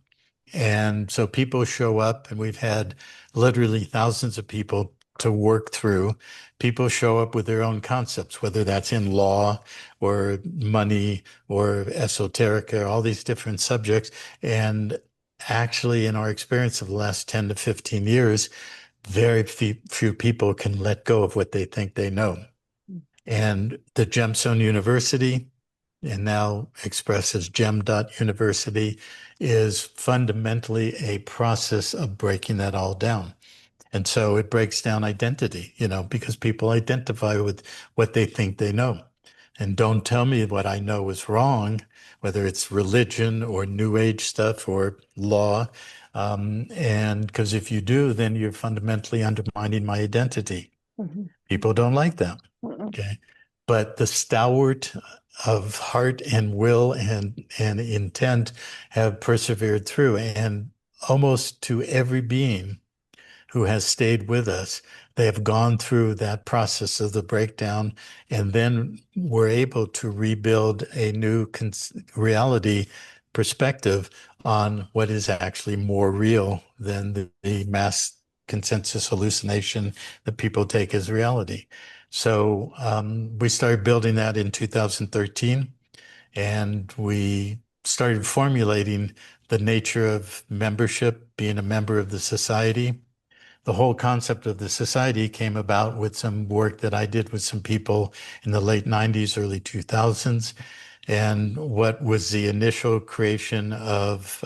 And so people show up, and we've had literally thousands of people to work through. People show up with their own concepts, whether that's in law or money or esoterica, all these different subjects. And actually, in our experience of the last 10 to 15 years, very few people can let go of what they think they know. And the Gemstone University, and now expressed as University, is fundamentally a process of breaking that all down. And so it breaks down identity, because people identify with what they think they know. And don't tell me what I know is wrong, whether it's religion or new age stuff or law. And because if you do, then you're fundamentally undermining my identity.
Mhm.
People don't like that.
Mhm.
Okay. But the stalwart of heart and will and intent have persevered through. And almost to every being who has stayed with us, they have gone through that process of the breakdown and then were able to rebuild a new reality perspective on what is actually more real than the mass consensus hallucination that people take as reality. So we started building that in 2013, and we started formulating the nature of membership, being a member of the society. The whole concept of the society came about with some work that I did with some people in the late 90s, early 2000s, and what was the initial creation of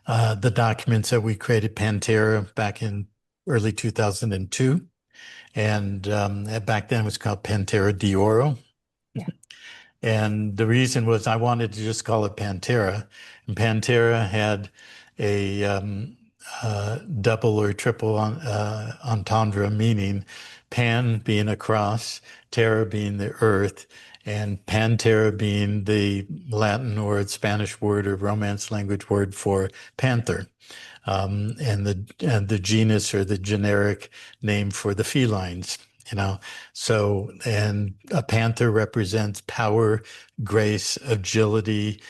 the documents that we created, PanTerra, back in early 2002. And back then it was called PanTerra de Oro.
Yeah.
And the reason was I wanted to just call it PanTerra. And PanTerra had a double or triple entendre, meaning pan being across, terra being the earth, and PanTerra being the Latin or Spanish word or Romance language word for panther, and the genus or the generic name for the felines. You know, so, and a panther represents power, grace, agility,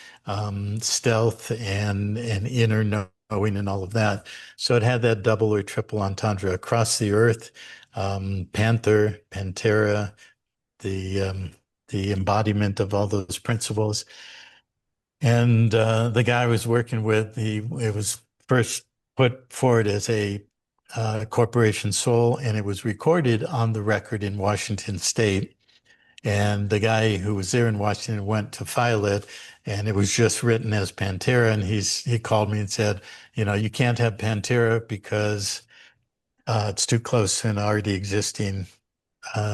stealth, and inner knowing and all of that. So it had that double or triple entendre across the earth. Panther, PanTerra, the the embodiment of all those principles. And the guy I was working with, it was first put forward as a corporation sole, and it was recorded on the record in Washington State. And the guy who was there in Washington went to file it, and it was just written as PanTerra. And he called me and said, you know, you can't have PanTerra because it's too close to an already existing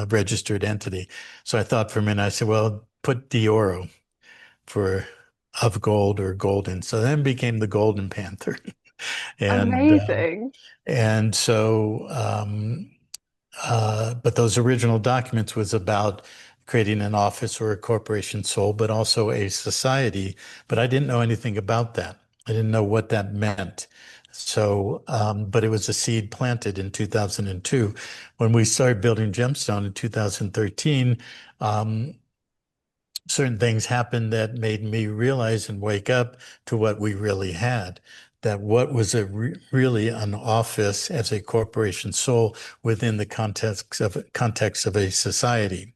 registered entity. So I thought for a minute, I said, well, put Dioro for of gold or golden. So then became the Golden Panther. And
Amazing.
and so but those original documents was about creating an office or a corporation sole, but also a society. But I didn't know anything about that. I didn't know what that meant. So, but it was a seed planted in 2002. When we started building GemStone in 2013, certain things happened that made me realize and wake up to what we really had. That what was really an office as a corporation sole within the context of a society.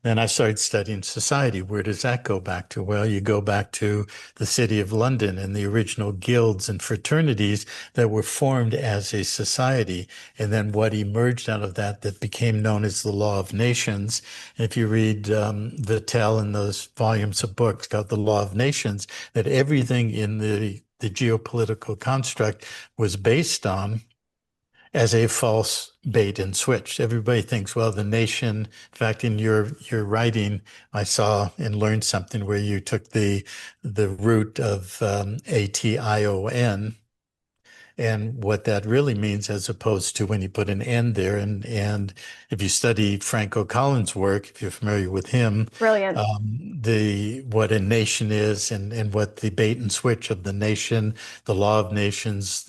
Then I started studying society. Where does that go back to? Well, you go back to the city of London and the original guilds and fraternities that were formed as a society. And then what emerged out of that that became known as the Law of Nations. And if you read Vattel and those volumes of books called The Law of Nations, that everything in the geopolitical construct was based on as a false bait and switch. Everybody thinks, well, the nation, in fact, in your writing, I saw and learned something where you took the root of ATION and what that really means, as opposed to when you put an N there. And if you study Franco Collins' work, if you're familiar with him,
Brilliant.
the what a nation is and what the bait and switch of the nation, the law of nations,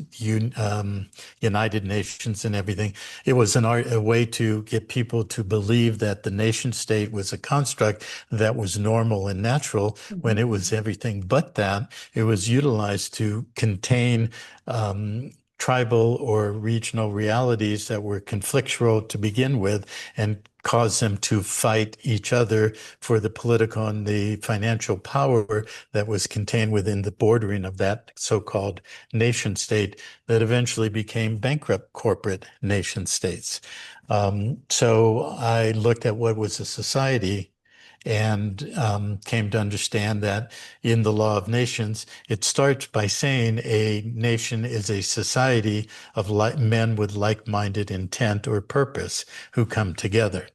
United Nations, and everything. It was a way to get people to believe that the nation state was a construct that was normal and natural when
Mhm.
it was everything but that. It was utilized to contain tribal or regional realities that were conflictual to begin with and cause them to fight each other for the political and the financial power that was contained within the bordering of that so-called nation state that eventually became bankrupt corporate nation states. So I looked at what was a society and came to understand that in the Law of Nations, it starts by saying a nation is a society of men with like-minded intent or purpose who come together.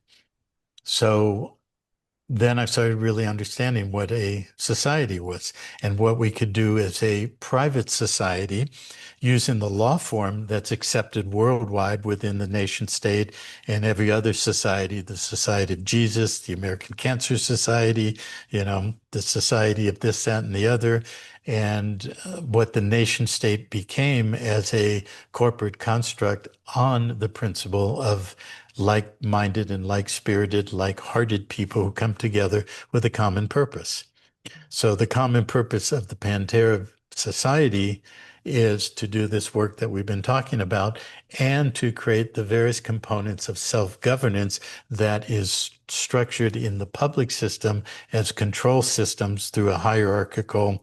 So then I started really understanding what a society was and what we could do as a private society using the law form that's accepted worldwide within the nation state and every other society, the Society of Jesus, the American Cancer Society, the Society of this, that, and the other. And what the nation state became as a corporate construct on the principle of like-minded and like-spirited, like-hearted people who come together with a common purpose. So the common purpose of the PanTerra Society is to do this work that we've been talking about and to create the various components of self-governance that is structured in the public system as control systems through a hierarchical,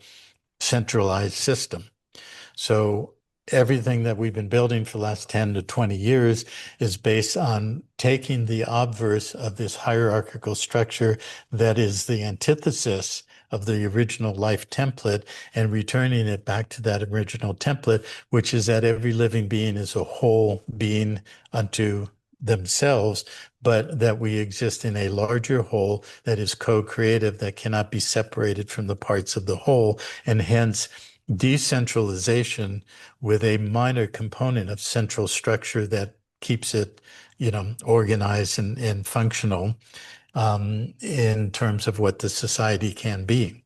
centralized system. So everything that we've been building for the last 10 to 20 years is based on taking the obverse of this hierarchical structure that is the antithesis of the original life template and returning it back to that original template, which is that every living being is a whole being unto themselves, but that we exist in a larger whole that is co-creative, that cannot be separated from the parts of the whole, and hence decentralization with a minor component of central structure that keeps it, organized and functional in terms of what the society can be.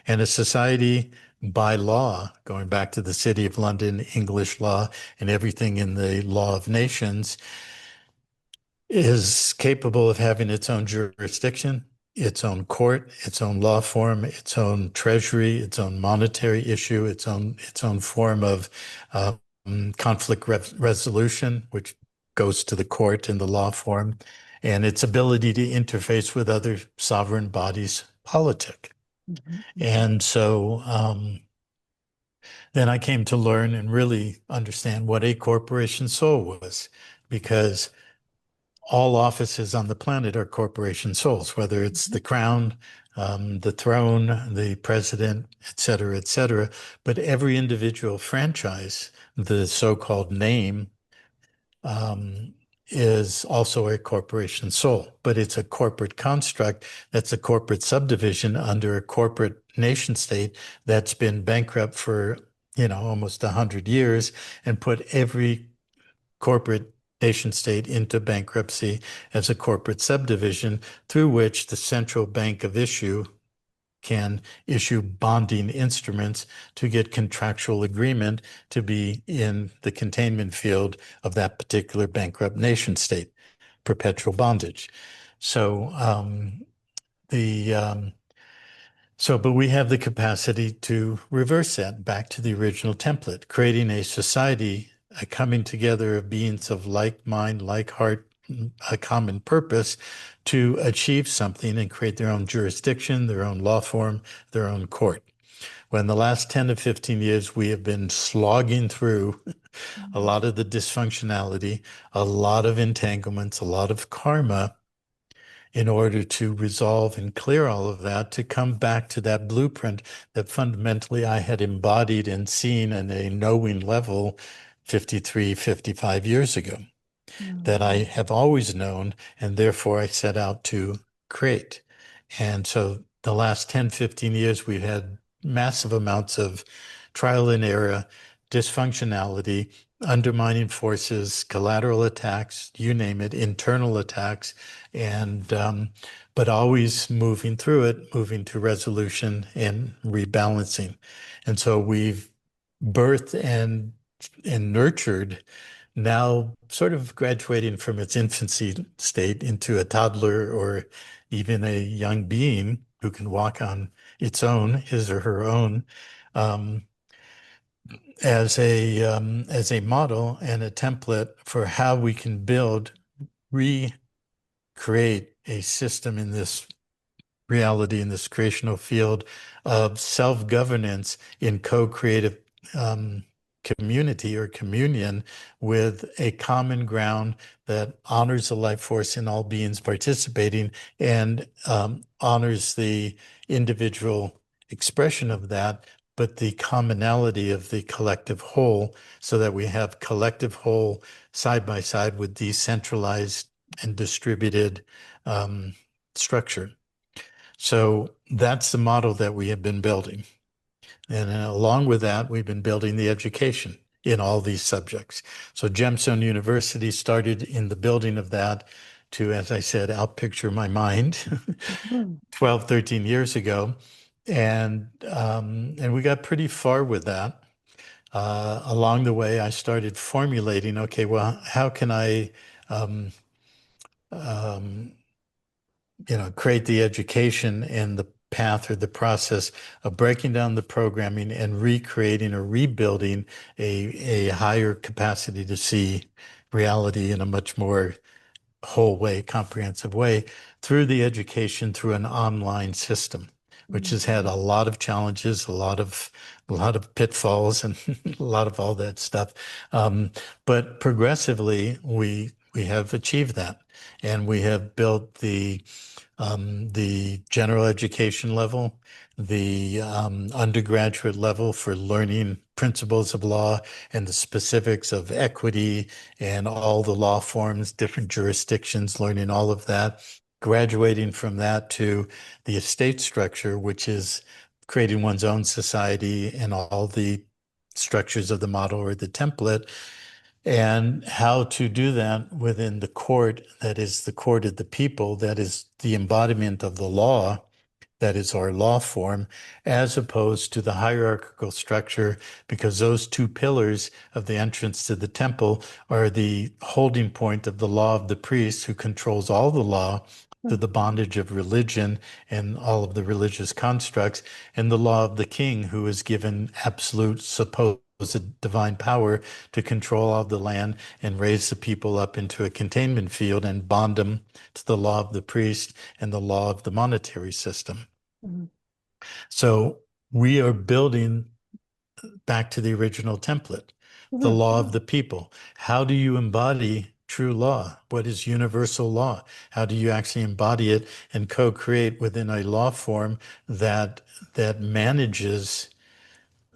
And a society by law, going back to the City of London, English law, and everything in the law of nations, is capable of having its own jurisdiction, its own court, its own law form, its own treasury, its own monetary issue, its own form of conflict resolution, which goes to the court in the law form, and its ability to interface with other sovereign bodies, politic. And so then I came to learn and really understand what a corporation soul was, because all offices on the planet are corporation souls, whether it's the crown, the throne, the president, et cetera, et cetera. But every individual franchise, the so-called name, is also a corporation soul, but it's a corporate construct that's a corporate subdivision under a corporate nation state that's been bankrupt for, almost 100 years and put every corporate nation state into bankruptcy as a corporate subdivision through which the central bank of issue can issue bonding instruments to get contractual agreement to be in the containment field of that particular bankrupt nation state, perpetual bondage. So but we have the capacity to reverse that back to the original template, creating a society, a coming together of beings of like mind, like heart, a common purpose to achieve something and create their own jurisdiction, their own law form, their own court. Well, in the last 10 to 15 years, we have been slogging through a lot of the dysfunctionality, a lot of entanglements, a lot of karma in order to resolve and clear all of that, to come back to that blueprint that fundamentally I had embodied and seen in a knowing level 53, 55 years ago, that I have always known, and therefore I set out to create. And so the last 10, 15 years, we've had massive amounts of trial and error, dysfunctionality, undermining forces, collateral attacks, you name it, internal attacks, and but always moving through it, moving to resolution and rebalancing. And so we've birthed and nurtured, now sort of graduating from its infancy state into a toddler or even a young being who can walk on its own, his or her own, um, as a model and a template for how we can recreate a system in this reality, in this creational field of self-governance in co-creative community or communion with a common ground that honors the life force in all beings participating and honors the individual expression of that, but the commonality of the collective whole, so that we have collective whole side by side with decentralized and distributed structure. So that's the model that we have been building. And along with that, we've been building the education in all these subjects. So GemStone University started in the building of that to, as I said, outpicture my mind 12, 13 years ago. And we got pretty far with that. Along the way, I started formulating, okay, well, how can I create the education and the path or the process of breaking down the programming and recreating or rebuilding a higher capacity to see reality in a much more whole way, comprehensive way through the education, through an online system, which has had a lot of challenges, a lot of pitfalls, and a lot of all that stuff. But progressively, we have achieved that, and we have built the general education level, the undergraduate level for learning principles of law and the specifics of equity and all the law forms, different jurisdictions, learning all of that, graduating from that to the estate structure, which is creating one's own society and all the structures of the model or the template, And how to do that within the court, that is the court of the people, that is the embodiment of the law, that is our law form, as opposed to the hierarchical structure, because those two pillars of the entrance to the temple are the holding point of the law of the priest, who controls all the law, to the bondage of religion and all of the religious constructs, and the law of the king, who is given absolute supposed divine power to control all the land and raise the people up into a containment field and bond them to the law of the priest and the law of the monetary system.
Mhm.
So we are building back to the original template, the
Mhm.
law of the people. How do you embody true law? What is universal law? How do you actually embody it and co-create within a law form that manages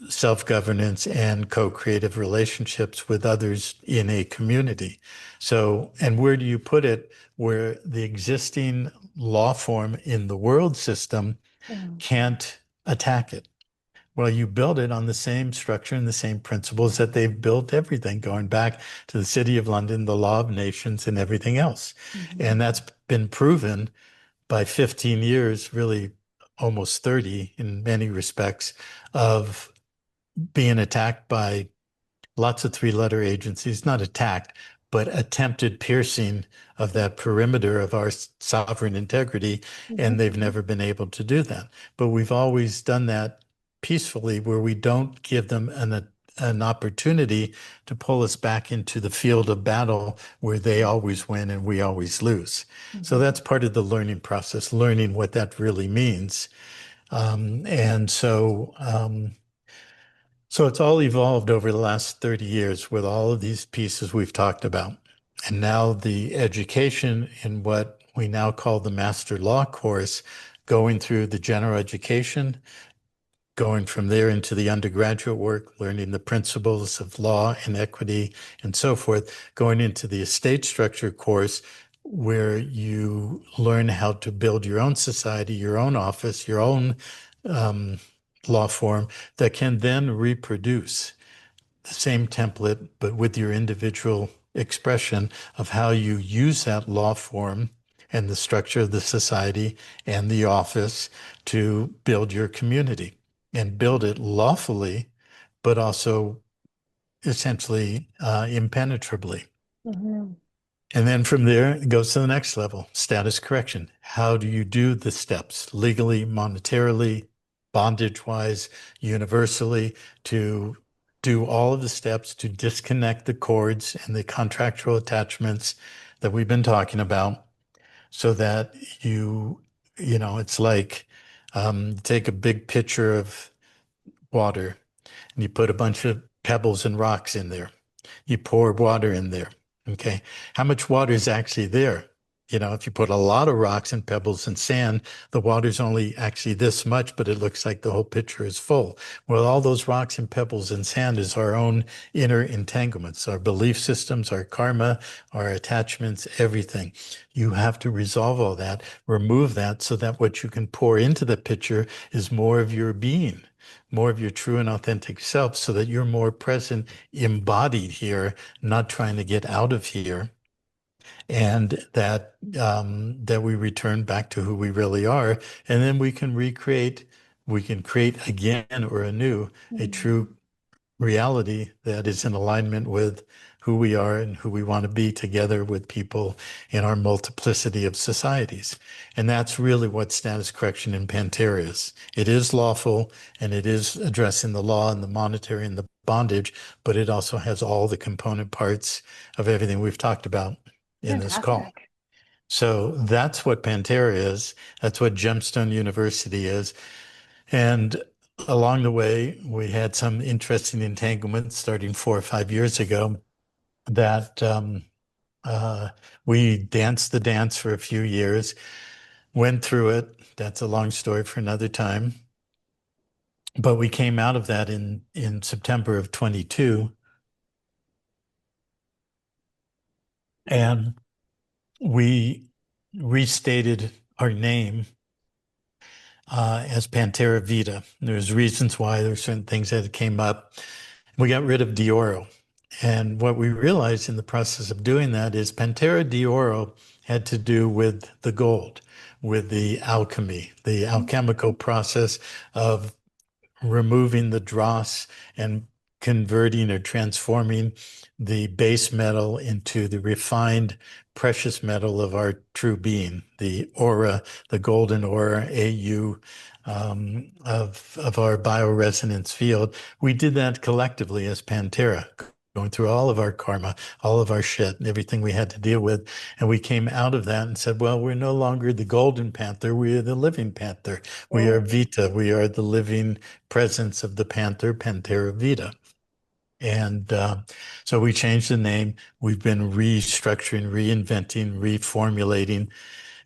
self-governance and co-creative relationships with others in a community? So, and where do you put it where the existing law form in the world system
Mhm.
can't attack it? Well, you build it on the same structure and the same principles that they've built everything, going back to the City of London, the law of nations, and everything else.
Mhm.
And that's been proven by 15 years, really almost 30 in many respects, of being attacked by lots of three-letter agencies, not attacked, but attempted piercing of that perimeter of our sovereign integrity, and they've
Mhm.
never been able to do that. But we've always done that peacefully, where we don't give them an opportunity to pull us back into the field of battle where they always win and we always lose. So
Mhm.
that's part of the learning process, learning what that really means. So it's all evolved over the last 30 years with all of these pieces we've talked about. And now the education in what we now call the Master Law course, going through the general education, going from there into the undergraduate work, learning the principles of law and equity and so forth, going into the estate structure course, where you learn how to build your own society, your own office, your own um, law form that can then reproduce the same template, but with your individual expression of how you use that law form and the structure of the society and the office to build your community and build it lawfully, but also essentially impenetrably.
Mhm.
And then from there, it goes to the next level, status correction. How do you do the steps legally, monetarily, bondage-wise, universally, to do all of the steps to disconnect the cords and the contractual attachments that we've been talking about, so that it's like take a big pitcher of water and you put a bunch of pebbles and rocks in there. You pour water in there. Okay. How much water is actually there? If you put a lot of rocks and pebbles and sand, the water's only actually this much, but it looks like the whole pitcher is full. Well, all those rocks and pebbles and sand is our own inner entanglements, our belief systems, our karma, our attachments, everything. You have to resolve all that, remove that, so that what you can pour into the pitcher is more of your being, more of your true and authentic self, so that you're more present, embodied here, not trying to get out of here, and that we return back to who we really are, and then we can create again or anew a
Mhm.
true reality that is in alignment with who we are and who we want to be together with people in our multiplicity of societies. And that's really what status correction in PanTerra is. It is lawful and it is addressing the law and the monetary and the bondage, but it also has all the component parts of everything we've talked about in this call.
Fantastic.
So that's what PanTerra is. That's what GemStone University is. And along the way, we had some interesting entanglements starting 4 or 5 years ago that uh, we danced the dance for a few years, went through it. That's a long story for another time. But we came out of that in September of 22, and we restated our name as PanTerra Vida. There's reasons why. There's certain things that came up. We got rid of Dioro. And what we realized in the process of doing that is PanTerra de Oro had to do with the gold, with the alchemy, the alchemical process of removing the dross and converting or transforming the base metal into the refined precious metal of our true being, the aura, the golden aura, AU, of our bioresonance field. We did that collectively as PanTerra, going through all of our karma, all of our shit, and everything we had to deal with. And we came out of that and said, well, we're no longer the golden panther, we are the living panther. We are
Mm.
Vita, we are the living presence of the panther, PanTerra Vida. And so we changed the name. We've been restructuring, reinventing, reformulating,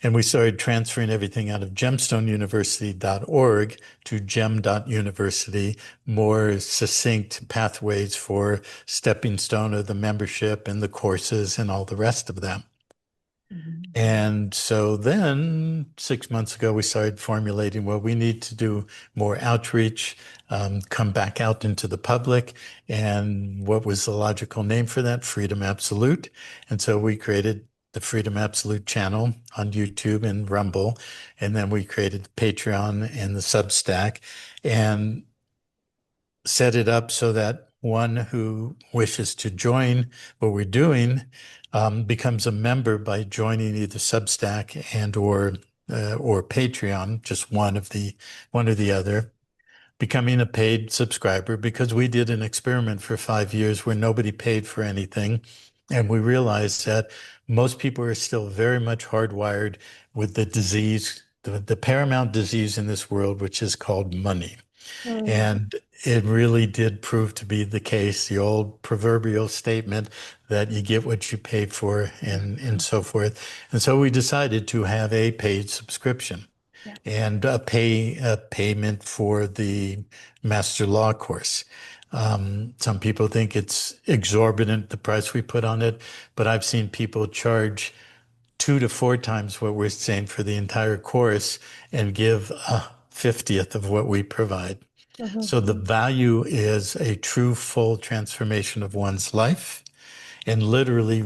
and we started transferring everything out of gemstoneuniversity.org to gem.university, more succinct pathways for stepping stone of the membership and the courses and all the rest of them.
Mhm.
And so then 6 months ago, we started formulating, well, we need to do more outreach, come back out into the public. And what was the logical name for that? Freedom Absolute. And so we created the Freedom Absolute channel on YouTube and Rumble. And then we created Patreon and the Substack and set it up so that one who wishes to join what we're doing becomes a member by joining either Substack and or Patreon, just one or the other, becoming a paid subscriber because we did an experiment for 5 years where nobody paid for anything. And we realized that most people are still very much hardwired with the disease, the paramount disease in this world, which is called money.
Mm.
And it really did prove to be the case, the old proverbial statement that you get what you pay for and so forth. And so we decided to have a paid subscription
Yeah.
and a payment for the master law course. Some people think it's exorbitant, the price we put on it, but I've seen people charge 2 to 4 times what we're saying for the entire course and give a 50th of what we provide.
Mhm.
So the value is a true full transformation of one's life and literally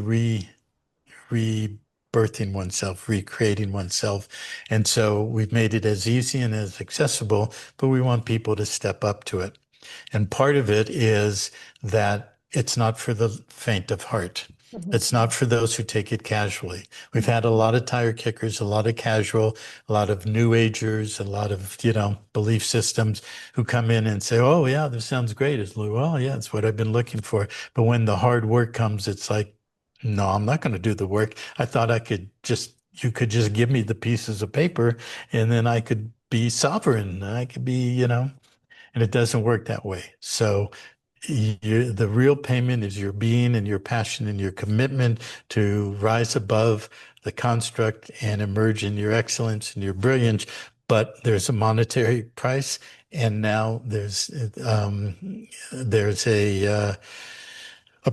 rebirthing oneself, recreating oneself. And so we've made it as easy and as accessible, but we want people to step up to it. And part of it is that it's not for the faint of heart.
Mhm.
It's not for those who take it casually. We've had a lot of tire kickers, a lot of casual, a lot of new agers, a lot of, belief systems who come in and say, oh, yeah, this sounds great. It's like, well, yeah, it's what I've been looking for. But when the hard work comes, it's like, no, I'm not going to do the work. I thought you could just give me the pieces of paper and then I could be sovereign. I could be, and it doesn't work that way. So the real payment is your being and your passion and your commitment to rise above the construct and emerge in your excellence and your brilliance. But there's a monetary price, and now there's a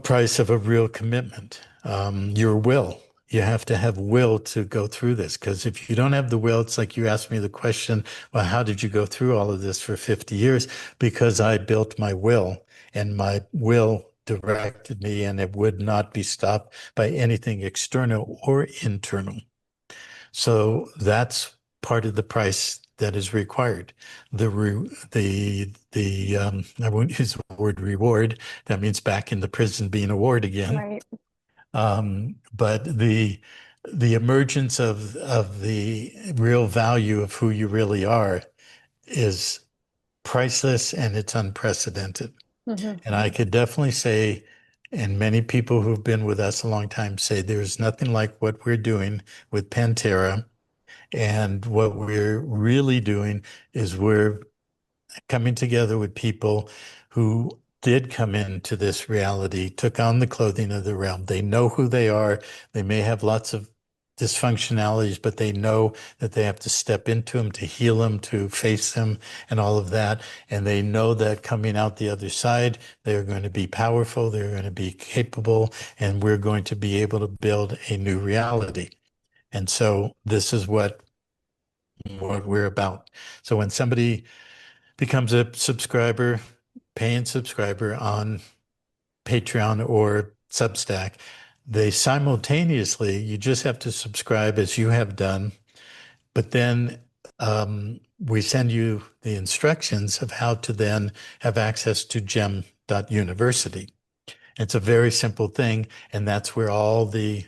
price of a real commitment. Your will. You have to have will to go through this because if you don't have the will, it's like you asked me the question, well, how did you go through all of this for 50 years? Because I built my will and my will directed me and it would not be stopped by anything external or internal. So that's part of the price that is required. I won't use the word reward. That means back in the prison being a ward again.
Right.
But the emergence of the real value of who you really are is priceless and it's unprecedented.
Mhm.
And I could definitely say, and many people who've been with us a long time say there's nothing like what we're doing with PanTerra. And what we're really doing is we're coming together with people who did come into this reality, took on the clothing of the realm. They know who they are. They may have lots of dysfunctionalities, but they know that they have to step into them, to heal them, to face them, and all of that. And they know that coming out the other side, they're going to be powerful, they're going to be capable, and we're going to be able to build a new reality. And so this is what we're about. So when somebody becomes a subscriber, paying subscriber on Patreon or Substack, they simultaneously, you just have to subscribe as you have done, but then we send you the instructions of how to then have access to gem.university. It's a very simple thing, and that's where all the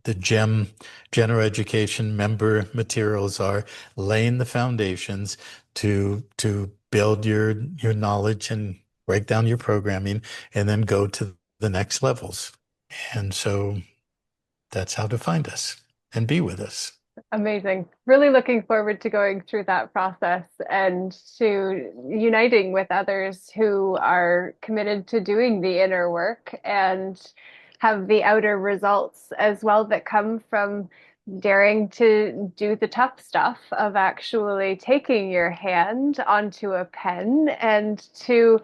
GEM general education member materials are, laying the foundations to build your knowledge and break down your programming, and then go to the next levels. And so that's how to find us and be with us.
Amazing. Really looking forward to going through that process and to uniting with others who are committed to doing the inner work and have the outer results as well that come from daring to do the tough stuff of actually taking your hand onto a pen and to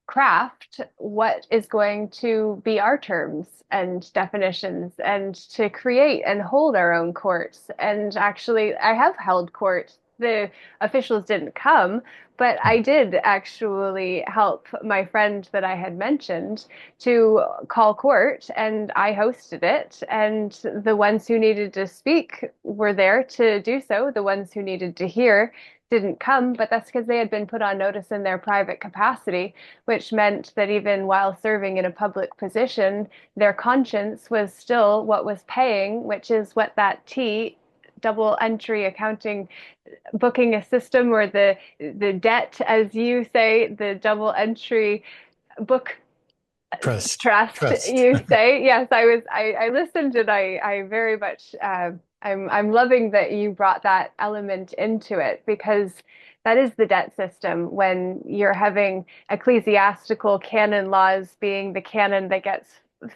craft what is going to be our terms and definitions and to create and hold our own courts. And actually, I have held court. The officials didn't come, but I did actually help my friend that I had mentioned to call court, and I hosted it. And the ones who needed to speak were there to do so. The ones who needed to hear didn't come, but that's because they had been put on notice in their private capacity, which meant that even while serving in a public position, their conscience was still what was paying, which is what that T double entry accounting booking a system, or the debt, as you say, the double entry book
Trust,
trust,
trust.
you say. Yes, I listened, and I very much I'm loving that you brought that element into it, because that is the debt system when you're having ecclesiastical canon laws being the canon that gets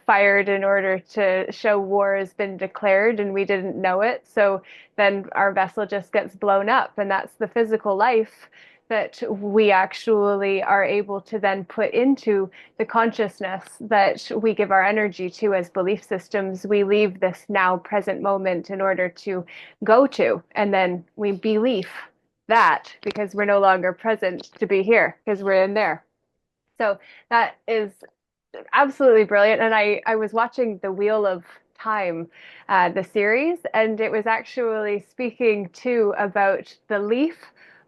fired in order to show war has been declared and we didn't know it. So then our vessel just gets blown up, and that's the physical life that we actually are able to then put into the consciousness that we give our energy to as belief systems. We leave this now present moment in order to go to, and then we believe that because we're no longer present to be here because we're in there. So that is absolutely brilliant. And I was watching The Wheel of Time, the series, and it was actually speaking too about the leaf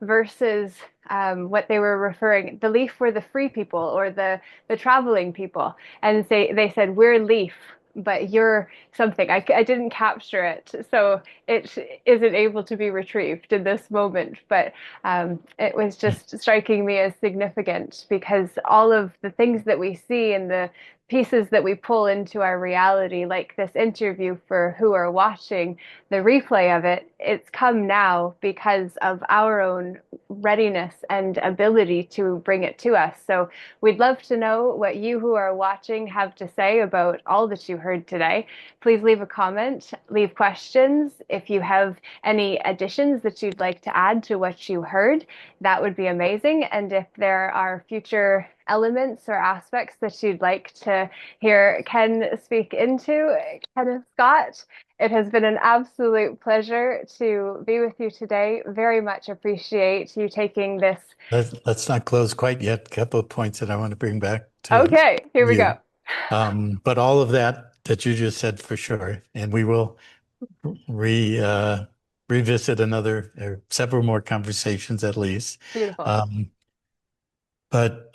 versus what they were referring. The leaf were the free people, or the traveling people, and they said we're leaf, but you're something. I didn't capture it, so it isn't able to be retrieved in this moment. But it was just striking me as significant, because all of the things that we see and the pieces that we pull into our reality, like this interview for who are watching the replay of it, it's come now because of our own readiness and ability to bring it to us. So we'd love to know what you who are watching have to say about all that you heard today. Please leave a comment, leave questions. If you have any additions that you'd like to add to what you heard, that would be amazing. And if there are future elements or aspects that you'd like to hear Ken speak into, Kenneth Scott, it has been an absolute pleasure to be with you today. Very much appreciate you taking this.
Let's not close quite yet. A couple of points that I want to bring back to
Okay, here we go.
you. But all of that you just said for sure, and we will re revisit another or several more conversations at least.
Beautiful.
Um, but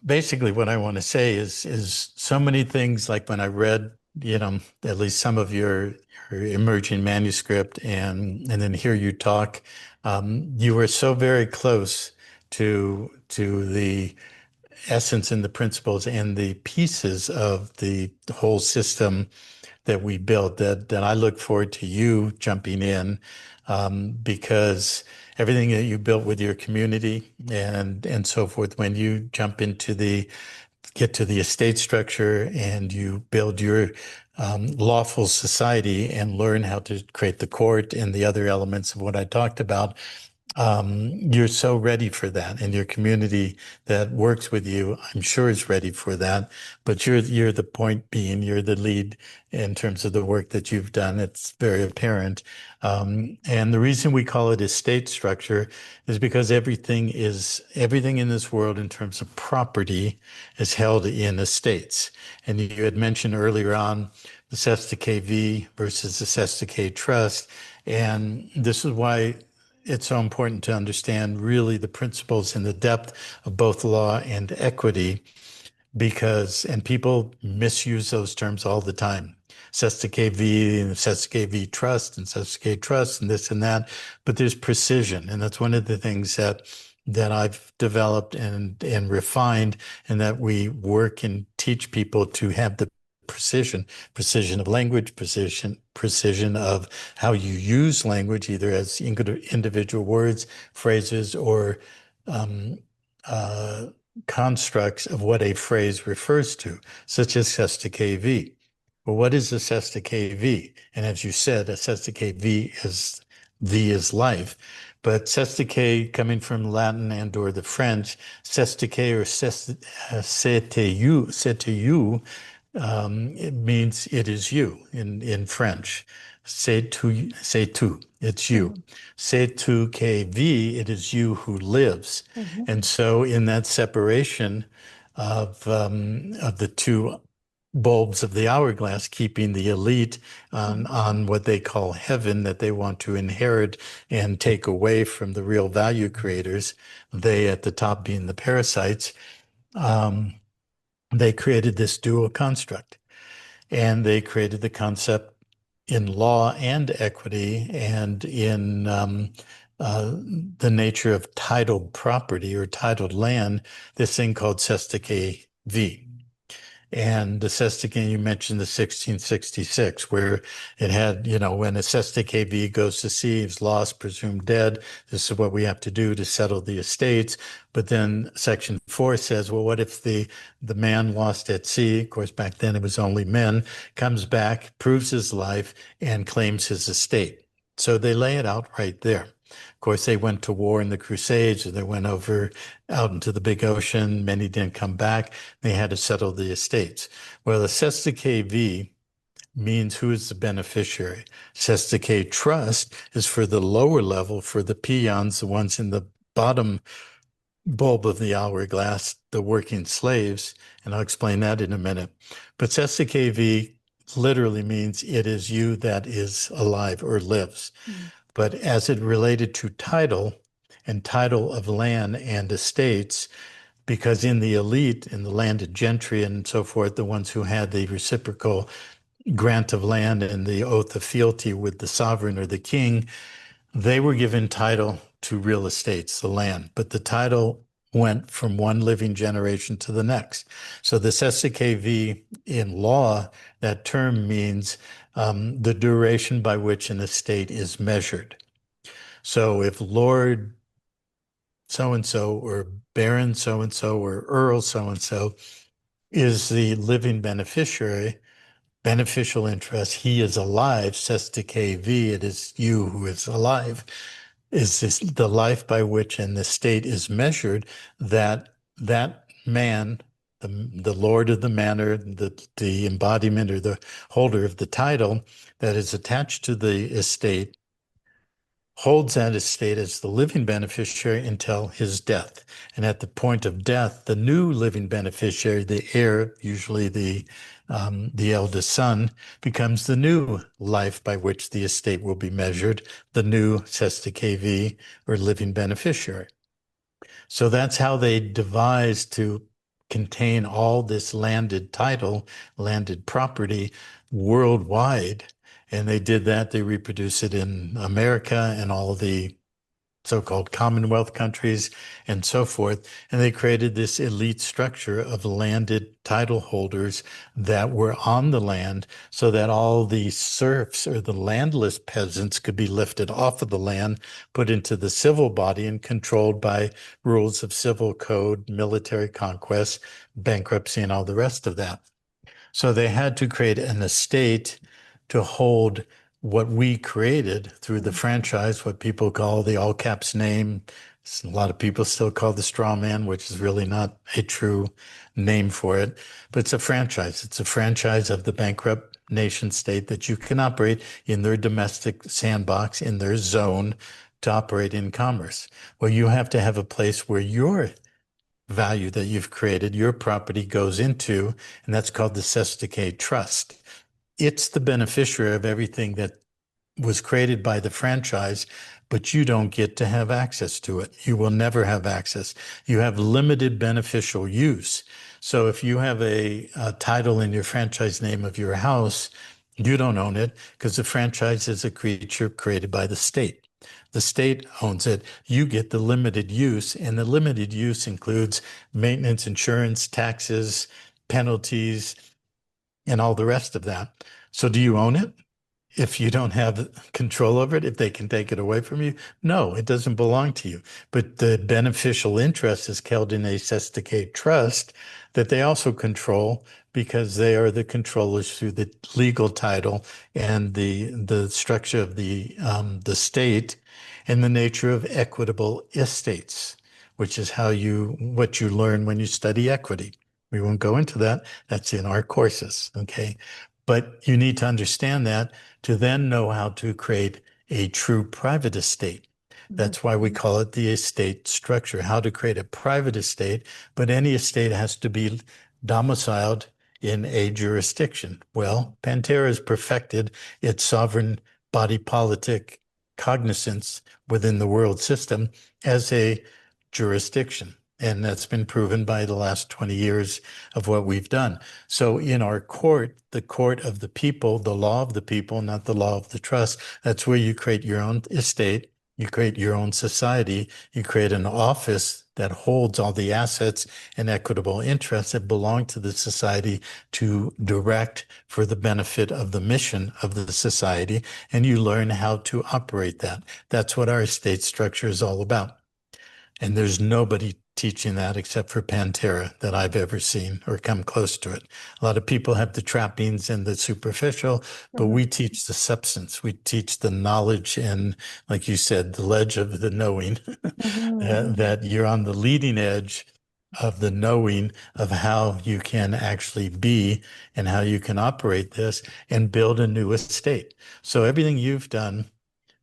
basically, what I want to say is so many things. Like when I read, at least some of your emerging manuscript, and then hear you talk, you were so very close to the essence and the principles and the pieces of the whole system that we built, that I look forward to you jumping in, because everything that you built with your community and so forth, when you jump into get to the estate structure and you build your lawful society and learn how to create the court and the other elements of what I talked about, You're so ready for that, and your community that works with you, I'm sure, is ready for that. But you're the point being, you're the lead in terms of the work that you've done. It's very apparent. And the reason we call it estate structure is because everything in this world in terms of property is held in estates. And you had mentioned earlier on the Sesta KV versus the Sesta K Trust. And this is why it's so important to understand really the principles and the depth of both law and equity and people misuse those terms all the time. Sesta KV and Sesta KV Trust and Sesta K Trust and this and that, but there's precision. And that's one of the things that I've developed and refined, and that we work and teach people to have the precision of language, precision of how you use language, either as individual words, phrases, or um, uh, constructs of what a phrase refers to, such as Sesta KV. Well, what is a Sesta KV? And as you said, a Sesta KV is V is life. But Sesta K, coming from Latin and or the French, Sesta K or c'est you, it means it is you in French. C'est tu, it's you.
Mhm.
C'est tu que vis, it is you who lives.
Mhm.
And so in that separation of the two bulbs of the hourglass, keeping the elite on what they call heaven that they want to inherit and take away from the real value creators, they at the top being the parasites, um, they created this dual construct. And they created the concept in law and equity and in the nature of titled property or titled land, this thing called Sestake V. And the Sestake, you mentioned the 1666, where it had, when a Sestake V goes to sea, he's lost, presumed dead. This is what we have to do to settle the estates. But then Section 4 says, well, what if the man lost at sea? Of course, back then it was only men, comes back, proves his life, and claims his estate. So they lay it out right there. Of course, they went to war in the Crusades, or they went over out into the big ocean. Many didn't come back. They had to settle the estates. Well, the Sesta KV means who is the beneficiary. Sesta K Trust is for the lower level, for the peons, the ones in the bottom bulb of the hourglass, the working slaves. And I'll explain that in a minute. But Sesta KV literally means it is you that is alive or lives.
Mhm.
But as it related to title and title of land and estates, because in the elite, in the landed gentry and so forth, the ones who had the reciprocal grant of land and the oath of fealty with the sovereign or the king, they were given title to real estates, the land, but the title went from one living generation to the next. So the SSKV in law, that term means the duration by which an estate is measured. So if Lord so-and-so or Baron so-and-so or Earl so-and-so is the living beneficiary, beneficial interest, he is alive, says to KV, it is you who is alive, is this the life by which an estate is measured, that man, the lord of the manor, the embodiment or the holder of the title that is attached to the estate holds that estate as the living beneficiary until his death. And at the point of death, the new living beneficiary, the heir, usually the eldest son, becomes the new life by which the estate will be measured, the new Sesta KV or living beneficiary. So that's how they devised to contain all this landed title, landed property worldwide. And they did that. They reproduce it in America and all the so-called Commonwealth countries and so forth. And they created this elite structure of landed title holders that were on the land so that all the serfs or the landless peasants could be lifted off of the land, put into the civil body and controlled by rules of civil code, military conquest, bankruptcy, and all the rest of that. So they had to create an estate to hold what we created through the
Mhm.
franchise, what people call the all caps name. A lot of people still call the straw man, which is really not a true name for it, but it's a franchise. It's a franchise of the bankrupt nation state that you can operate in their domestic sandbox, in their zone to operate in commerce. Well, you have to have a place where your value that you've created, your property goes into, and that's called the Sestake Trust. It's the beneficiary of everything that was created by the franchise, but you don't get to have access to it. You will never have access. You have limited beneficial use. So if you have a title in your franchise name of your house, you don't own it because the franchise is a creature created by the state. The state owns it. You get the limited use, and the limited use includes maintenance, insurance, taxes, penalties, and all the rest of that. So do you own it? If you don't have control over it, if they can take it away from you, no, it doesn't belong to you. But the beneficial interest is held in a sesticate trust that they also control because they are the controllers through the legal title and the structure of the state and the nature of equitable estates, which is what you learn when you study equity. We won't go into that. That's in our courses, okay? But you need to understand that to then know how to create a true private estate.
Mhm.
That's why we call it the estate structure, how to create a private estate, but any estate has to be domiciled in a jurisdiction. Well, PanTerra has perfected its sovereign body politic cognizance within the world system as a jurisdiction. And that's been proven by the last 20 years of what we've done. So in our court, the court of the people, the law of the people, not the law of the trust, that's where you create your own estate, you create your own society, you create an office that holds all the assets and equitable interests that belong to the society to direct for the benefit of the mission of the society, and you learn how to operate that. That's what our estate structure is all about. And there's nobody teaching that except for PanTerra that I've ever seen or come close to it. A lot of people have the trappings and the superficial, but
Mhm.
we teach the substance. We teach the knowledge and, like you said, the ledge of the knowing,
Mhm.
that you're on the leading edge of the knowing of how you can actually be and how you can operate this and build a new estate. So everything you've done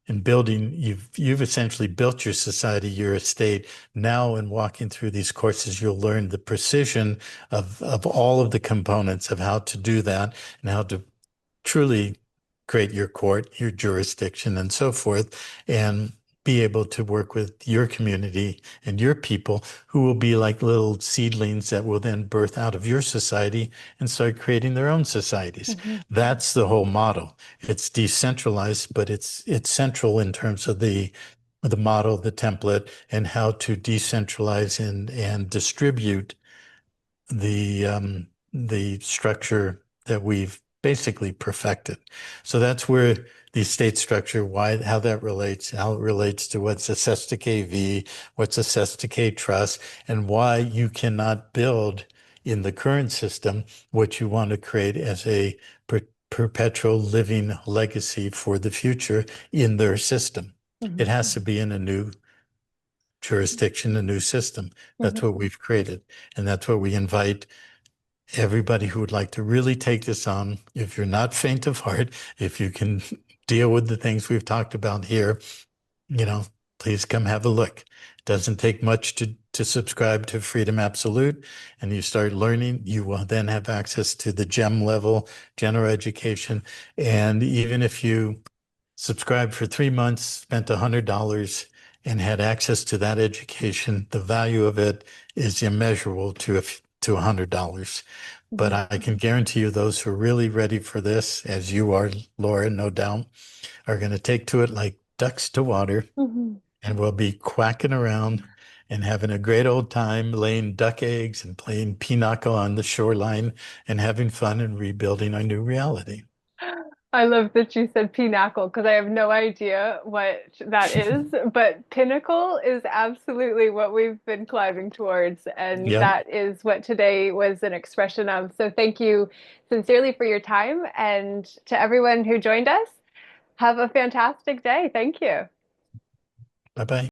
in building, you've essentially built your society, your estate. Now, in walking through these courses, you'll learn the precision of all of the components of how to do that and how to truly create your court, your jurisdiction, and so forth, and be able to work with your community and your people who will be like little seedlings that will then birth out of your society and start creating their own societies.
Mhm.
That's the whole model. It's decentralized, but it's central in terms of the model, the template, and how to decentralize and distribute the structure that we've basically perfected. So that's where the state structure, how that relates, how it relates to what's assessed to KV, what's assessed to K trust, and why you cannot build in the current system what you want to create as a perpetual living legacy for the future in their system. It
Mhm.
has to be in a new jurisdiction, a new system. That's
Mhm.
what we've created. And that's what we invite everybody who would like to really take this on. If you're not faint of heart, if you can deal with the things we've talked about here, you know, please come have a look. It doesn't take much to subscribe to Freedom Absolute, and you start learning. You will then have access to the GEM level, general education. And even if you subscribed for 3 months, spent $100 and had access to that education, the value of it is immeasurable to $100. But
Mhm.
I can guarantee you those who are really ready for this, as you are, Laura, no doubt, are going to take to it like ducks to water
Mhm.
and will be quacking around and having a great old time laying duck eggs and playing pinochle on the shoreline and having fun and rebuilding our new reality.
I love that you said pinnacle because I have no idea what that is, but pinnacle is absolutely what we've been climbing towards, and
Yep.
that is what today was an expression of. So thank you sincerely for your time, and to everyone who joined us. Have a fantastic day. Thank you.
Bye bye.